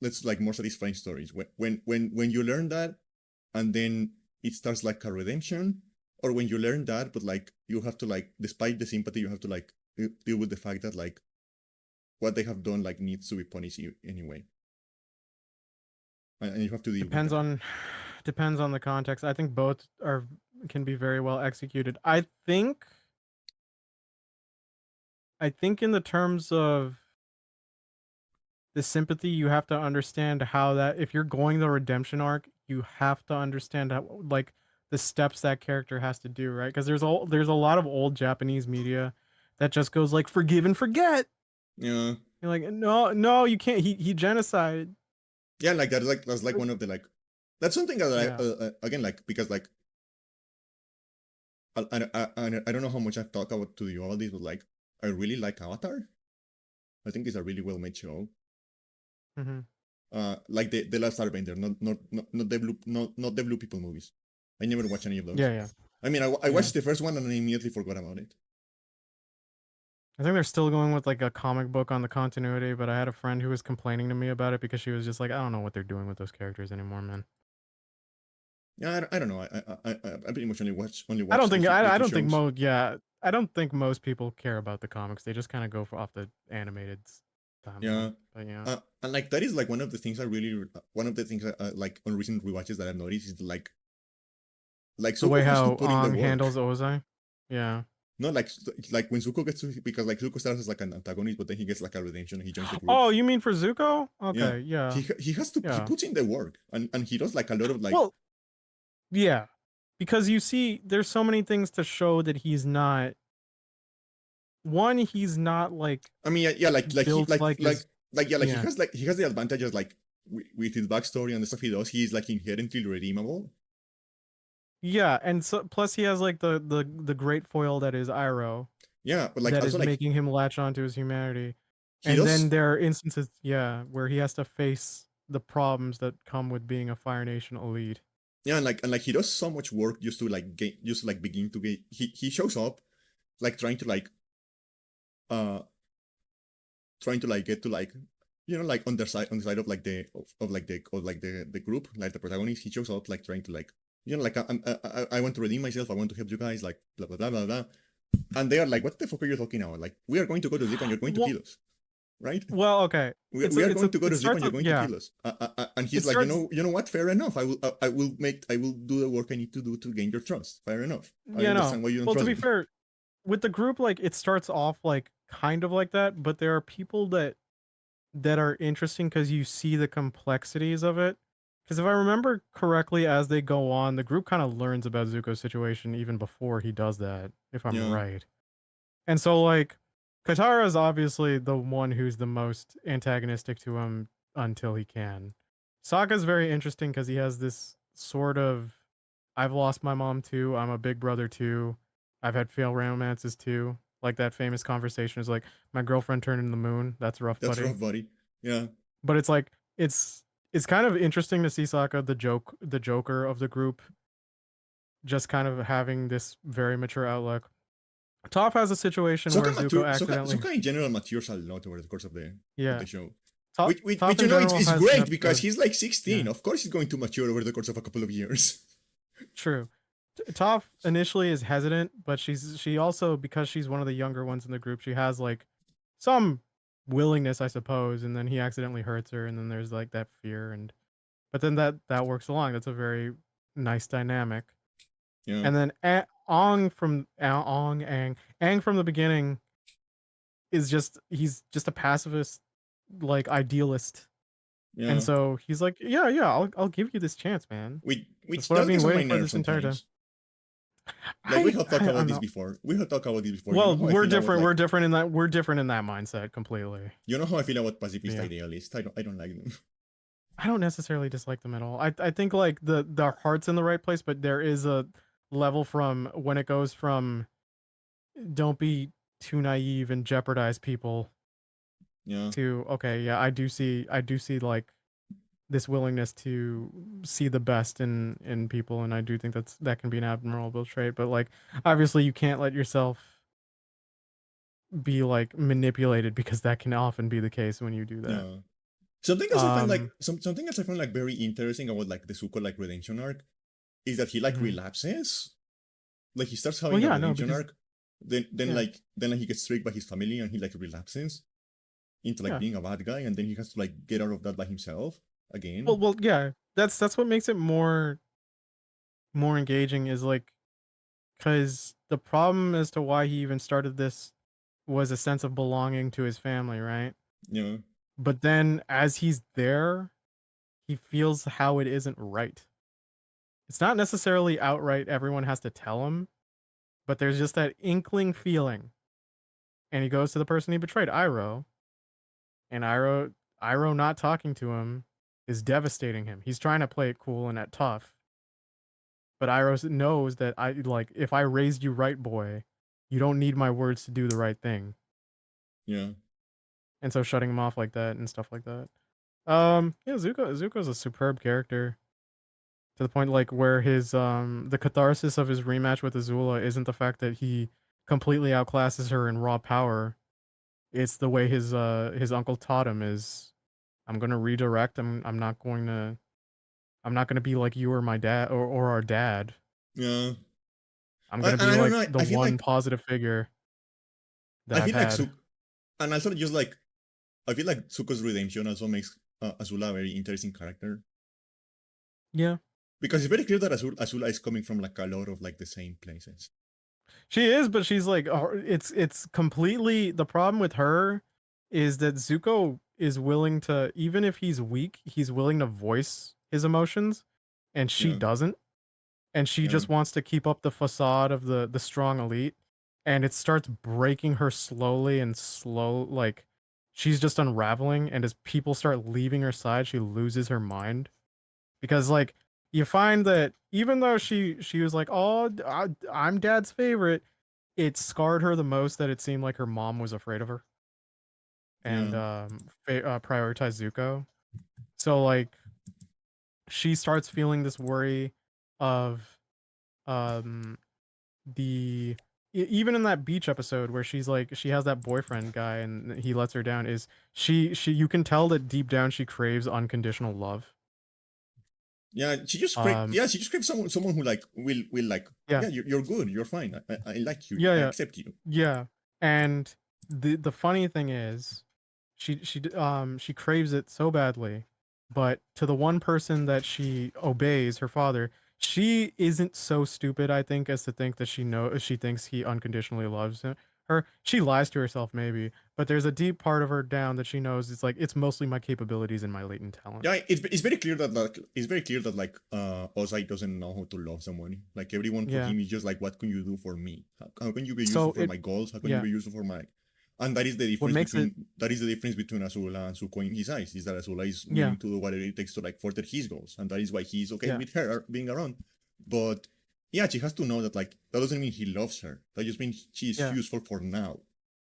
let's like more satisfying stories when you learn that and then it starts like a redemption, or when you learn that but like you have to like despite the sympathy you have to like deal with the fact that like what they have done like needs to be punished anyway, and you have to deal with Depends that. on depends on the context. I think both are can be very well executed. I think in the terms of the sympathy, you have to understand how that if you're going the redemption arc, you have to understand how like the steps that character has to do, right? Because there's a lot of old Japanese media that just goes like forgive and forget. Yeah, You're like, no, no, you can't. He genocide. yeah, like that's like one of the like that's something that Yeah. again like because like I don't know how much I've talked about to you all this, but like I really like Avatar. I think it's a really well made show. Hmm. Like the last Airbender, not the blue not the blue people movies. I never watched any of those. Yeah, yeah, I mean, I yeah. watched the first one and I immediately forgot about it. I think they're still going with like a comic book on the continuity, but I had a friend who was complaining to me about it because she was just like, I don't know what they're doing with those characters anymore, man. Yeah, I don't know. I pretty much only I watch don't the think the I two don't think shows. I don't think most people care about the comics. They just kind of go off the animated timeline. Yeah. But yeah, And like that is like one of the things I really one of the things like on recent rewatches that I've noticed is like the way Zuko has to how put in the Ong work. handles Ozai. Yeah. Not like when Zuko gets to, because like Zuko starts as like an antagonist, but then he gets like a redemption and he joins the group. Oh, you mean for Zuko? Yeah, Okay, yeah, he has to he yeah. puts in the work and he does like a lot of like. Well, yeah, because you see, there's so many things to show that he's not. One, he's not like I mean, yeah, like he built like his. yeah, Yeah, like he has the advantages like with his backstory and the stuff he does. He's like inherently redeemable. yeah, and so plus he has like the great foil that is Iroh, Yeah, but like that also is like making him latch onto his humanity. he And then does. there are instances, yeah, where he has to face the problems that come with being a Fire Nation elite. Yeah, and like he does so much work just to like get just to like begin to get. He shows up like uh trying to like get to like like on the side of like the group, like the protagonist. He shows up like trying to like like I want to redeem myself. I want to help you guys. Like blah blah blah blah blah. And they are like, what the fuck are you talking about? Like we are going to go to sleep and you're going to Well, kill us, right? well, okay. We are going to go It to sleep starts and you're with going to yeah. kill us. And It he's like, starts you know what? Fair enough. I will do the work I need to do to gain your trust. Fair enough. I yeah, no. understand why you don't Well, to trust be me. fair, with the group, like it starts off like kind of like that, but there are people that are interesting because you see the complexities of it. Because if I remember correctly, as they go on, the group kind of learns about Zuko's situation even before he does that, if I'm Yeah, right. And so, like, Katara is obviously the one who's the most antagonistic to him until he can. Sokka's very interesting because he has this sort of I've lost my mom too, I'm a big brother too, I've had failed romances too. Like that famous conversation is like, my girlfriend turned into the moon. That's rough, that's buddy. rough, buddy. Yeah, But it's like it's kind of interesting to see Sokka, the Joker of the group, just kind of having this very mature outlook. Toph has a situation where Zuko accidentally, Sokka in general matures a lot over the course of yeah, the show. Toph, Which Toph in general it's has an great because episode. he's like Yeah, 16. Of course, he's going to mature over the course of a couple of years. true. Toph initially is hesitant, but she also, because she's one of the younger ones in the group, she has like some willingness, I suppose. And then he accidentally hurts her, and then there's like that fear, and but then that works along. That's a very nice dynamic. Yeah, And then Ong from Ang from the beginning is just he's just a pacifist, like idealist. And yeah. so he's like, yeah, I'll give you this chance, man. That's Which what I've does been get on my waiting for nerves this entire time. sometimes. Like we have talked I about don't this know. before. We have talked about this before. You know Well, how I feel about we're like different in that mindset completely. you know how I feel about pacifist Yeah. idealists. I don't like them. I don't necessarily dislike them at all. I think like the heart's in the right place, but there is a level from when it goes from don't be too naive and jeopardize people Yeah, to okay, yeah, I do see like this willingness to see the best in people, and I do think that can be an admirable trait, but like obviously you can't let yourself be like manipulated because that can often be the case when you do that. yeah. Something else I find like Um something else I find like very interesting about like the Zuko like redemption arc is that he like mhm. relapses. Like he starts Well, having a yeah, no, redemption because arc, then yeah, like he gets tricked by his family and he like relapses into like yeah. being a bad guy, and then he has to like get out of that by himself again. Well, yeah. That's what makes it more engaging is like because the problem as to why he even started this was a sense of belonging to his family, right? Yeah, But then as he's there, he feels how it isn't right. It's not necessarily outright everyone has to tell him, but there's just that inkling feeling. And he goes to the person he betrayed, Iroh, and Iroh not talking to him is devastating him. He's trying to play it cool and at tough, but Iroh knows that I like if I raised you right, boy, you don't need my words to do the right thing. yeah, And so shutting him off like that and stuff like that. Yeah, Zuko's a superb character to the point like where his the catharsis of his rematch with Azula isn't the fact that he completely outclasses her in raw power. It's the way his uncle taught him is I'm gonna redirect. I'm not going to. I'm not gonna be like you or my dad or our dad. Yeah. I'm gonna And be I don't like know. the one positive figure that I I've feel like had. and also just like I feel like Zuko's redemption also makes Azula a very interesting character Yeah, because it's very clear that Azula is coming from like a lot of like the same places. she is, but she's like, it's completely the problem with her is that Zuko is willing to, even if he's weak, he's willing to voice his emotions, and she Yeah, doesn't, and she yeah, just wants to keep up the facade of the strong elite, and it starts breaking her slowly and slow, like she's just unraveling, and as people start leaving her side, she loses her mind because like you find that even though she was like, oh, I'm dad's favorite, it scarred her the most that it seemed like her mom was afraid of her and yeah, prioritized Zuko. So like she starts feeling this worry of um the even in that beach episode where she's like she has that boyfriend guy and he lets her down, is she you can tell that deep down she craves unconditional love. yeah. Um she just craves someone who like will like yeah, yeah you're good, you're fine. I like you, yeah, I yeah, accept you. yeah. And the funny thing is she craves it so badly, but to the one person that she obeys, her father, she isn't so stupid, I think, as to think that she thinks he unconditionally loves her. She lies to herself maybe, but there's a deep part of her down that she knows it's like it's mostly my capabilities and my latent talent. Yeah, it's very clear that like it's very clear that like Ozai doesn't know how to love someone. Like everyone for Yeah. him is just like, what can you do for me? How can you be useful So for it my goals? How can you yeah, be useful for my and that is the what difference makes it between Azula and Zuko in his eyes, is that Azula is yeah, willing to do whatever it takes to like further his goals, and that is why he's okay yeah, with her being around. But yeah, she has to know that like that doesn't mean he loves her. That just means she is yeah, useful for now,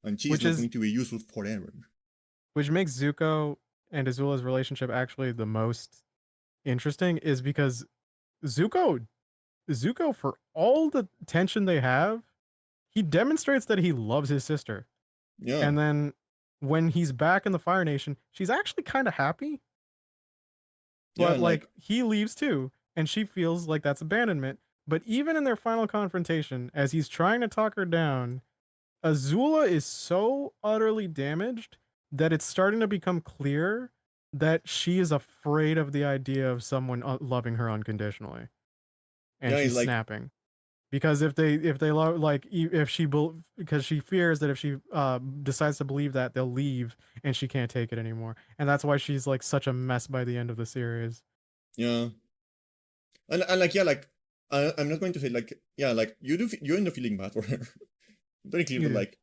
and she is which not is going to be useful forever. which makes Zuko and Azula's relationship actually the most interesting is because Zuko Zuko, for all the tension they have, he demonstrates that he loves his sister. Yeah, And then when he's back in the Fire Nation, she's actually kind of happy, yeah, but and like like he leaves too, and she feels like that's abandonment. But even in their final confrontation, as he's trying to talk her down, Azula is so utterly damaged that it's starting to become clear that she is afraid of the idea of someone loving her unconditionally, and yeah, she's it's like snapping. Because if they like if she because she fears that if she decides to believe that, they'll leave and she can't take it anymore, and that's why she's like such a mess by the end of the series. yeah. And like yeah, like I'm not going to say like yeah, like you end up feeling bad for her. Very clear You that do, like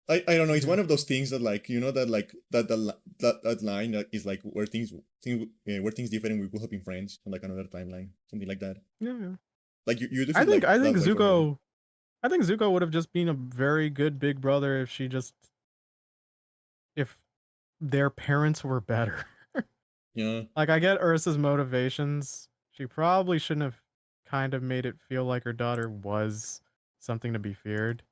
I don't know. It's you do. one of those things that like you know that like that line that is like where things differ and we could have been friends on like another timeline, something like that. Yeah, yeah. Like you do I feel think like I think that way for her. Zuko I think Zuko would have just been a very good big brother if she just if their parents were better. Yeah, Like I get Ursa's motivations. She probably shouldn't have kind of made it feel like her daughter was something to be feared.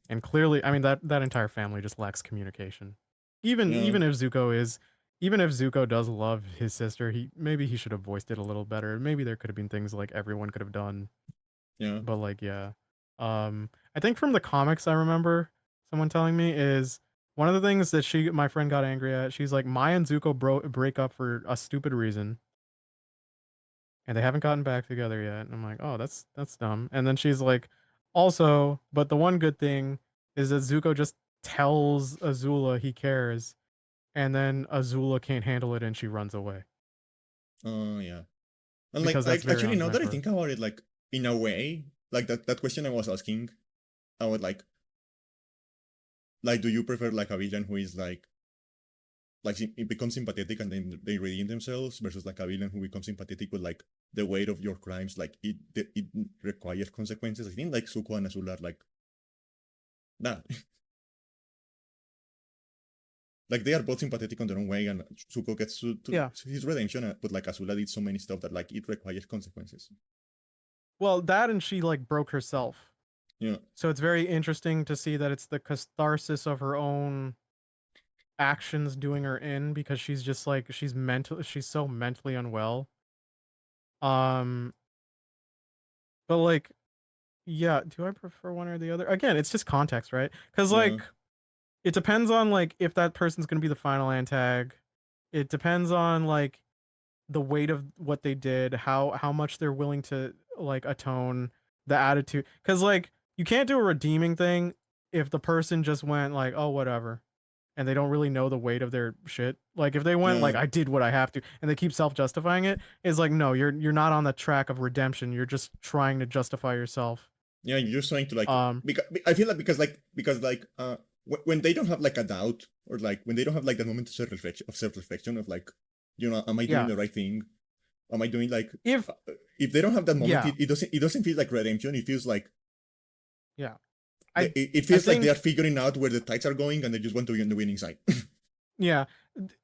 And clearly, I mean that entire family just lacks communication. Even yeah, even if Zuko is even if Zuko does love his sister, he should have voiced it a little better. Maybe there could have been things like everyone could have done. yeah. But like yeah. I think from the comics I remember someone telling me is one of the things that my friend got angry at. She's like, Maya and Zuko break up for a stupid reason and they haven't gotten back together yet. And I'm like, oh, that's dumb. And then she's like, also, but the one good thing is that Zuko just tells Azula he cares, and then Azula can't handle it and she runs away Yeah. And because that's like very actually on now brand that I for her. think about it, like in a way, like that question I was asking, I would like do you prefer like a villain who is like it becomes sympathetic and then they redeem themselves versus like a villain who becomes sympathetic with like the weight of your crimes, like it requires consequences. I think like Zuko and Azula are like that. Like they are both sympathetic on their own way, and Zuko gets to Yeah. his redemption, but like Azula did so many stuff that like it requires consequences. Well, that and she like broke herself. Yeah, So it's very interesting to see that it's the catharsis of her own actions doing her in because she's just like she's so mentally unwell Um, but like, yeah, do I prefer one or the other? Again, it's just context, right? Because Yeah, like, it depends on like if that person's gonna be the final antag. It depends on like the weight of what they did, how much they're willing to like atone, the attitude. Because like you can't do a redeeming thing if the person just went like, oh whatever, and they don't really know the weight of their shit. Like if they went yeah, like I did what I have to, and they keep self justifying it, it's like no, you're not on the track of redemption. You're just trying to justify yourself. yeah. You're just trying to like, Um, because I feel like because like when they don't have like a doubt, or like when they don't have like that moment of self reflection of like, am I doing yeah. the right thing? Am I doing like, If if they don't have that moment, yeah, it doesn't feel like redemption. It feels like yeah. it I feels like they are think figuring out where the tides are going, and they just want to be on the winning side. yeah.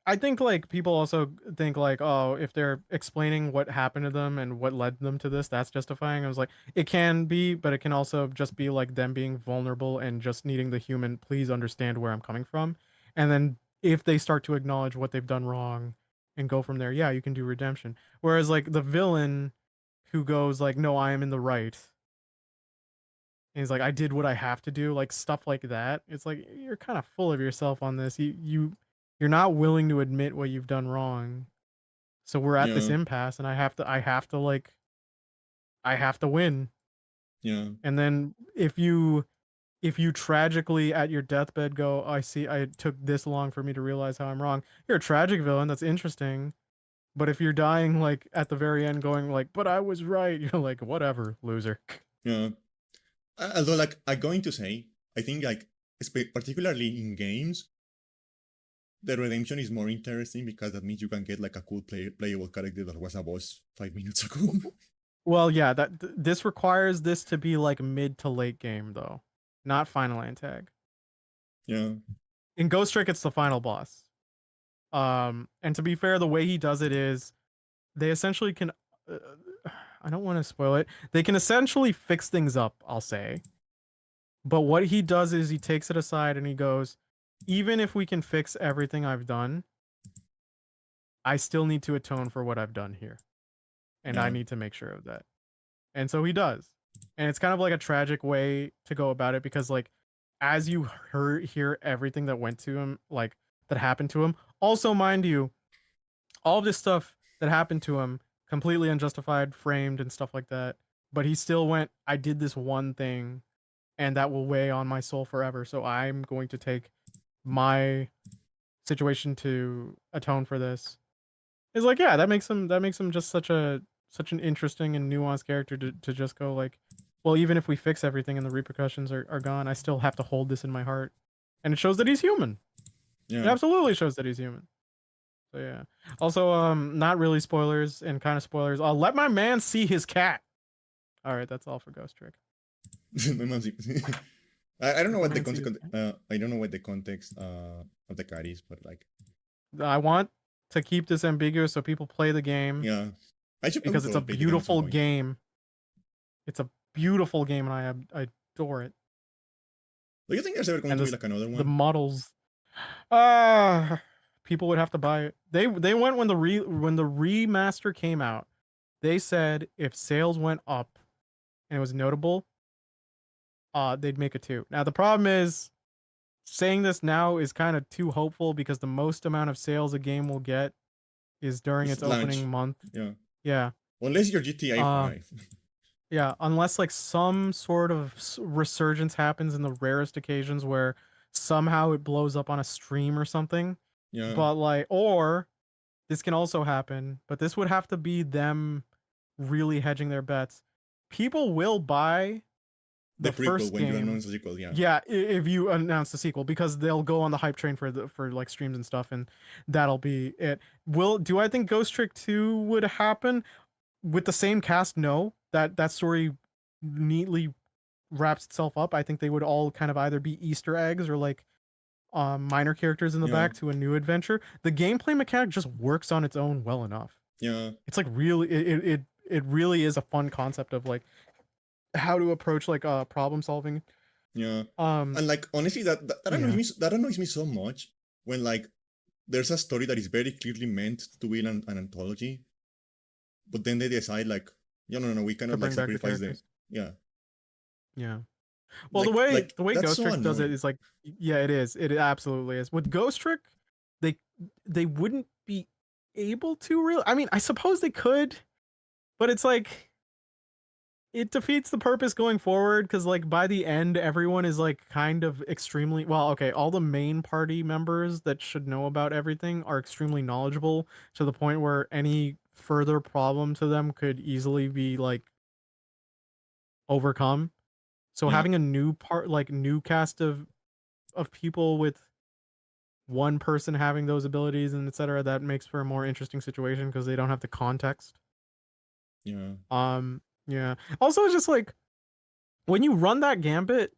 I think like people also think like, oh, if they're explaining what happened to them and what led them to this, that's justifying. I was like, it can be, but it can also just be like them being vulnerable and just needing the human, please understand where I'm coming from. And then if they start to acknowledge what they've done wrong and go from there, yeah, you can do redemption. Whereas like the villain who goes like, no, I am in the right. And he's like, I did what I have to do, like stuff like that. It's like you're kind of full of yourself on this. You're not willing to admit what you've done wrong. So we're at this Yeah, impasse, and I have to win. yeah, And then if you tragically at your deathbed go, I see I took this long for me to realize how I'm wrong. You're a tragic villain. That's interesting. But if you're dying like at the very end, going like, but I was right, you're like, whatever, loser. yeah. Although, like, I'm going to say, I think, like, particularly in games, the redemption is more interesting because that means you can get like a cool playable character that was a boss 5 minutes ago. Well, yeah, this requires this to be like mid to late game though, not final antag. Yeah, In Ghost Trick, it's the final boss. And to be fair, the way he does it is they essentially can. Uh, I don't want to spoil it. They can essentially fix things up. I'll say, but what he does is he takes it aside and he goes, even if we can fix everything I've done, I still need to atone for what I've done here, and I yeah, need to make sure of that. And so he does. And it's kind of like a tragic way to go about it because like as you hear everything that went to him, like that happened to him. Also, mind you, all of this stuff that happened to him, completely unjustified, framed and stuff like that. But he still went, I did this one thing and that will weigh on my soul forever. So I'm going to take my situation to atone for this. It's like, yeah, that makes him just such an interesting and nuanced character to just go like, well, even if we fix everything and the repercussions are gone, I still have to hold this in my heart. And it shows that he's human. It yeah. absolutely shows that he's human. So yeah. Also, not really spoilers and kind of spoilers. I'll let my man see his cat. All right, that's all for Ghost Trick. My mom's. I don't know Let my what the man see his context. cat. I don't know what the context of the cat is, but like, I want to keep this ambiguous so people play the game yeah, I would because it's a probably play the game at some beautiful point. game. It's a beautiful game, and I adore it. Do you think there's ever going And to be this like another the one? models, ah, people would have to buy it. They went when the remaster came out. They said if sales went up and it was notable, they'd make a two. Now the problem is saying this now is kind of too hopeful because the most amount of sales a game will get is during It's its opening launch. month. Yeah, Yeah. unless you're GTA Uh 5. yeah, unless like some sort of resurgence happens in the rarest occasions where somehow it blows up on a stream or something. Yeah, But like or this can also happen, but this would have to be them really hedging their bets. People will buy the the prequel first when you game. announce the sequel. Yeah, Yeah, if you announce the sequel because they'll go on the hype train for like streams and stuff and that'll be it. Do I think Ghost Trick 2 would happen with the same cast? No. That story neatly wraps itself up. I think they would all kind of either be Easter eggs or like minor characters in the yeah, back to a new adventure. The gameplay mechanic just works on its own well enough. yeah, It's like really it really is a fun concept of like how to approach like problem solving. yeah. Um And like honestly, that annoys yeah. me. That annoys me so much when like there's a story that is very clearly meant to be an anthology, but then they decide like, no, we to cannot like bring back the sacrifice them. characters. Yeah, Yeah. Well, the way that's Ghost so Trick does it annoying. is like, yeah, it is. It absolutely is. With Ghost Trick, they they wouldn't be able to really. I mean, I suppose they could, but it's like it defeats the purpose going forward because like by the end, everyone is like kind of extremely well. Okay, all the main party members that should know about everything are extremely knowledgeable to the point where any further problem to them could easily be like overcome. So Yeah, having a new cast of people with one person having those abilities and etc. that makes for a more interesting situation because they don't have the context. yeah, Yeah. Also, it's just like when you run that gambit,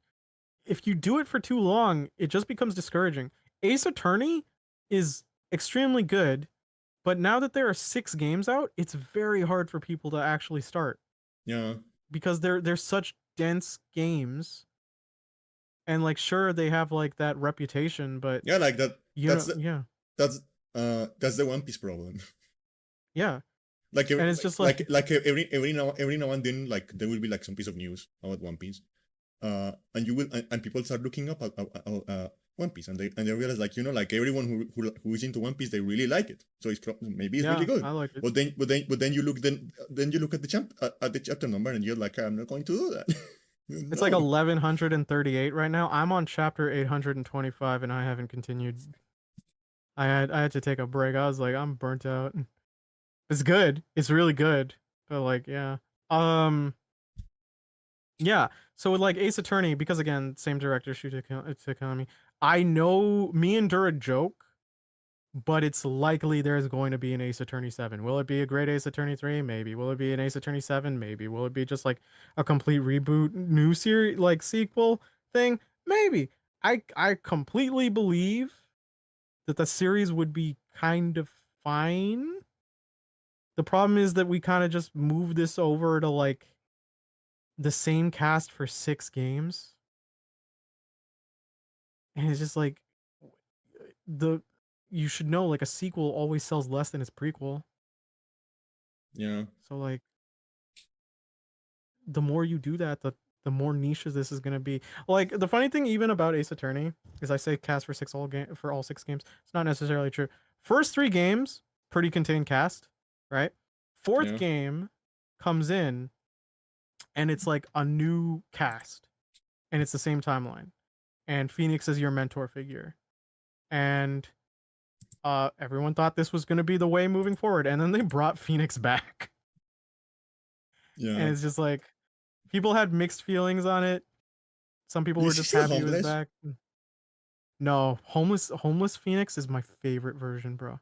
if you do it for too long, it just becomes discouraging. Ace Attorney is extremely good, but now that there are 6 games out, it's very hard for people to actually start yeah, because they're such dense games. And like, sure, they have like that reputation, but yeah. Like that. you That's know, the, yeah, that's the One Piece problem. yeah, like and it's just like, every now and then, like there will be like some piece of news about One Piece, and you will and people start looking up One Piece, and they realize like like everyone who is into One Piece, they really like it, so maybe it's really yeah, good. I like it. But then you look at the chapter number, and you're like, I'm not going to do that. It's like No. 1138 right now. I'm on chapter 825 and I haven't continued. I had to take a break. I was like, I'm burnt out. It's good. It's really good. But like, yeah. Um yeah. So with like Ace Attorney, because again, same director, Shuta Takami, I know me and Dura joke, but it's likely there's going to be an Ace Attorney 7. Will it be a great Ace Attorney 3? Maybe. Will it be an Ace Attorney 7? Maybe. Will it be just like a complete reboot, new series, like sequel thing? Maybe. I completely believe that the series would be kind of fine. The problem is that we kind of just move this over to like the same cast for 6 games. And it's just like the you should know like a sequel always sells less than its prequel. Yeah, So like the more you do that, the more niches this is gonna be. Like the funny thing, even about Ace Attorney, is I say cast for all 6 games. It's not necessarily true. First 3 games, pretty contained cast, right? Fourth yeah, game comes in, and it's like a new cast, and it's the same timeline. And Phoenix is your mentor figure, and everyone thought this was gonna be the way moving forward, and then they brought Phoenix back, and yeah. it's just like people had mixed feelings on it. Some people were Is he just still happy he was homeless? back. No, homeless Phoenix is my favorite version, bro.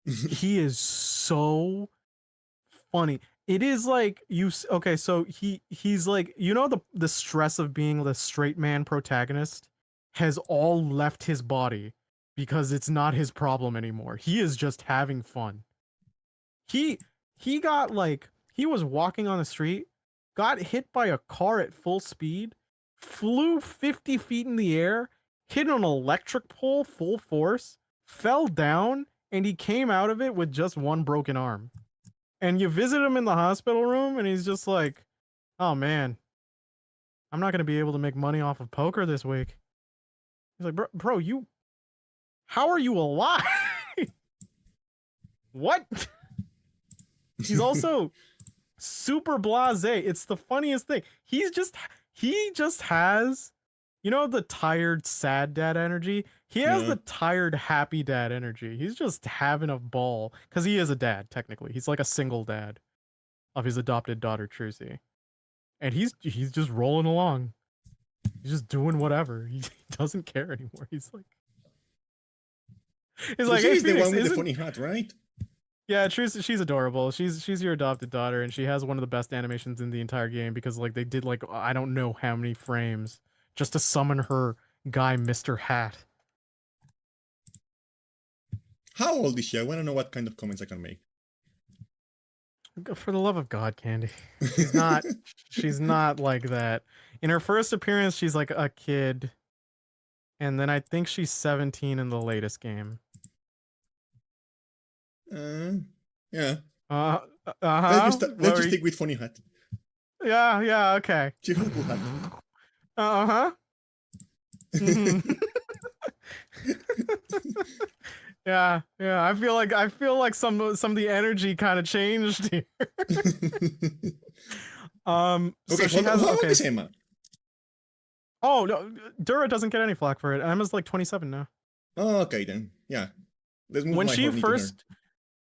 He is so funny. It is like okay, so he's like, the stress of being the straight man protagonist has all left his body because it's not his problem anymore. He is just having fun. He he got like he was walking on the street, got hit by a car at full speed, flew 50 feet in the air, hit an electric pole full force, fell down, and he came out of it with just one broken arm. And you visit him in the hospital room, and he's just like, "Oh man, I'm not gonna be able to make money off of poker this week." He's like, "Bro, you, how are you alive?" What? He's also super blasé. It's the funniest thing. He just has, the tired sad dad energy. He has Yeah, the tired happy dad energy. He's just having a ball because he is a dad technically. He's like a single dad of his adopted daughter Trucy, and he's just rolling along. He's just doing whatever. He doesn't care anymore. He's like, Lucy hey is the Phoenix, one with the isn't funny hat, right? yeah, she's adorable. She's your adopted daughter, and she has one of the best animations in the entire game because like they did like I don't know how many frames just to summon her guy Mr. Hat. How old is she? I want to know what kind of comments I can make. For the love of God, Candy, she's not like that. In her first appearance, she's like a kid, and then I think she's 17 in the latest game. uh, yeah. Let's just stick with funny hat. Yeah, okay. She has a cool hat. Uh-huh. Mm-hmm. Yeah. I feel like some of the energy kind of changed here. Okay, So she how has old is Emma? Oh no, Dura doesn't get any flack for it. Emma's like 27 now. Oh, okay then. Yeah. Let's move When my she horny to her. first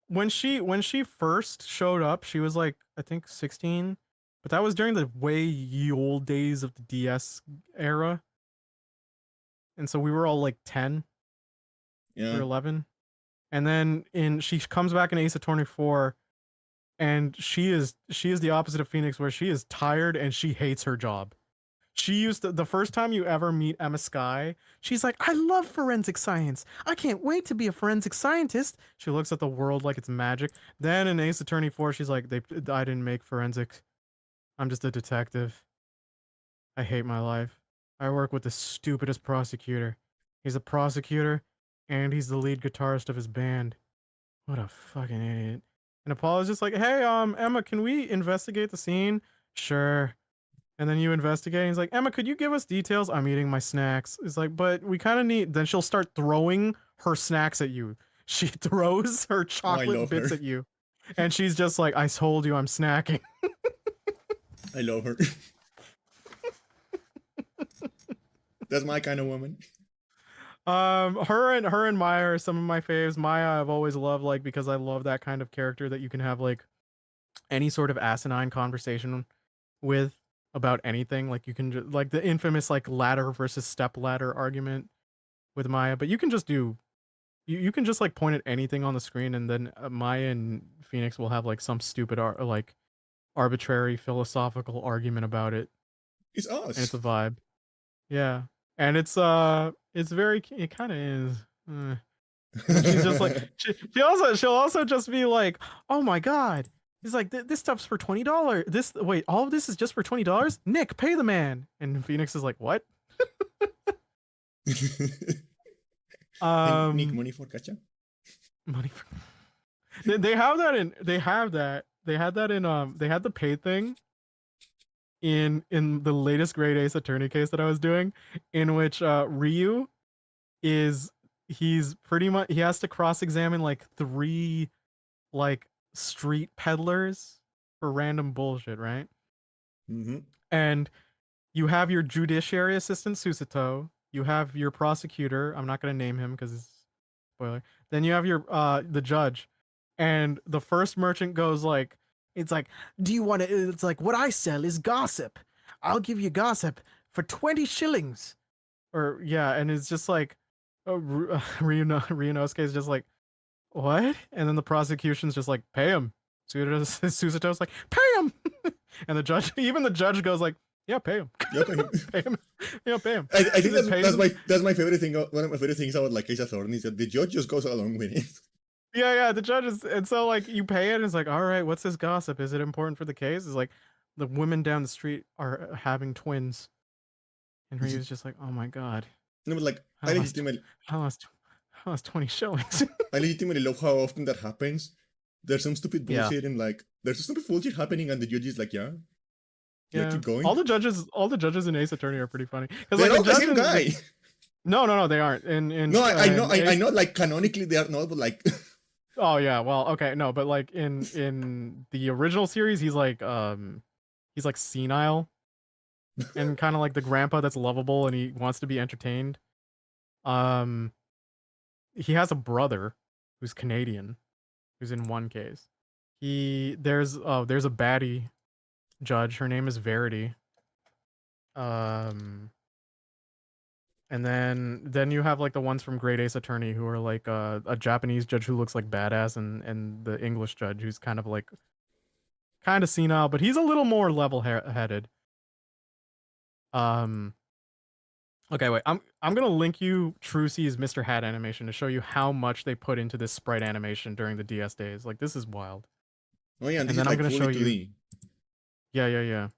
when she first showed up, she was like I think 16, but that was during the way old days of the DS era, and so we were all like 10 or Yeah. 11. And then she comes back in Ace Attorney 4, and she is the opposite of Phoenix, where she is tired and she hates her job. She used the first time you ever meet Emma Skye, she's like, I love forensic science. I can't wait to be a forensic scientist. She looks at the world like it's magic. Then in Ace Attorney 4, she's like, I didn't make forensics. I'm just a detective. I hate my life. I work with the stupidest prosecutor. He's a prosecutor, and he's the lead guitarist of his band. What a fucking idiot. And Apollo's just like, hey, Emma, can we investigate the scene? Sure. And then you investigate, and he's like, Emma, could you give us details? I'm eating my snacks. It's like, but we kind of need. Then she'll start throwing her snacks at you. She throws her Oh, I chocolate love her. bits at you. And she's just like, I told you I'm snacking. I love her. That's my kind of woman. Her and Maya are some of my faves. Maya I've always loved, like, because I love that kind of character that you can have like any sort of asinine conversation with about anything. Like you can just like the infamous like ladder versus step ladder argument with Maya, but you can just do you can just like point at anything on the screen, and then Maya and Phoenix will have like some stupid like arbitrary philosophical argument about it, It's and it's us. a vibe. Yeah, and it's very it kind of is. And then she's just like she'll also just be like, oh my god. He's like, this stuff's for $20. All of this is just for $20? Nick, pay the man. And Phoenix is like, what? Nick, money for gacha? Money for they have that in they have that they had that in they had the pay thing in the latest Grade Ace Attorney case that I was doing, in which Ryu is he's pretty much he has to cross-examine like 3 like street peddlers for random bullshit, right? Mm-hmm. And you have your judiciary assistant Susato, you have your prosecutor, I'm not going to name him because it's spoiler. Then you have your the judge, and the first merchant goes like, it's like, do you want to, it's like, what I sell is gossip. I'll give you gossip for 20 shillings. Or yeah, and it's just like Ryunosuke is just like, what? And then the prosecution's just like, pay him. Susato's like, pay him. And the judge, even the judge goes like, yeah, pay him. Yeah, pay him. Pay him. Yeah, pay him. I think that's my favorite thing. One of my favorite things about like Ace Attorney is that the judge just goes along with it. Yeah, the judge is, and so like you pay it, and it's like, all right, what's this gossip? Is it important for the case? It's like the women down the street are having twins, and Ryu's just like, oh my god, No, but like I lost 20 shillings. I legitimately love how often that happens. There's some stupid Yeah. bullshit and like there's some stupid bullshit happening, and the judge is like, yeah, keep going. All the judges in Ace Attorney are pretty funny. They're like all the same guy. No, they aren't. No, I know. Like canonically, they are not, but like. Oh yeah, well, okay, no, but like in the original series, he's like senile and kind of like the grandpa that's lovable and he wants to be entertained. He has a brother who's Canadian, who's in one case. There's a baddie judge. Her name is Verity. And then you have like the ones from Great Ace Attorney who are like a Japanese judge who looks like badass, and the English judge who's kind of senile, but he's a little more level-headed. Okay, wait. I'm gonna link you Trucy's Mr. Hat animation to show you how much they put into this sprite animation during the DS days. Like, this is wild. Oh yeah, and then I'm like gonna show 2D. you. Yeah.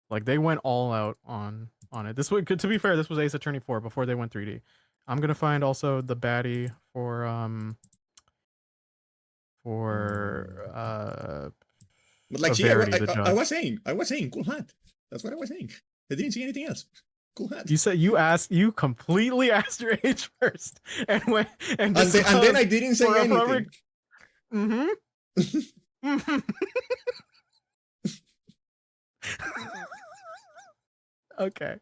Like they went all out on it. This was, to be fair, this was Ace Attorney 4 before they went 3D. I'm gonna find also the baddie for But like, see, Verity, the judge. I was saying, cool hat. That's what I was saying. I didn't see anything else. Cool hat. You completely asked your age first, and and then I didn't say anything. Mm-hmm. Okay.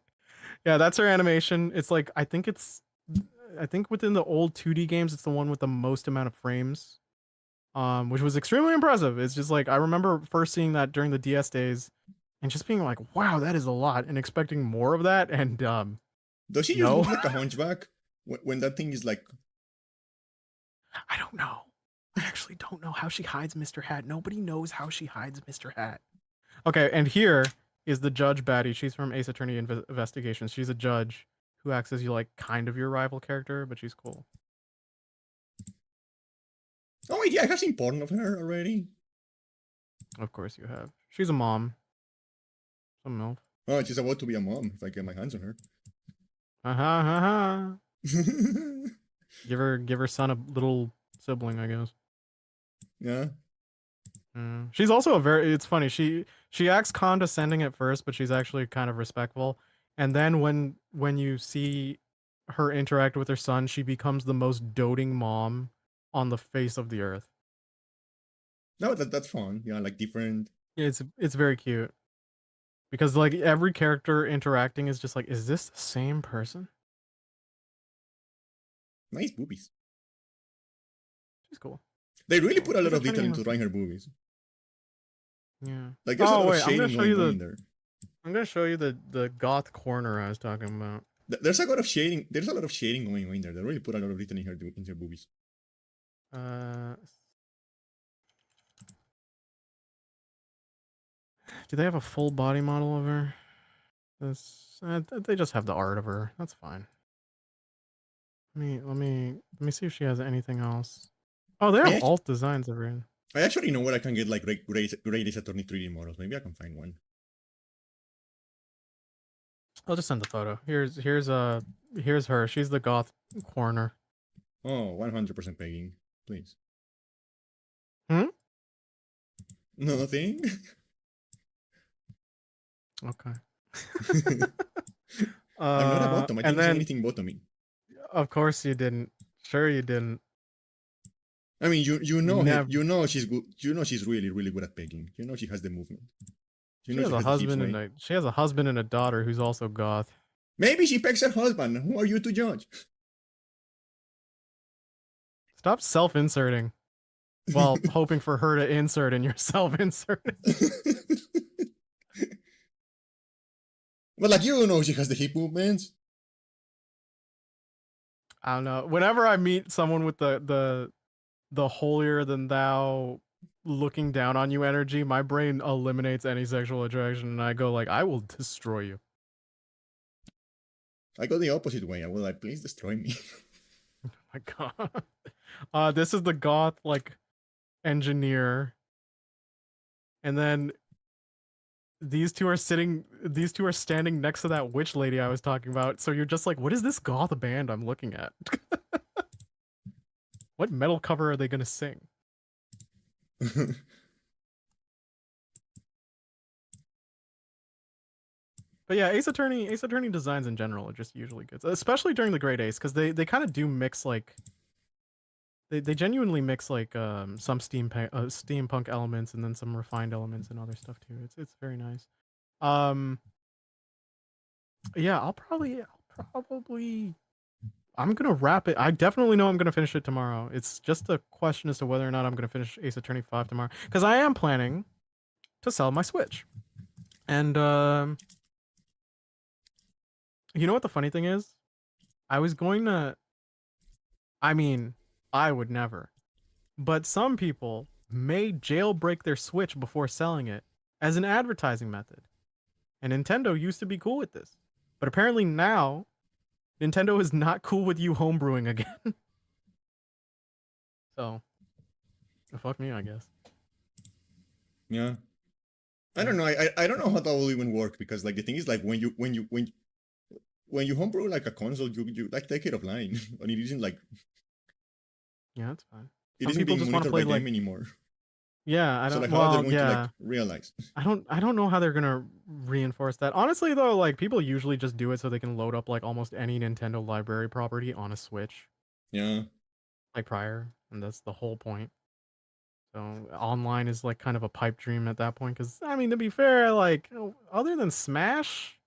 Yeah, that's her animation. It's like I think within the old 2D games, it's the one with the most amount of frames. Which was extremely impressive. It's just like I remember first seeing that during the DS days and just being like, wow, that is a lot, and expecting more of that. And does she just look like a hunchback when that thing is like? I don't know. I actually don't know how she hides Mr. Hat. Nobody knows how she hides Mr. Hat. Okay, and here is the judge baddie. She's from Ace Attorney Investigations. She's a judge who acts as like kind of your rival character, but she's cool. Oh wait, yeah, I have seen porn of her already. Of course you have. She's a mom. Some MILF. Oh, she's about to be a mom if I get my hands on her. Give her son a little sibling, I guess. Yeah. She's also it's funny, she acts condescending at first, but she's actually kind of respectful. And then when you see her interact with her son, she becomes the most doting mom on the face of the earth. No, that's fun. Yeah, like different. Yeah, it's very cute. Because like every character interacting is just like, is this the same person? Nice boobies. She's cool. They really put a lot of detail into drawing her boobies. Yeah. Like there's a lot of shading going on there. I'm gonna show you the goth corner I was talking about. There's a lot of shading. There's a lot of shading going on there. They really put a lot of detail in her boobies. Do they have a full body model of her? They just have the art of her. That's fine. Let me see if she has anything else. Oh, they have alt designs of her. I actually know where I can get like great Ace Attorney 3D models. Maybe I can find one. I'll just send the photo. Here's her. She's the goth corner. Oh, 100% pegging, please. Nothing. Okay. I'm not a bottom. I didn't say anything bottoming. Of course you didn't. Sure you didn't. I mean, you know she's good. You know she's really good at pegging. You know she has the movement. She has a husband and a daughter who's also goth. Maybe she pegs her husband. Who are you to judge? Stop self-inserting while hoping for her to insert in your self-insert. But like, you know she has the hip movements. I don't know. Whenever I meet someone with the holier than thou looking down on you energy, my brain eliminates any sexual attraction and I go like, I will destroy you. I go the opposite way. I will like, please destroy me. Oh my god. This is the goth like engineer. And then these two are standing next to that witch lady I was talking about. So you're just like, what is this goth band I'm looking at? What metal cover are they gonna sing? But yeah, Ace Attorney designs in general are just usually good, especially during the Great Ace, because they kind of do mix like they genuinely mix like some steampunk elements and then some refined elements and other stuff too. It's very nice. Yeah, I'll probably I'm gonna wrap it. I definitely know I'm gonna finish it tomorrow. It's just a question as to whether or not I'm gonna finish Ace Attorney 5 tomorrow, because I am planning to sell my Switch. And you know what the funny thing is? I was going to, I mean, I would never, but some people may jailbreak their Switch before selling it as an advertising method. And Nintendo used to be cool with this, but apparently now Nintendo is not cool with you homebrewing again. So, fuck me, I guess. Yeah. I don't know. I don't know how that will even work, because like the thing is, like when you homebrew like a console, you like take it offline, and it isn't like, yeah, that's fine. It isn't being monitored by them anymore. Yeah, I So don't. like, how are they Well, going to like yeah, realize? I don't know how they're gonna reinforce that. Honestly, though, like people usually just do it so they can load up like almost any Nintendo library property on a Switch, Yeah, like prior, and that's the whole point. So online is like kind of a pipe dream at that point. Because I mean, to be fair, like other than Smash,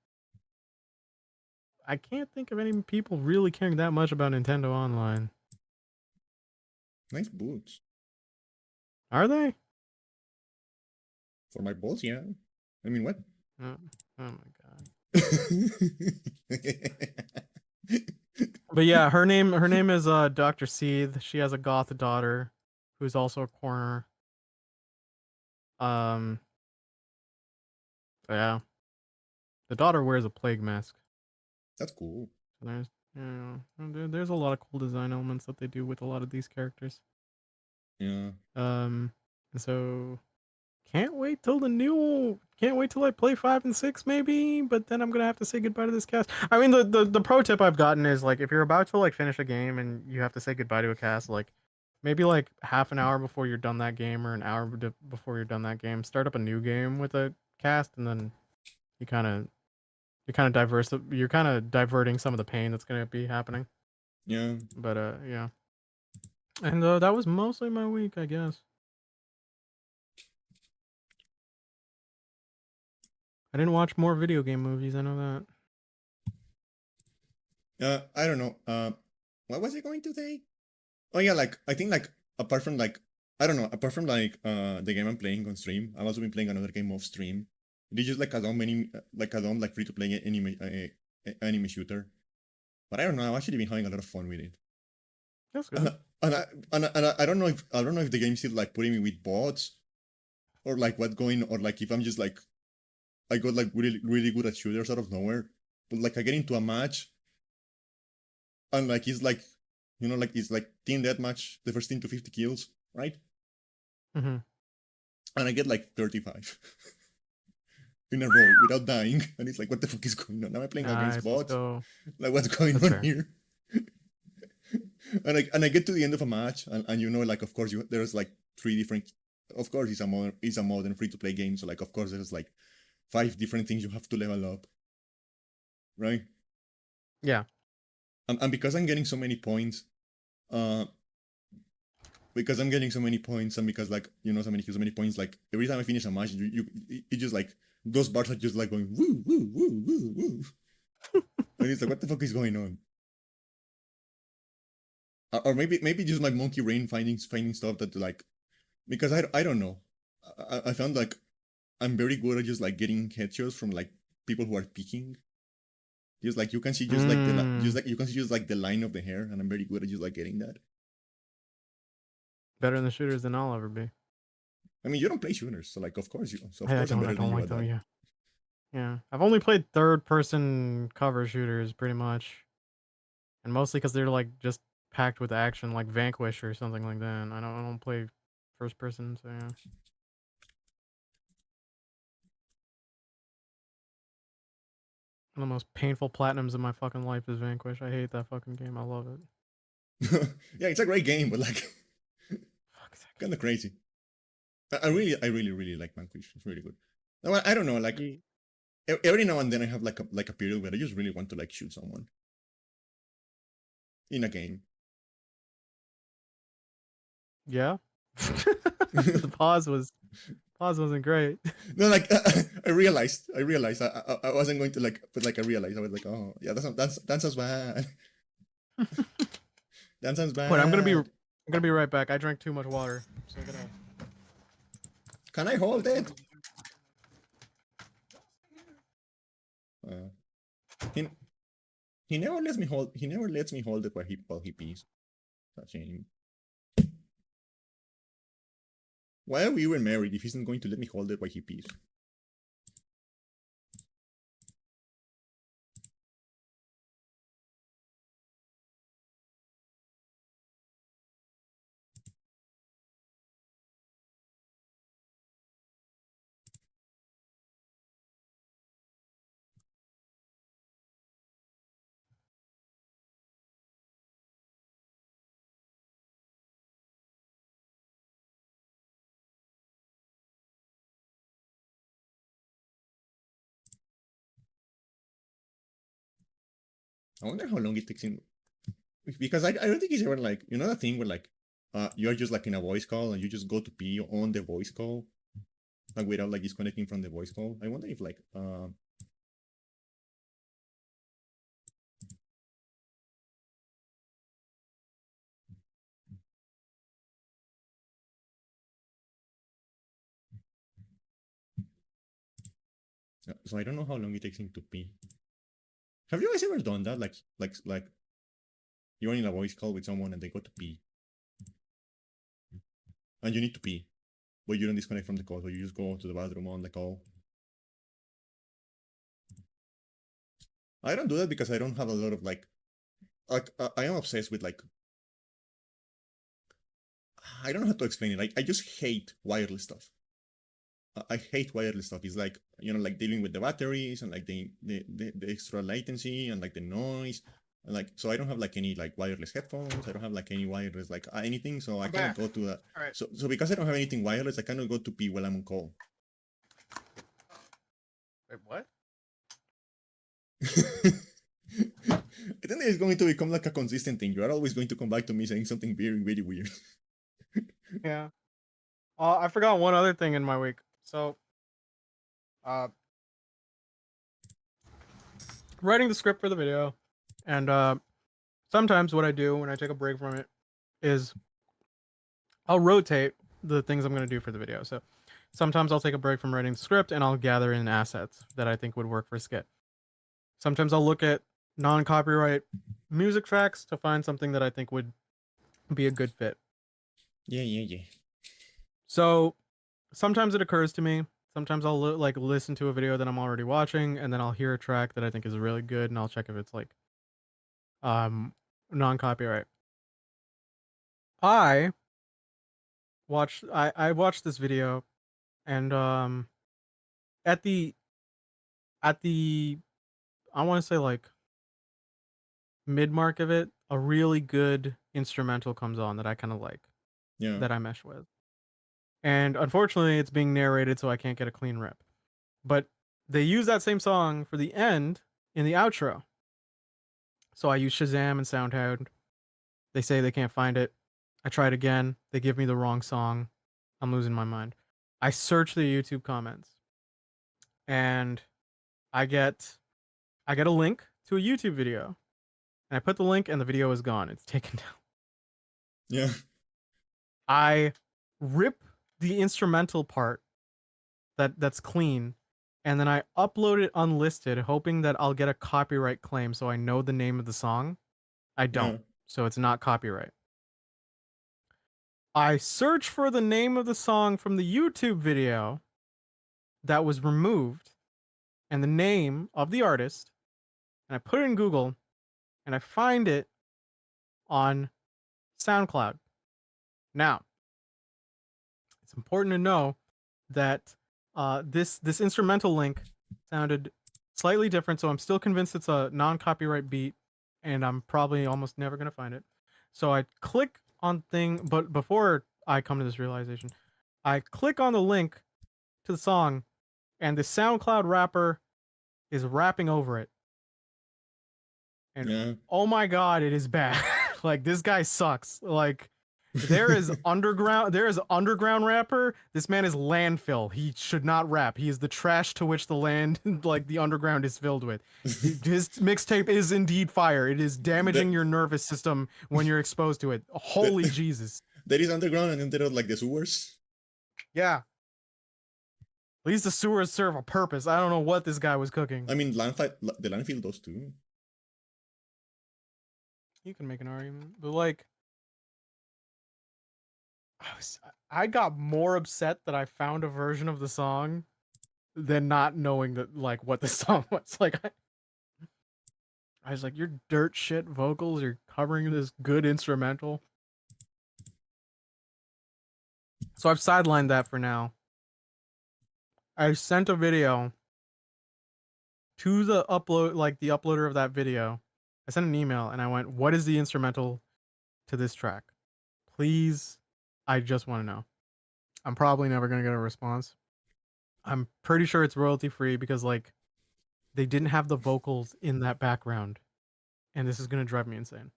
I can't think of any people really caring that much about Nintendo Online. nice boots Are they? for my balls. Yeah, I mean what? Oh, oh my god. But yeah, her name is Dr. Seeth. She has a goth daughter who's also a corner. Um yeah. The daughter wears a plague mask. That's cool. So there's there's a lot of cool design elements that they do with a lot of these characters. Yeah. Um and so can't wait till I play 5 and 6 maybe, but then I'm gonna have to say goodbye to this cast. I mean the pro tip I've gotten is like if you're about to like finish a game and you have to say goodbye to a cast, like maybe like half an hour before you're done that game or an hour before you're done that game, start up a new game with a cast and then you kind of you're kind of diverting some of the pain that's gonna be happening. Yeah. But yeah. And that was mostly my week, I guess. I didn't watch more video game movies, I know that. I don't know. What was I going to say? Oh yeah, like I think like apart from like I don't know, apart from like the game I'm playing on stream, I've also been playing another game off stream. It is just like a dumb like free to play anime shooter. But I don't know. I've actually been having a lot of fun with it. That's And good. I don't know if the game's still like putting me with bots or like what's going or like if I'm just like I got like really good at shooters out of nowhere. But like I get into a match and like it's like like it's like team deathmatch, the first team to 50 kills, right? Mm-hmm. And I get like 35 in a row without dying, and it's like, what the fuck is going on? Am I playing against Nice. Let's bots? go. Like, what's going That's on fair. here? And I get to the end of a match, and like of course there's like three different. Of course, it's a modern free to play game, so like of course there's like 5 different things you have to level up, right? Yeah. And because I'm getting so many points, uh, because I'm getting so many points, and because like so many points, like every time I finish a match, it just like those bars are just like going woo woo woo woo woo, and it's like, what the fuck is going on? Or maybe just my monkey brain finding stuff that like because I don't know. I found like I'm very good at just like getting headshots from like people who are peeking. Just like you can see just like Mm. you can see just like the line of the hair, and I'm very good at just like getting that. Better in the shooters than I'll ever be. I mean, you don't play shooters, so like of I course I'm don't. I better than don't you like at them. that. Yeah. Yeah. I've only played third-person cover shooters pretty much, and mostly because they're like just packed with action, like Vanquish or something like that. I don't play first person, so yeah. One of the most painful platinums in my fucking life is Vanquish. I hate that fucking game. I love it. Yeah, it's a great game, but like Fuck that kind of crazy. I really like Vanquish. It's really good. No, I don't know. Like game. every now and then I have like a period where I just really want to like shoot someone in a game. Yeah. The pause wasn't great. No, like I realized I wasn't going to like, but like I realized I was like, oh yeah, that sounds bad. That sounds Wait, bad. I'm gonna be right back. I drank too much water, so I gotta. Can I hold it? Uh, he he never lets me hold. He never lets me hold it while he pees. That's a shame. Why are we even married if he's not going to let me hold it while he pees? I wonder how long it takes him, because I don't think he's ever like, you know, that thing where like you're just like in a voice call and you just go to pee on the voice call, like without like disconnecting from the voice call. I wonder if like so I don't know how long it takes him to pee. Have you guys ever done that? Like you're in a voice call with someone and they go to pee, and you need to pee, but you don't disconnect from the call, so you just go to the bathroom on the call. I don't do that because I don't have a lot of like I am obsessed with like, I don't know how to explain it. Like I just hate wireless stuff. I hate wireless stuff. It's like, you know, like dealing with the batteries and like the extra latency and like the noise. And like, so I don't have like any like wireless headphones. I don't have like any wireless like anything. So I I'm cannot back. go to that. All right. So because I don't have anything wireless, I cannot go to pee while I'm on call. Wait, what? I think it's going to become like a consistent thing. You are always going to come back to me saying something very, very weird. Yeah. I forgot one other thing in my week. So, writing the script for the video, and sometimes what I do when I take a break from it is I'll rotate the things I'm going to do for the video. So sometimes I'll take a break from writing the script and I'll gather in assets that I think would work for a skit. Sometimes I'll look at non-copyright music tracks to find something that I think would be a good fit. Yeah. So sometimes it occurs to me. Sometimes I'll like listen to a video that I'm already watching, and then I'll hear a track that I think is really good, and I'll check if it's like non-copyright. I I watched this video, and at the at the I want to say like mid mark of it, a really good instrumental comes on that I kind of like, Yeah. that I mesh with. And unfortunately, it's being narrated, so I can't get a clean rip. But they use that same song for the end in the outro. So I use Shazam and SoundHound. They say they can't find it. I try it again. They give me the wrong song. I'm losing my mind. I search the YouTube comments, and I get a link to a YouTube video. And I put the link and the video is gone. It's taken down. Yeah. I rip the instrumental part that's clean, and then I upload it unlisted, hoping that I'll get a copyright claim so I know the name of the song. I Yeah. don't. So it's not copyright. I search for the name of the song from the YouTube video that was removed and the name of the artist, and I put it in Google, and I find it on SoundCloud. Now, it's important to know that this instrumental link sounded slightly different, so I'm still convinced it's a non-copyright beat, and I'm probably almost never gonna find it. So I click on thing, but before I come to this realization, I click on the link to the song, and the SoundCloud rapper is rapping over it, and Yeah. oh my god, it is bad. Like, this guy sucks. Like, there is underground rapper. This man is landfill. He should not rap. He is the trash to which the land, like the underground, is filled with. His mixtape is indeed fire. It is damaging That, your nervous system when you're exposed to it. Holy that, Jesus. there is underground and then there are like the sewers. Yeah. At least the sewers serve a purpose. I don't know what this guy was cooking. I mean, the landfill does too. You can make an argument, but like, I got more upset that I found a version of the song than not knowing that, like, what the song was. Like, I was like, your dirt shit vocals, you're covering this good instrumental. So I've sidelined that for now. I sent a video to the uploader of that video. I sent an email and I went, what is the instrumental to this track? Please, I just want to know. I'm probably never going to get a response. I'm pretty sure it's royalty free because, like, they didn't have the vocals in that background. and this is gonna drive me insane.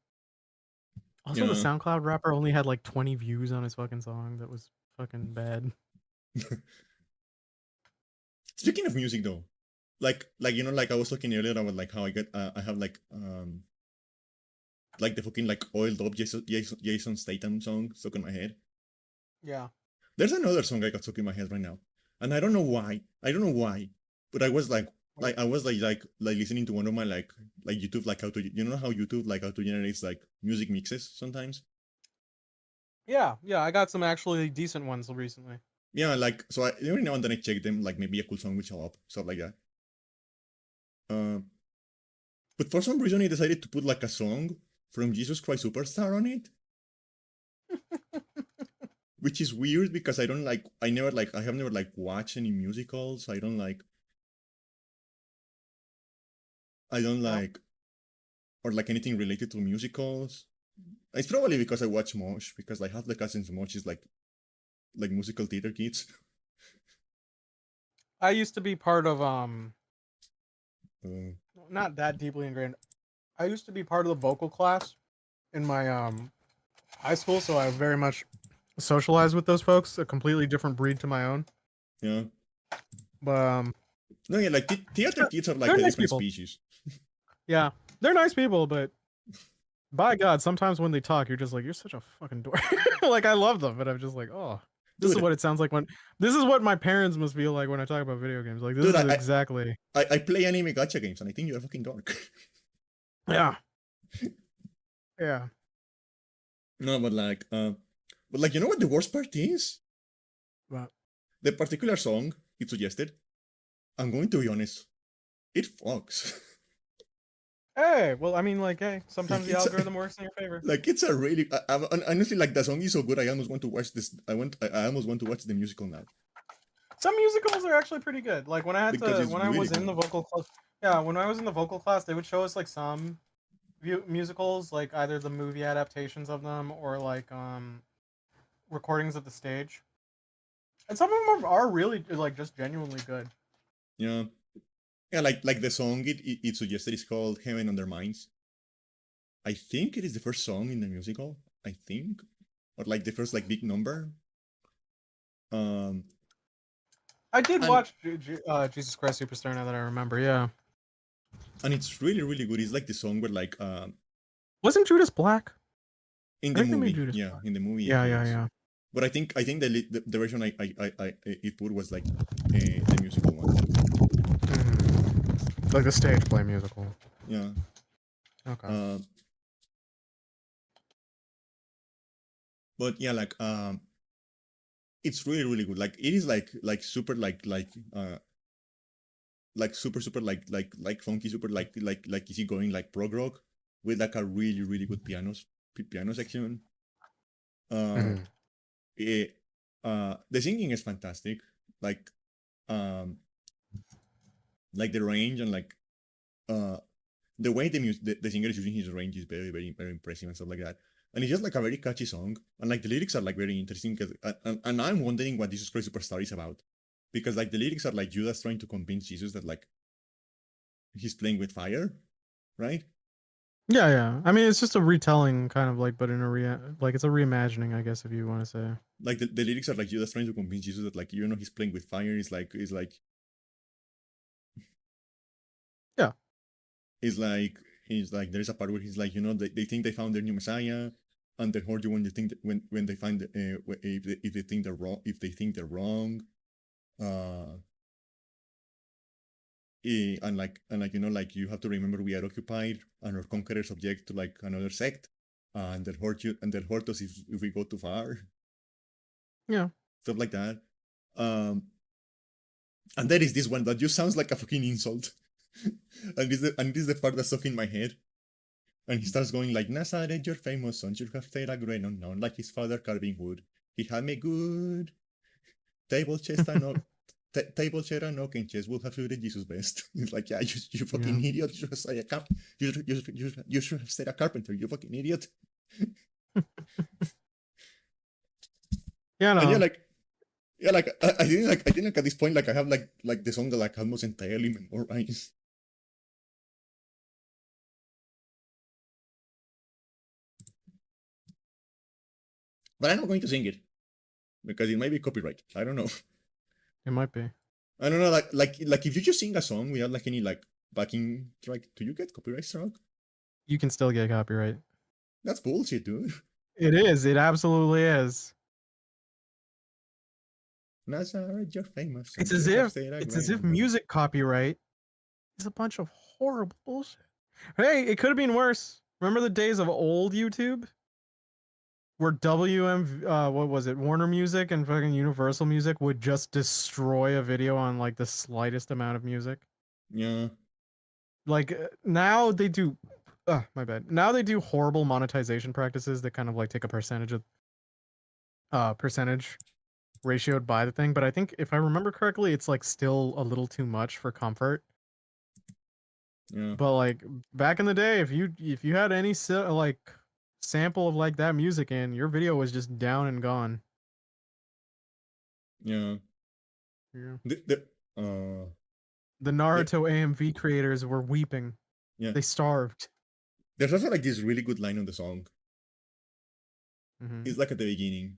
Also, the Yeah. SoundCloud rapper only had like 20 views on his fucking song. That was fucking bad. Speaking of music though, like you know, like I was talking earlier about like how I have like the fucking like oiled up Jason Statham song stuck in my head. Yeah. There's another song I got stuck in my head right now, and I don't know why. I don't know why, but I was like I was like listening to one of my like YouTube like how to you know how YouTube like how to generate like music mixes sometimes. Yeah, yeah, I got some actually decent ones recently. Yeah, like so every now and then I check them like maybe a cool song will show up stuff like that. Uh, but for some reason I decided to put like a song from Jesus Christ Superstar on it, which is weird because I have never like watched any musicals. I don't Yeah. like or like anything related to musicals. It's probably because I watch Mosh because I have the cousins Mosh is like musical theater kids. I used to be part of Uh, not that deeply ingrained. I used to be part of the vocal class in my high school, so I very much socialized with those folks, a completely different breed to my own. yeah, But no, yeah, like theater kids are like they're a nice different people. species. Yeah, they're nice people, but by God, sometimes when they talk, you're just like, you're such a fucking dork. Like I love them, but I'm just like, oh, this is Dude, what it sounds like when this is what my parents must feel like when I talk about video games. Like this dude, is exactly. I play anime gacha games and I think you're a fucking dork. Yeah. Yeah. No, but like you know what the worst part is? But The particular song it suggested. I'm going to be honest, it fucks. hey, well, I mean, like, hey, sometimes like the it's a, algorithm works in your favor. like it's a really honestly like the song is so good. I almost want to watch this. I almost want to watch the musical now Some musicals are actually pretty good. Like because it's when I really was in the good. vocal class, yeah, when I was in the vocal class, they would show us like some musicals, like either the movie adaptations of them or like recordings of the stage. And some of them are really like just genuinely good. Yeah, yeah, like the song it suggested is called "Heaven on Their Minds." I think it is the first song in the musical. I think, or like the first like big number. Um, I did and watch Jesus Christ Superstar now that I remember. Yeah, and it's really really good. It's like the song where like wasn't Judas Black? in I the think they made movie, Judas yeah, Black. in the movie Yeah, he yeah, is. yeah. But I think the version I it put was like the musical one. Like the stage play musical. Yeah. Okay. Uh, but yeah, it's really really good. Like it is like super like super like funky super like easy going like prog rock with like a really really good piano section. Uh, Mhm. it, the singing is fantastic. Like um like the range and like uh the way the singer is using his range is very very very impressive and stuff like that. And it's just like a very catchy song, and like the lyrics are like very interesting. Cause, and I'm wondering what Jesus Christ Superstar is about, because like the lyrics are like Judas trying to convince Jesus that like he's playing with fire, right? Yeah, yeah. I mean, it's just a retelling, kind of like, but in a like it's a reimagining, I guess, if you want to say. Like the lyrics are like Judas trying to convince Jesus that like he's playing with fire. Yeah. It's like he's like there's a part where he's like they think they found their new Messiah, and they hurt you when they think that when they find if they think they're wrong. Uh, and like like you have to remember we are occupied and our conquerors subject to like another sect, and they'll hurt us if we go too far, Yeah. stuff like that. Um, and there is this one that just sounds like a fucking insult, and this is the part that's stuck in my head. And he starts going like, Nazareth, your famous son, should have stayed a great unknown, like his father carving wood. He had me good. Table chest and oak. Table chair and oak and chest would have suited Jesus best. It's like, yeah, you Yeah. fucking idiot. You should have stayed you should have stayed a carpenter, you fucking idiot. Yeah, And no. I think like at this point like I have like the song like almost entirely memorized. but I'm not going to sing it because it might be copyright. I don't know. It might be. I don't know. Like if you just sing a song without like any like backing track, do you get copyright struck? You can still get copyright. That's bullshit, dude. It is. It absolutely is. Nazareth, you're famous. It's and as you have if stayed a it's as great if number. music copyright is a bunch of horrible bullshit. Hey, it could have been worse. Remember the days of old YouTube? Where what was it? Warner Music and fucking Universal Music would just destroy a video on like the slightest amount of music. Yeah. Like now they do my bad. Now they do horrible monetization practices that kind of like take a percentage ratioed by the thing, but I think if I remember correctly, it's like still a little too much for comfort. Yeah. But like back in the day, if you had any like sample of like that music in, your video was just down and gone. Yeah. Yeah. Uh The Naruto AMV creators were weeping. yeah. They starved. There's also like this really good line on the song. Mm-hmm. It's like at the beginning.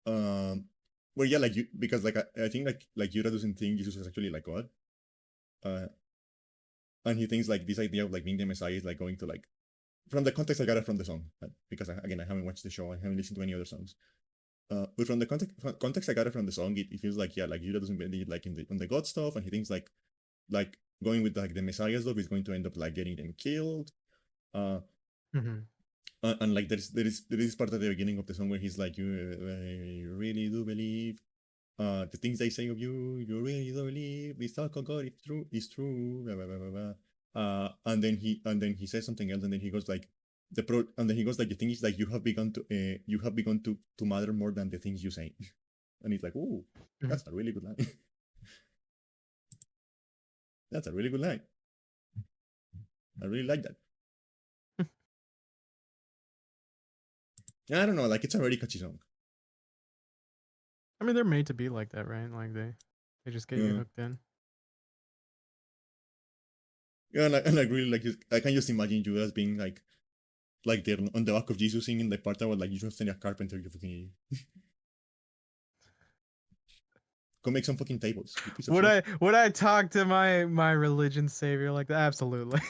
Well, yeah, like you, because like I think like Yura doesn't think Jesus is actually like God. And he thinks like this idea of like being the Messiah is like going to like, from the context I got it from the song, because again I haven't watched the show, I haven't listened to any other songs. But from the context I got it from the song, it feels like, yeah, like Yura doesn't believe like in the God stuff, and he thinks like going with like the Messiah stuff is going to end up like getting them killed. Mm-hmm. And like there is part at the beginning of the song where he's like, you really do believe the things they say of you, you really do believe this talk of God is true, blah, blah, blah, blah, blah. And then he says something else, and then he goes like and then he goes like, the thing is like you have begun to matter more than the things you say. And he's like, oh, that's a really good line. That's a really good line. I really like that. I don't know, like it's a very catchy song. I mean, they're made to be like that, right? Like they just get you hooked in. Yeah, and I really like I can just imagine you as being like they're on the back of Jesus singing the part about like you just send a carpenter, you fucking go make some fucking tables. Would I talk to my religion savior like that? Absolutely.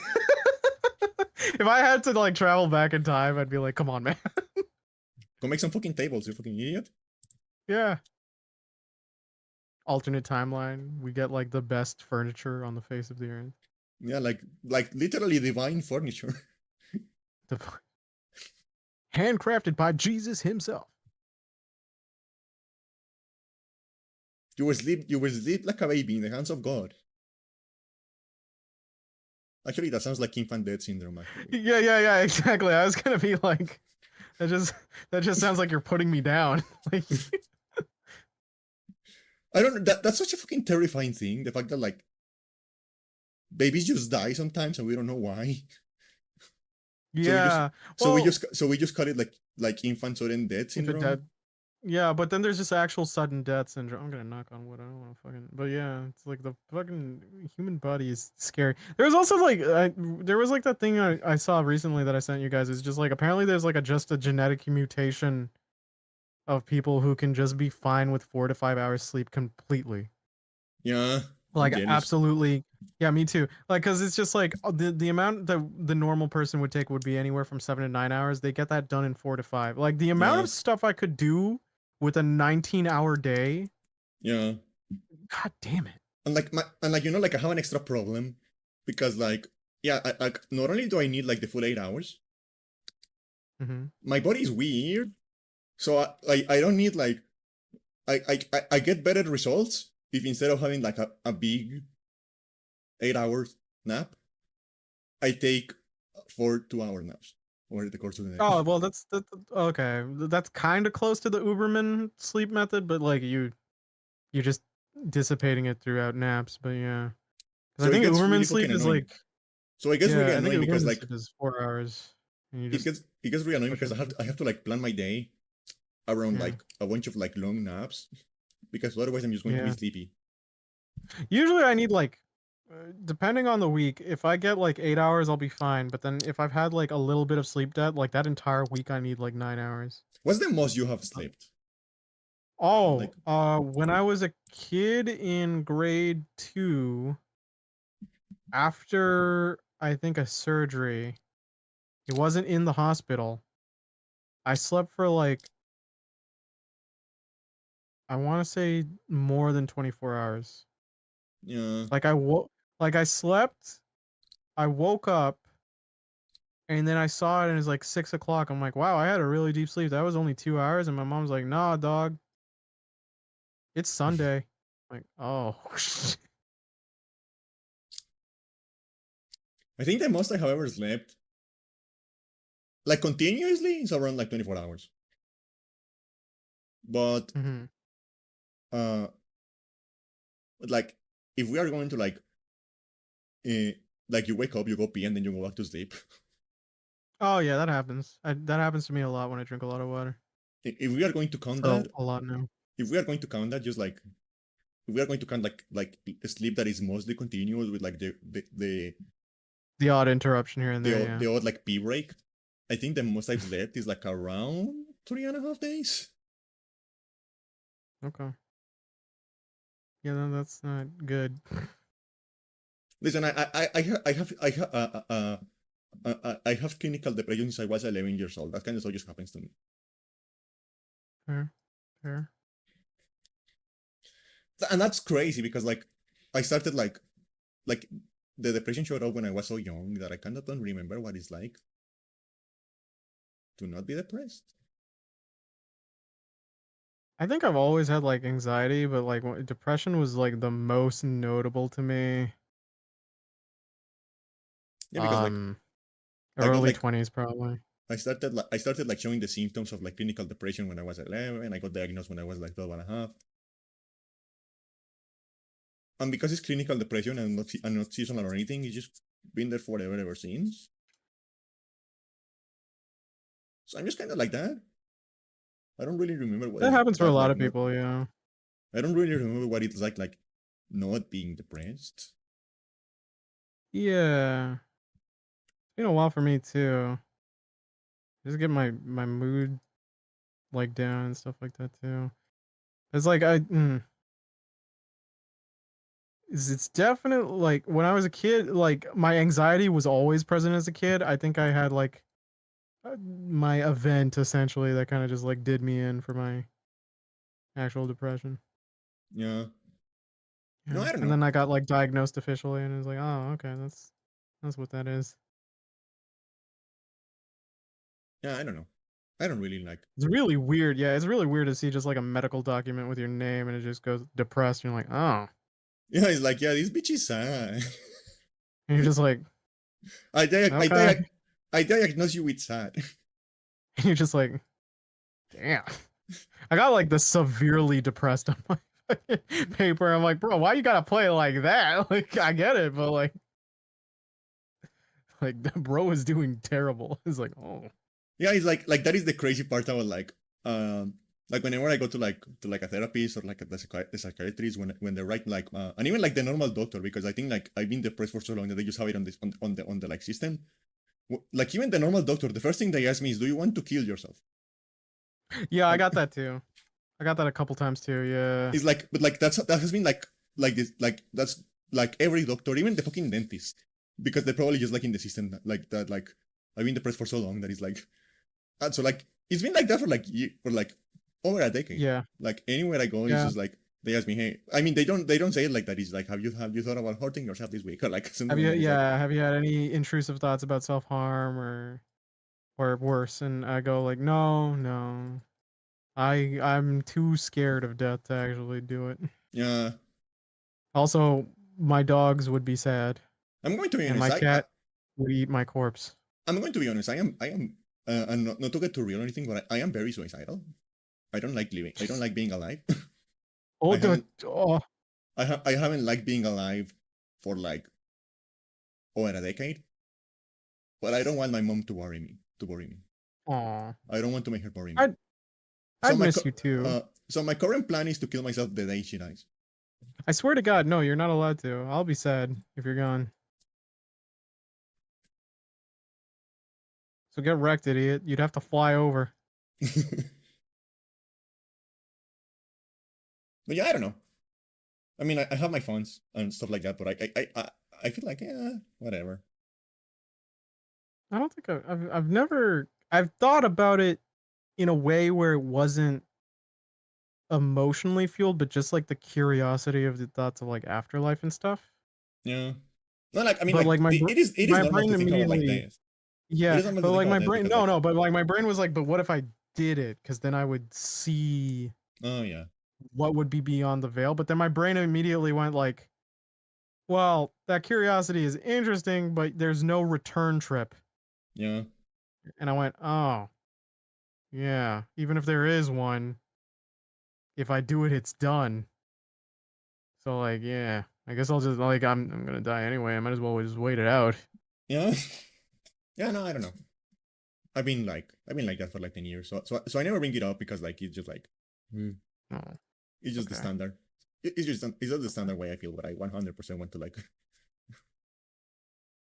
If I had to like travel back in time, I'd be like, come on, man. Go make some fucking tables, you fucking idiot. Yeah. Alternate timeline. We get like the best furniture on the face of the earth. Yeah, like literally divine furniture. Handcrafted by Jesus himself. You will sleep like a baby in the hands of God. Actually, that sounds like infant death syndrome. Actually. Yeah, exactly. I was gonna be like, that just sounds like you're putting me down. Like, I don't know. That's such a fucking terrifying thing. The fact that like babies just die sometimes and we don't know why. Yeah. So we just call it like infant sudden death syndrome. Yeah, but then there's just actual sudden death syndrome. I'm gonna knock on wood. I don't want to fucking. But yeah, it's like the fucking human body is scary. There's also like there was like that thing I saw recently that I sent you guys. It's just like apparently there's like just a genetic mutation of people who can just be fine with 4 to 5 hours sleep completely. Yeah. Like absolutely. Yeah, me too. Like, cause it's just like the amount that the normal person would take would be anywhere from 7 to 9 hours. They get that done in 4 to 5. Like the amount of stuff I could do with a 19-hour day. Yeah. God damn it. And like you know, like I have an extra problem because like, yeah, I not only do I need like the full 8 hours, my body is weird, so I don't need like I get better results if instead of having like a big 8 hours nap, I take 4 2-hour naps over the course of the day. Oh well, that's okay. That's kind of close to the Uberman sleep method, but like you're just dissipating it throughout naps. But yeah, so I think Uberman really sleep is like. So it gets really annoying because like is 4 hours. And you it gets really annoying because I have to like plan my day around like a bunch of like long naps because otherwise I'm just going to be sleepy. Usually I need like depending on the week, if I get like 8 hours, I'll be fine. But then if I've had like a little bit of sleep debt, like that entire week, I need like 9 hours. What's the most you have slept? Oh, Like, when I was a kid in grade 2, after I think a surgery, it wasn't in the hospital. I slept for like I want to say more than 24 hours. yeah, Like I slept, I woke up, and then I saw it and it was like 6 o'clock. I'm like, wow, I had a really deep sleep. That was only 2 hours. And my mom's like, nah, dog, it's Sunday. I'm like, oh. I think the most I have ever slept, like continuously, is around like 24 hours. But hmm uh, like if we are going to uh, like you wake up, you go pee, and then you go back to sleep. Oh yeah, that happens. That happens to me a lot when I drink a lot of water. If we are going to count For that, a lot now. if we are going to count that, just like if we are going to count like sleep that is mostly continuous with like The odd interruption here and there, the yeah. the odd like pee break, I think the most I've slept is like around 3.5 days. Okay. Yeah, no, that's not good. Listen, I have clinical depression since I was 11 years old. That kind of stuff just happens to me. Fair, fair. And that's crazy because like I started like the depression showed up when I was so young that I kind of don't remember what it's like to not be depressed. I think I've always had like anxiety, but like depression was like the most notable to me. Yeah, because Um, I got Early like 20s probably. I started like showing the symptoms of like clinical depression when I was 11. I got diagnosed when I was like 12 and a half. And because it's clinical depression and not seasonal or anything, it's just been there forever ever since. So I'm just kind of like that. I don't really remember what That is happens for a that lot like of not. people, yeah. I don't really remember what it's like not being depressed. Yeah. It's been a while for me too. Just get my mood like down and stuff like that too. It's like it's definitely like when I was a kid, like my anxiety was always present as a kid. I think I had like my event essentially that kind of just like did me in for my actual depression. Yeah. No, Yeah. I don't And know. then I got like diagnosed officially and it was like, oh, okay, that's what that is. Yeah, I don't know. I don't really like. It's really weird. Yeah, it's really weird to see just like a medical document with your name and it just goes depressed. And you're like, oh. Yeah, it's like yeah, this bitch is sad. And you're just like, I di- I okay. di- I diagnose you with sad. And you're just like, damn. I got like the severely depressed on my fucking paper. I'm like, bro, why you gotta play it like that? Like, I get it, but like the bro is doing terrible. It's like, oh, Yeah, it's like that is the crazy part about like whenever I go to like a therapist or like the psychiatrist when they write like and even like the normal doctor because I think like I've been depressed for so long that they just have it on this on the like system. Like even the normal doctor, the first thing they ask me is, "Do you want to kill yourself?" yeah, I And got that too. I got that a couple times too. Yeah, it's like, but like that has been like this like that's like every doctor, even the fucking dentist, because they're probably just like in the system like that like I've been depressed for so long that it's like and so like it's been like that for like for like over a decade. yeah, Like anywhere I go, it's yeah. just like they ask me, "Hey," I mean they don't say it like that. It's like, have you thought about hurting yourself this week or like something Have like you, that. It's like, yeah, have you had any intrusive thoughts about self harm or worse? And I go like, no, no. I'm too scared of death to actually do it. yeah. Also, my dogs would be sad, I'm going to be and honest. my cat would eat my corpse. I'm going to be honest. I am and not to get too real or anything, but I am very suicidal. I don't like living. I don't like being alive. Oh, I haven't oh, I haven't liked being alive for like over a decade. But I don't want my mom to worry me. To worry me. aw. I don't want to make her worry me. I'd So I'd miss you too. my current plan is to kill myself the day she dies. I swear to God, no, you're not allowed to. I'll be sad if you're gone. So get wrecked, idiot. You'd have to fly over. But yeah, I don't know. I mean, I have my funds and stuff like that, but I feel like, yeah, whatever. I don't think I've never I've thought about it in a way where it wasn't emotionally fueled, but just like the curiosity of the thoughts of like afterlife and stuff. Yeah. No, like I mean, But like like it is my normal brain to think about like immediately, this. It yeah, is normal to but think like about my this brain, because no, like, no, but like my brain was like, but what if I did it? Because then I would see oh yeah, what would be beyond the veil. But then my brain immediately went like, well, that curiosity is interesting, but there's no return trip. yeah, And I went, oh, yeah, even if there is one, if I do it, it's done. So like, yeah, I guess I'll just like I'm gonna die anyway. I might as well just wait it out. yeah, yeah. No, I don't know. I've been like that for like 10 years. So I never bring it up because like it's just like, mm, Oh, it's just the okay. standard. It's just the standard way I feel, but I 100% want to like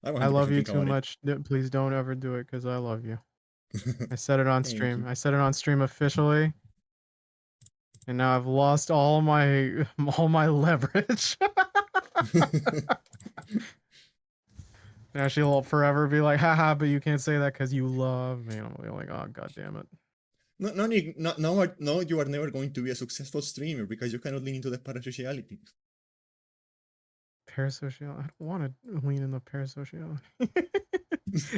I I love 100% you think too about it. much. Please don't ever do it because I love you. I said it on Thank stream. you. I said it on stream officially, and now I've lost all my all my leverage. Now she'll forever be like, haha, but you can't say that because you love me. And I'm gonna be like, oh god damn it. No, no, Nick, no, no, you are never going to be a successful streamer because you cannot lean into the parasociality. Parasocial. I don't want to lean in the parasociality.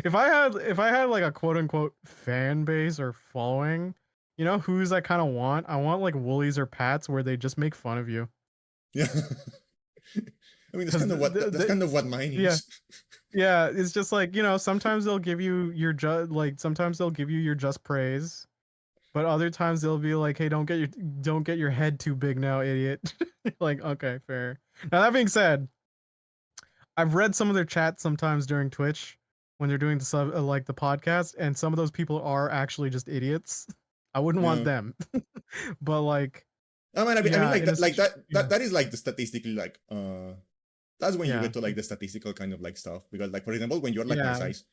If I had like a quote unquote fan base or following, you know who's I kind of want? I want like Woolies or Pats where they just make fun of you. Yeah. I mean, Because that's kind of what mine yeah, is. yeah, it's just like, sometimes they'll give you your sometimes they'll give you your just praise, but other times they'll be like, hey, don't get your head too big now, idiot. Like, okay, fair. Now that being said, I've read some of their chats sometimes during Twitch when they're doing like the podcast, and some of those people are actually just idiots. I wouldn't want Yeah. them, but like, I mean, yeah, like in a that yeah, that is like the statistically like that's when you yeah, get to like the statistical kind of like stuff because like for example when you're like my yeah, size,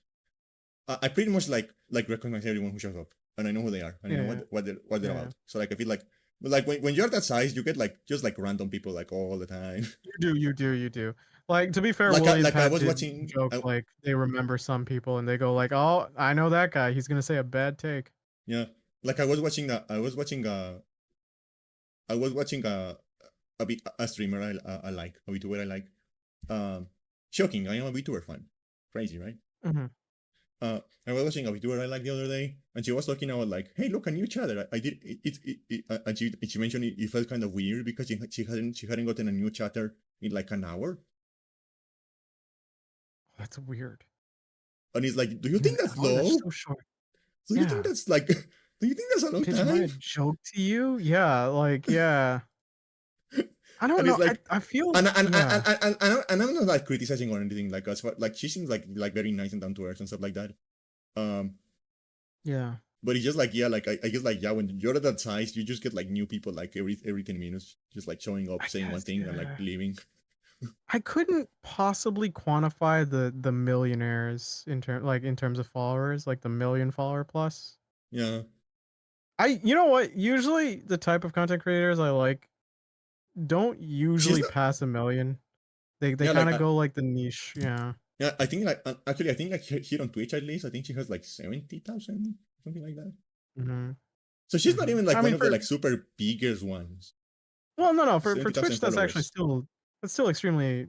I pretty much like recognize everyone who shows up and I know who they are and I know yeah, what they're yeah. about. So like I feel like but like when you're that size, you get like just like random people like all the time. You do. Like, to be fair, like I, Woolies like I Pat was did watching. joke like they remember some people and they go like, "Oh, I know that guy. He's gonna say a bad take." Yeah, like I was watching a streamer I like a VTuber I like. Um, Shocking. I am a VTuber fan. Crazy, right? Hmm. I was watching a VTuber I like the other day, and she was talking about like, "Hey, look, a new chatter. I did and she mentioned it felt kind of weird because she hadn't gotten a new chatter in like an hour, That's weird. and it's like, do you In think an that's hour, that's low? so short. Do you think Yeah. that's like, do you think that's a long Pitch my time? joke to you? Yeah, like, yeah. I don't And it's know. I like, I feel, and yeah. I'm not like criticizing or anything like as far, like she seems like very nice and down to earth and stuff like that. Um, Yeah. but it's just like yeah, like I guess like yeah, when you're at that size, you just get like new people like every 10 minutes, just like showing up, I saying one guess, thing and like yeah. leaving. I couldn't possibly quantify the millionaires in terms of followers, like the million follower plus. Yeah, You know what? Usually the type of content creators I like don't she's usually not. pass a million. They Yeah, kind like of go like the niche, yeah. yeah, I think like actually I think like here on Twitch at least I think she has like 70,000 something like that. Mhm. So she's not Mhm. even like I one mean of the for like super biggest ones. well, no, for 70,000 Twitch that's actually followers. still that's still extremely,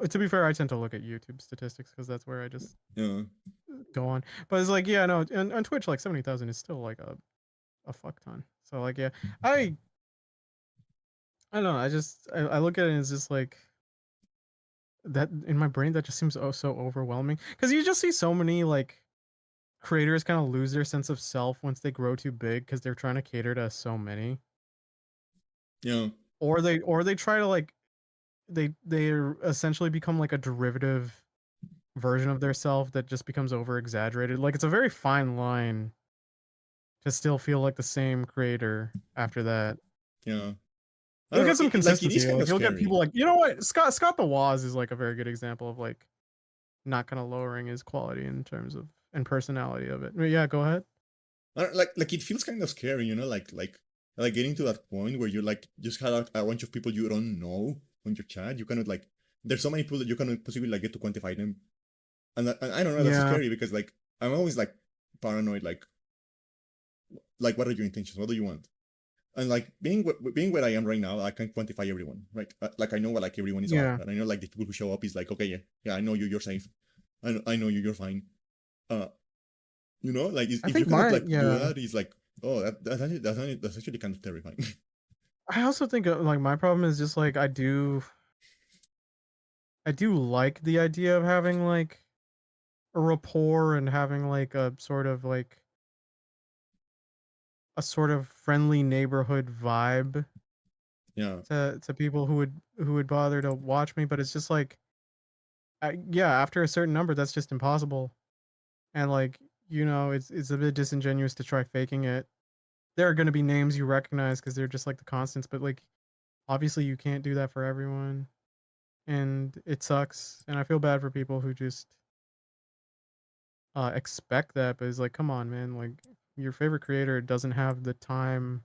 to be fair, I tend to look at YouTube statistics because that's where I just Yeah, go on. But it's like, yeah, no, on Twitch like 70,000 is still like a fuck ton. So like, yeah, I I don't know. I look at it and it's just like that in my brain that just seems so overwhelming because you just see so many like creators kind of lose their sense of self once they grow too big because they're trying to cater to so many, yeah. or they try to like they essentially become like a derivative version of their self that just becomes over exaggerated. Like, it's a very fine line to still feel like the same creator after that. Yeah. I You'll don't know. get some Like it consistency. is kind Like, of you'll get people scary. like, you know what, Scott the Woz is like a very good example of like not kind of lowering his quality in terms of and personality of it. Yeah, go ahead. Like it feels kind of scary, you know, like getting to that point where you like just have a bunch of people you don't know on your chat. You cannot like there's so many people that you cannot possibly like get to quantify them, and I don't know, that's so Yeah. scary because like I'm always like paranoid, like what are your intentions? What do you want? And like being where I am right now, I can quantify everyone, right? Like I know what like everyone is up, Yeah. and I know like the people who show up is like, okay, yeah, I know you, you're safe. I know you, you're fine. Uh, you know, like I if you think cannot my like do yeah. that, it's like, oh, that's actually kind of terrifying. I also think like my problem is just like I do like the idea of having like a rapport and having like a sort of friendly neighborhood vibe Yeah, to people who would bother to watch me, but it's just like yeah, after a certain number that's just impossible. And like, it's a bit disingenuous to try faking it. There are going to be names you recognize because they're just like the constants, but like obviously you can't do that for everyone, and it sucks. And I feel bad for people who just expect that, but it's like, come on, man, like your favorite creator doesn't have the time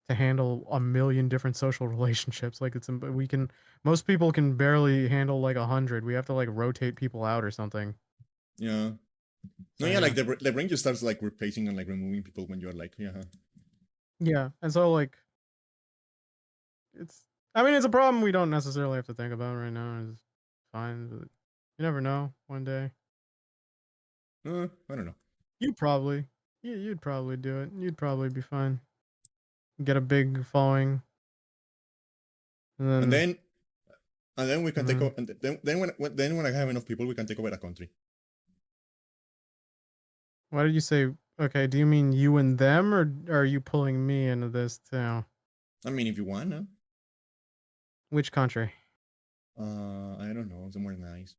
to handle a million different social relationships. Like we can most people can barely handle like 100. We have to like rotate people out or something. yeah. No, So yeah, yeah. like the brain just starts like replacing and like removing people when you're like, yeah, Yeah, and so like it's I mean it's a problem we don't necessarily have to think about right now. It's fine, but you never know. One day I don't know. you'd probably you'd probably do it. You'd probably be fine. Get a big following, and And then then we can and take over, then and then when I have enough people, we can take over a country. why did you say okay? Do you mean you and them, or are you pulling me into this too? I mean, if you wanna, Which country? I don't know, somewhere nice.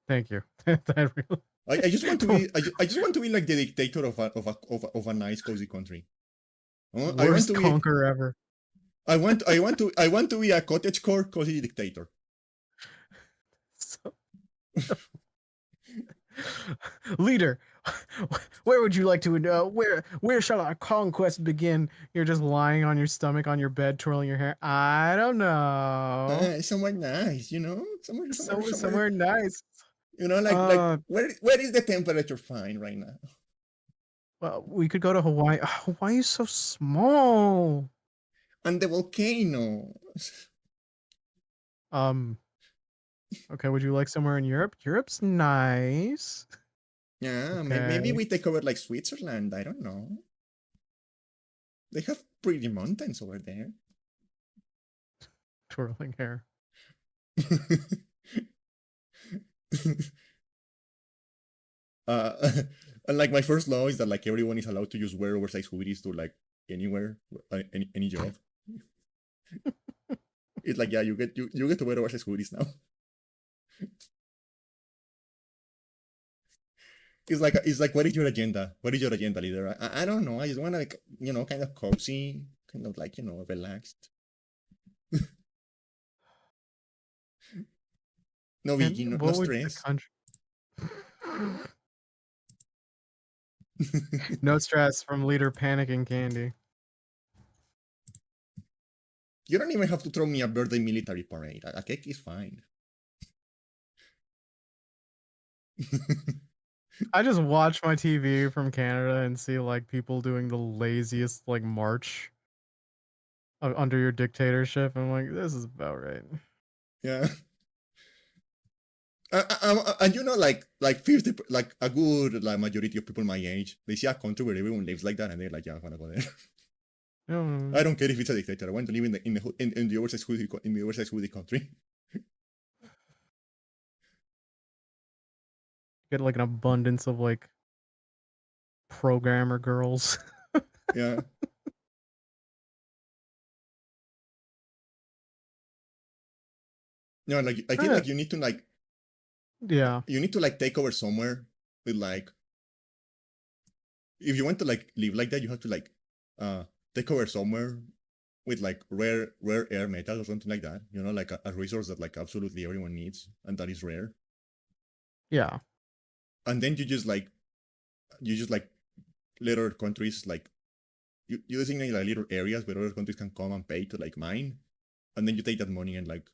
Thank you. That really I just want to be, I just want to be like the dictator of a nice cozy country. I want worst to be, conquer ever. I want to be a cottagecore cozy dictator. So, leader, where would you like to? Where shall our conquest begin? You're just lying on your stomach on your bed, twirling your hair. I don't know. Somewhere nice, you know, Somewhere nice. you know, Uh, where is the temperature fine right now? well, we could go to Hawaii. Hawaii is so small. And the volcano. Um, okay. Would you like somewhere in Europe? Europe's nice. Yeah, maybe Okay, we take over like Switzerland. I don't know. They have pretty mountains over there. twirling hair. uh, and like my first law is that like everyone is allowed to use wear oversized hoodies to like anywhere, any job. It's like yeah, you get to wear oversized hoodies now. It's like what is your agenda? What is your agenda, leader? I don't know. I just want to like you know kind of cozy, kind of like you know relaxed. No biggie, And no what would the stress. country? No stress from leader panicking candy. You don't even have to throw me a birthday military parade. A cake is fine. I just watch my TV from Canada and see like people doing the laziest like march under your dictatorship. I'm like, this is about right. Yeah. And you know, like 50, like a good like majority of people my age, they see a country where everyone lives like that, and they're like, yeah, I wanna go there. I Mm, don't care if it's a dictator. I want to live in the oversized hoodie in the oversized hoodie country. get like an abundance of like programmer girls. Yeah. No, like I feel Eh, like yeah, you need to like take over somewhere with like if you want to like live like that, you have to like uh take over somewhere with like rare air metal or something like that. You know, like a resource that like absolutely everyone needs and that is rare. yeah. And then you just like you just like let other countries like you designate like little areas where other countries can come and pay to like mine, and then you take that money and like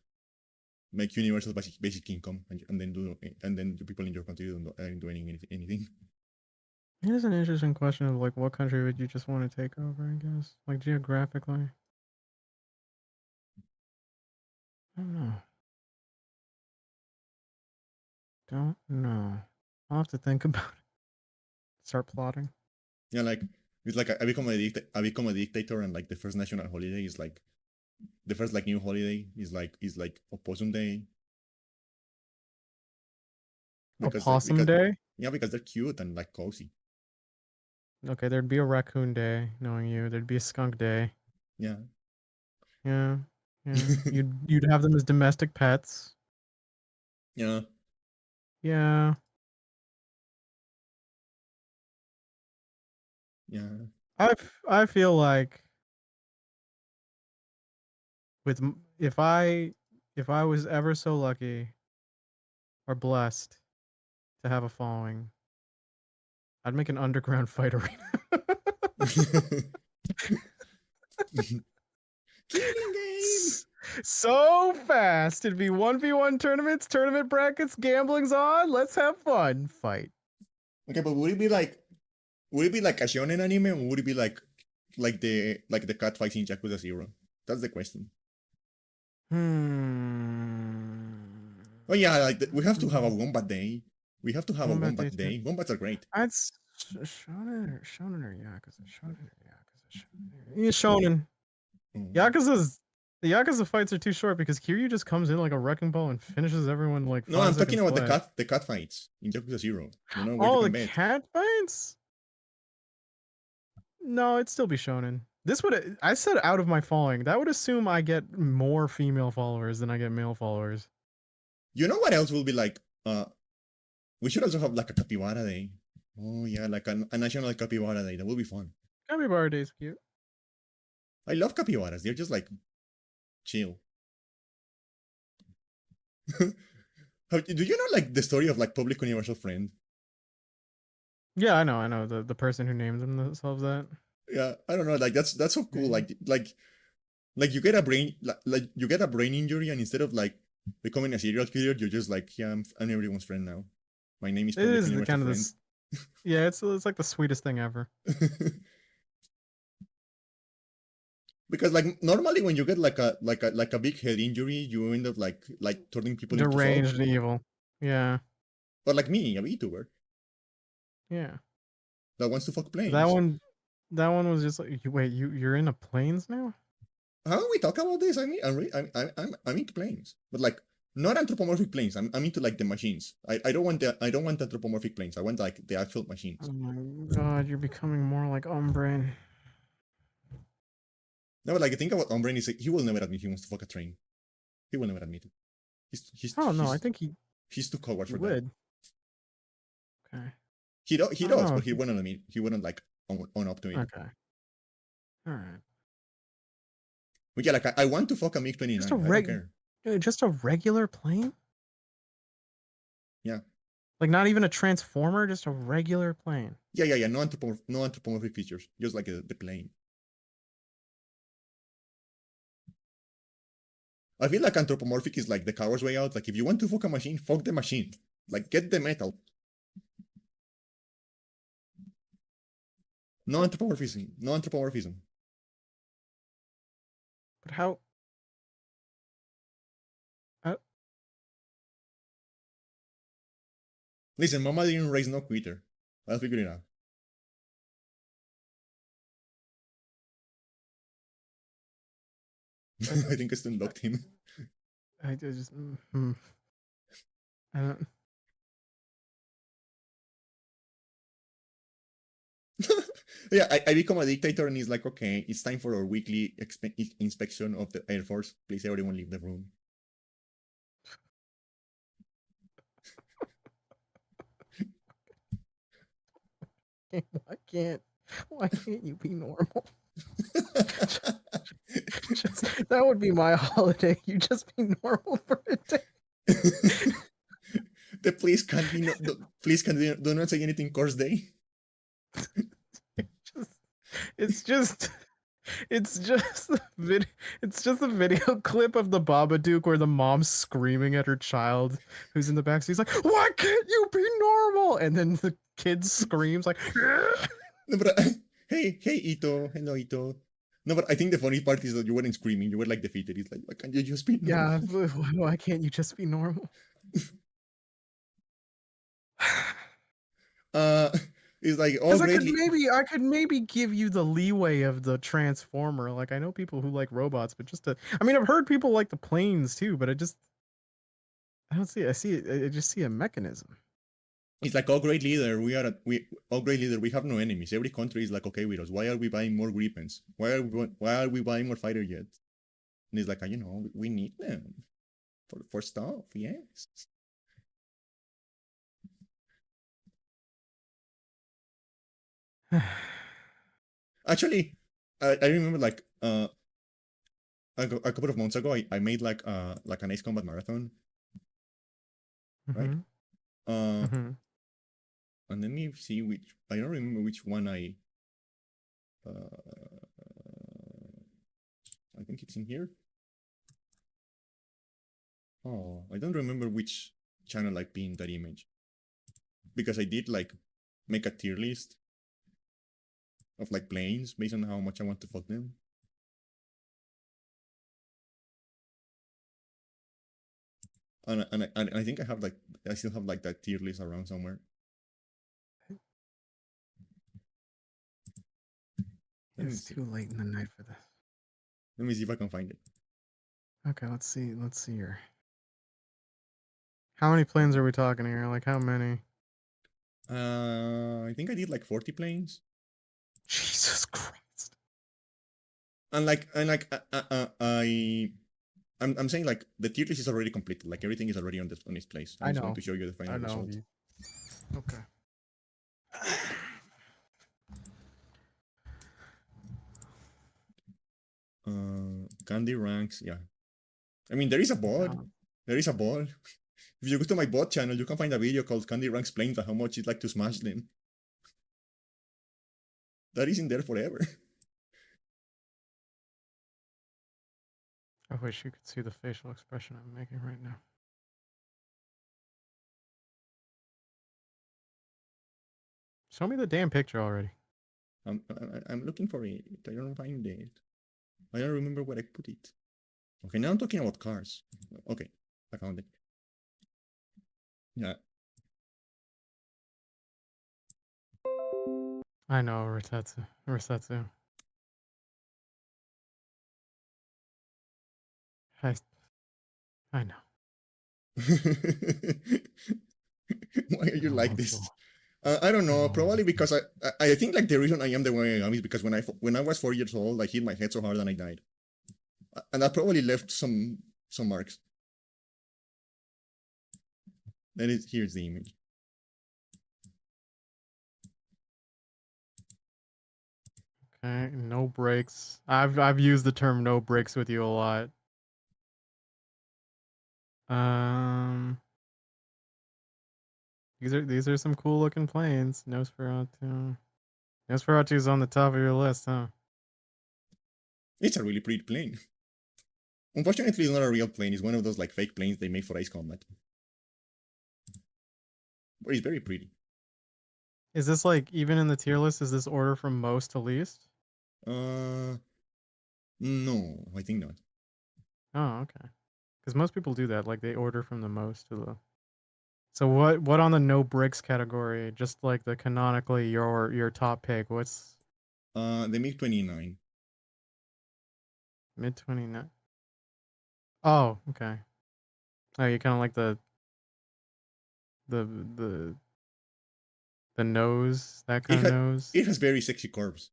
make universal basic income, and then the people in your country aren't doing anything. Here's an interesting question of like, what country would you just want to take over? I guess like geographically. I don't know. Don't know. I'll have to think about it. Start plotting. Yeah, like it's like I become a dictator, and like the first national holiday is like the first like new holiday is like Opossum Day Opossum because Day? yeah, because they're cute and like cozy. Okay, there'd be a raccoon day, knowing you. There'd be a skunk day. Yeah. Yeah. Yeah. You'd have them as domestic pets. Yeah. Yeah. Yeah. I feel like with if I was ever so lucky or blessed to have a following, I'd make an underground fight arena. Killing game. So fast. It'd be 1v1 tournaments, tournament brackets, gambling's on. Let's have fun. Fight. Okay, but would it be like a shonen anime, or would it be like the cat fights in Yakuza 0? That's the question. Oh yeah, like we have to have a wombat day. We have to have a wombat day. Wombats are great. That's shonen or Yakuza. Yeah, shonen. The Yakuza fights are too short because Kiryu just comes in like a wrecking ball and finishes everyone like No, 5 I'm seconds talking about flat. the cat fights in Yakuza 0. You know where you Oh, the can bet. cat fights? No, it'd still be shonen. This would I said out of my following. That would assume I get more female followers than I get male followers. You know what else will be like? We should also have like a capybara day. Oh yeah, like a national capybara day. That would be fun. Capybara Day's cute. I love capybaras. They're just like chill. Do you know like the story of like public universal friend? Yeah, I know. The person who named themselves that. Yeah, I don't know. Like that's so cool. Like you get a brain like you get a brain injury, and instead of like becoming a serial killer, you're just like, yeah, I'm everyone's friend now. My name is It public is the universal kind of friend. this. Yeah, it's like the sweetest thing ever. Because like normally when you get like a big head injury, you end up like turning people into folk. Deranged and evil. Yeah. Or like me, a VTuber Yeah. that wants to fuck That planes. one was just like, wait, you're into planes now? How we talk about this? I mean, I'm into planes, but like not anthropomorphic planes. I'm into like the machines. I don't want anthropomorphic planes. I want like the actual machines. Oh my god, you're becoming more like Umbrain. No, but like think about Ombre, is he will never admit he wants to fuck a train. He will never admit it. Oh no, I think he's too coward he for would. that. Okay. He does, but He wouldn't admit. He wouldn't like own up to it. Okay. All right. But yeah, like I want to fuck a MiG 29. I don't care. Just a regular plane? Yeah. Like not even a transformer, just a regular plane. Yeah. No anthropomorphic features, just like the plane. I feel like anthropomorphic is like the coward's way out. Like if you want to fuck a machine, fuck the machine. Like get the metal. No anthropomorphism. No anthropomorphism. But how? Listen, Mama didn't raise no quitter. I'll figure it out. I think I still locked him. I just. I don't. Yeah, I become a dictator, and he's like, okay, it's time for our weekly inspection of the Air Force. Please, everyone leave the room. Why can't you be normal? That would be my holiday. You just be normal for a day. The please can't be please can do not say anything course day. It's just it's just a video clip of the Babadook where the mom's screaming at her child who's in the back. She's like, "Why can't you be normal?" And then the kid screams like, No, but hey, Ito, hello, Ito. No, but I think the funny part is that you weren't screaming. You were like defeated. It's like, why can't you just be normal? "Yeah, why can't you just be normal?" uh, it's like Because greatly. I could maybe give you the leeway of the Transformer. Like I know people who like robots, but I mean, I've heard people like the planes too, but I don't see it. I just see a mechanism. It's like, oh great leader, oh great leader, we have no enemies. Every country is like okay with us. Why are we buying more Grippens? Why are we buying more fighter jets? And it's like, you know, we need them for stuff. Yes. Actually, I remember like a couple of months ago, I made like an Ace Combat marathon, right? Mm-hmm. Uh, Mm-hmm. and let me see which I don't remember which one uh, I think it's in here. Oh, I don't remember which channel I pinned that image because I did like make a tier list of like planes based on how much I want to fuck them. And I think I still have like that tier list around somewhere. It's too late in the night for this. Let me see if I can find it. Okay, let's see here. How many planes are we talking here? Like how many? I think I did like 40 planes. Jesus Christ. And I'm saying like the tier list is already completed. Like everything is already on its place. I just want to show you the final result. Okay. Candy ranks, yeah. I mean, there is a bot. There is a bot. If you go to my bot channel, you can find a video called Candy ranks planes and how much it's like to smash them. That is in there forever. I wish you could see the facial expression I'm making right now. Show me the damn picture already. I'm looking for it. I don't find it. I don't remember where I put it. Okay, now I'm talking about cars. Okay, I found it. Yeah. I know, Risetsu. I know. Why are you like this? I don't know. Probably because I think like the reason I am the way I am is because when I was 4 years old, I hit my head so hard and I died, and that probably left some marks. Here's the image. Okay, no brakes. I've used the term no brakes with you a lot. These are some cool looking planes. Nosferatu. Nosferatu's on the top of your list, huh? It's a really pretty plane. Unfortunately, it's not a real plane. It's one of those like fake planes they made for Ice Combat. But it's very pretty. Is this like even in the tier list? Is this order from most to least? No, I think not. Oh, okay. Because most people do that. Like they order from the most to the. So what on the no bricks category? Just like the canonically your top pick. What's the MiG-29. mid-29? Oh, okay. Oh, you kind of like the nose, that kind of nose. It has very sexy curves.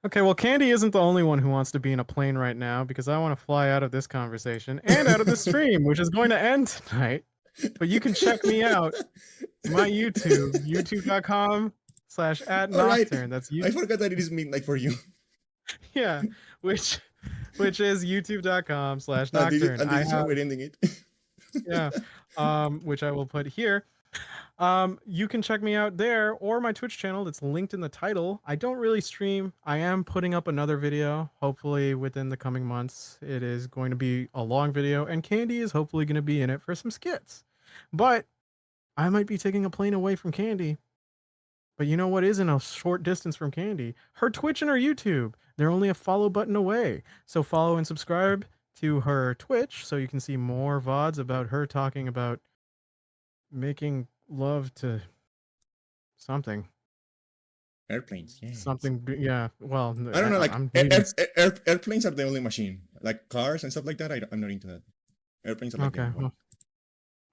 Okay, well, Candy isn't the only one who wants to be in a plane right now because I want to fly out of this conversation and out of the stream, which is going to end tonight. But you can check me out, my YouTube, youtube.com/@Nocturne. That's you. I forgot that it is midnight for you. Yeah, which which is youtube.com/nocturne. And this I is how have, we're ending it. yeah, which I will put here. You can check me out there or my Twitch channel that's linked in the title. I don't really stream. I am putting up another video, hopefully within the coming months. It is going to be a long video, and Candy is hopefully going to be in it for some skits. But I might be taking a plane away from Candy. But you know what isn't a short distance from Candy? Her Twitch and her YouTube. They're only a follow button away. So follow and subscribe to her Twitch so you can see more VODs about her talking about making love to something. Airplanes, yeah. Something, yeah. Well, I don't know, like I'm leaving. airplanes are the only machine. Like cars and stuff like that, I'm not into that. Airplanes are like the Okay, only one. well,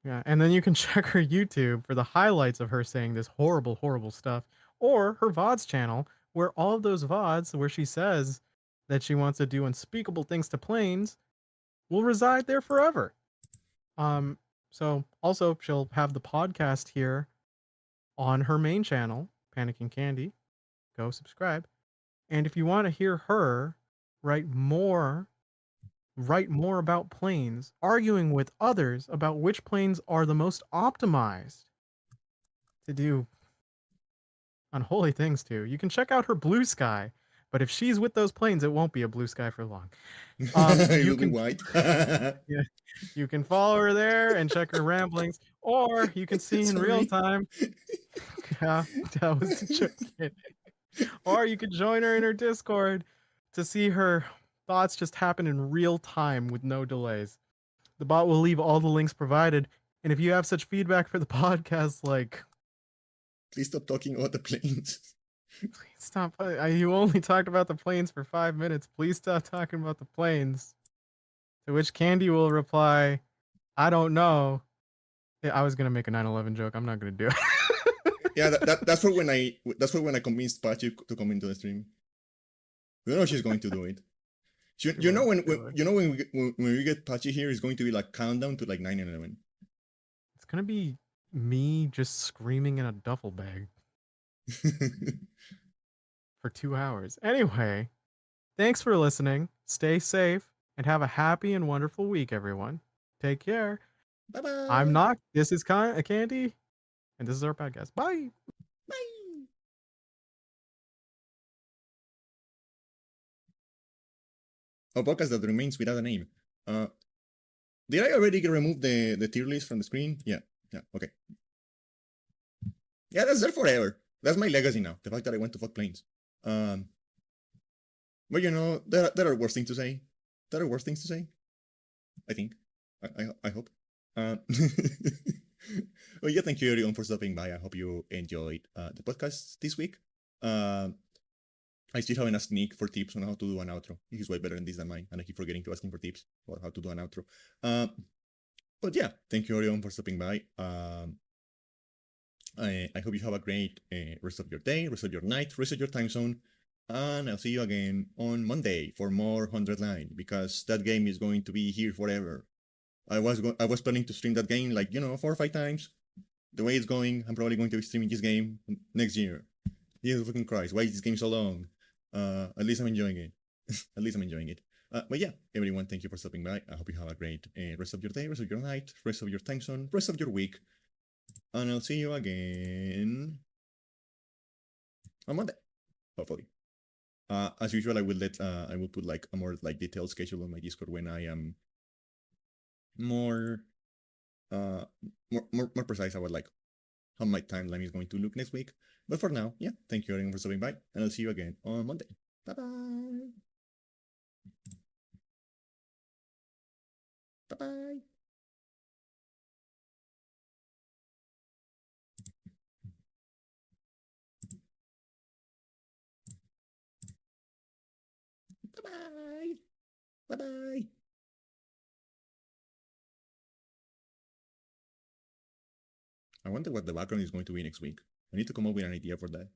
yeah. And then you can check her YouTube for the highlights of her saying this horrible, horrible stuff, or her VODs channel, where all of those VODs where she says that she wants to do unspeakable things to planes will reside there forever. So also she'll have the podcast here on her main channel, PanickingCandy. Go subscribe. And if you want to hear her write more about planes, arguing with others about which planes are the most optimized to do unholy things to, you can check out her Blue Sky. But if she's with those planes, it won't be a blue sky for long. It You will be can white. yeah, you can follow her there and check her ramblings, or you can see in real Sorry. time. Yeah, that was a joke. Or you could join her in her Discord to see her thoughts just happen in real time with no delays. The bot will leave all the links provided. And if you have such feedback for the podcast, like, Please stop talking about the planes. please stop. You only talked about the planes for 5 minutes. Please stop talking about the planes. To which Candy will reply, I don't know. Yeah, I was going to make a 9/11 joke. I'm not going to do it. Yeah, that's for when I convinced Pachi to come into the stream. You know she's going to do it. You know when we get Pachi here, it's going to be like countdown to like 9/11. It's going to be me just screaming in a duffel bag for 2 hours. Anyway, thanks for listening. Stay safe and have a happy and wonderful week, everyone. Take care. Bye bye. I'm Nock. This is Candy, and this is our podcast. Bye. Bye. A podcast that remains without a name. Did I already remove the tier list from the screen? Yeah, okay. Yeah, that's there forever. That's my legacy now. The fact that I went to fuck planes. But you know, there are worse things to say. There are worse things to say. I think. I hope. Well, yeah, thank you everyone for stopping by. I hope you enjoyed the podcast this week. I still haven't asked Nick for tips on how to do an outro. He's way better than this than mine, and I keep forgetting to ask him for tips for how to do an outro. But yeah, thank you everyone for stopping by. I hope you have a great rest of your day, rest of your night, rest of your time zone, and I'll see you again on Monday for more 100 Line, because that game is going to be here forever. I was planning to stream that game like 4 or 5 times. The way it's going, I'm probably going to be streaming this game next year. Jesus fucking Christ, why is this game so long? At least I'm enjoying it. At least I'm enjoying it. But yeah, everyone, thank you for stopping by. I hope you have a great rest of your day, rest of your night, rest of your time zone, rest of your week. And I'll see you again on Monday, hopefully. As usual, I will put like a more like detailed schedule on my Discord when I am more precise about like how my timeline is going to look next week. But for now, yeah, thank you again for stopping by, and I'll see you again on Monday. Bye bye. Bye bye. Bye bye. Bye bye. I wonder what the background is going to be next week. I need to come up with an idea for that.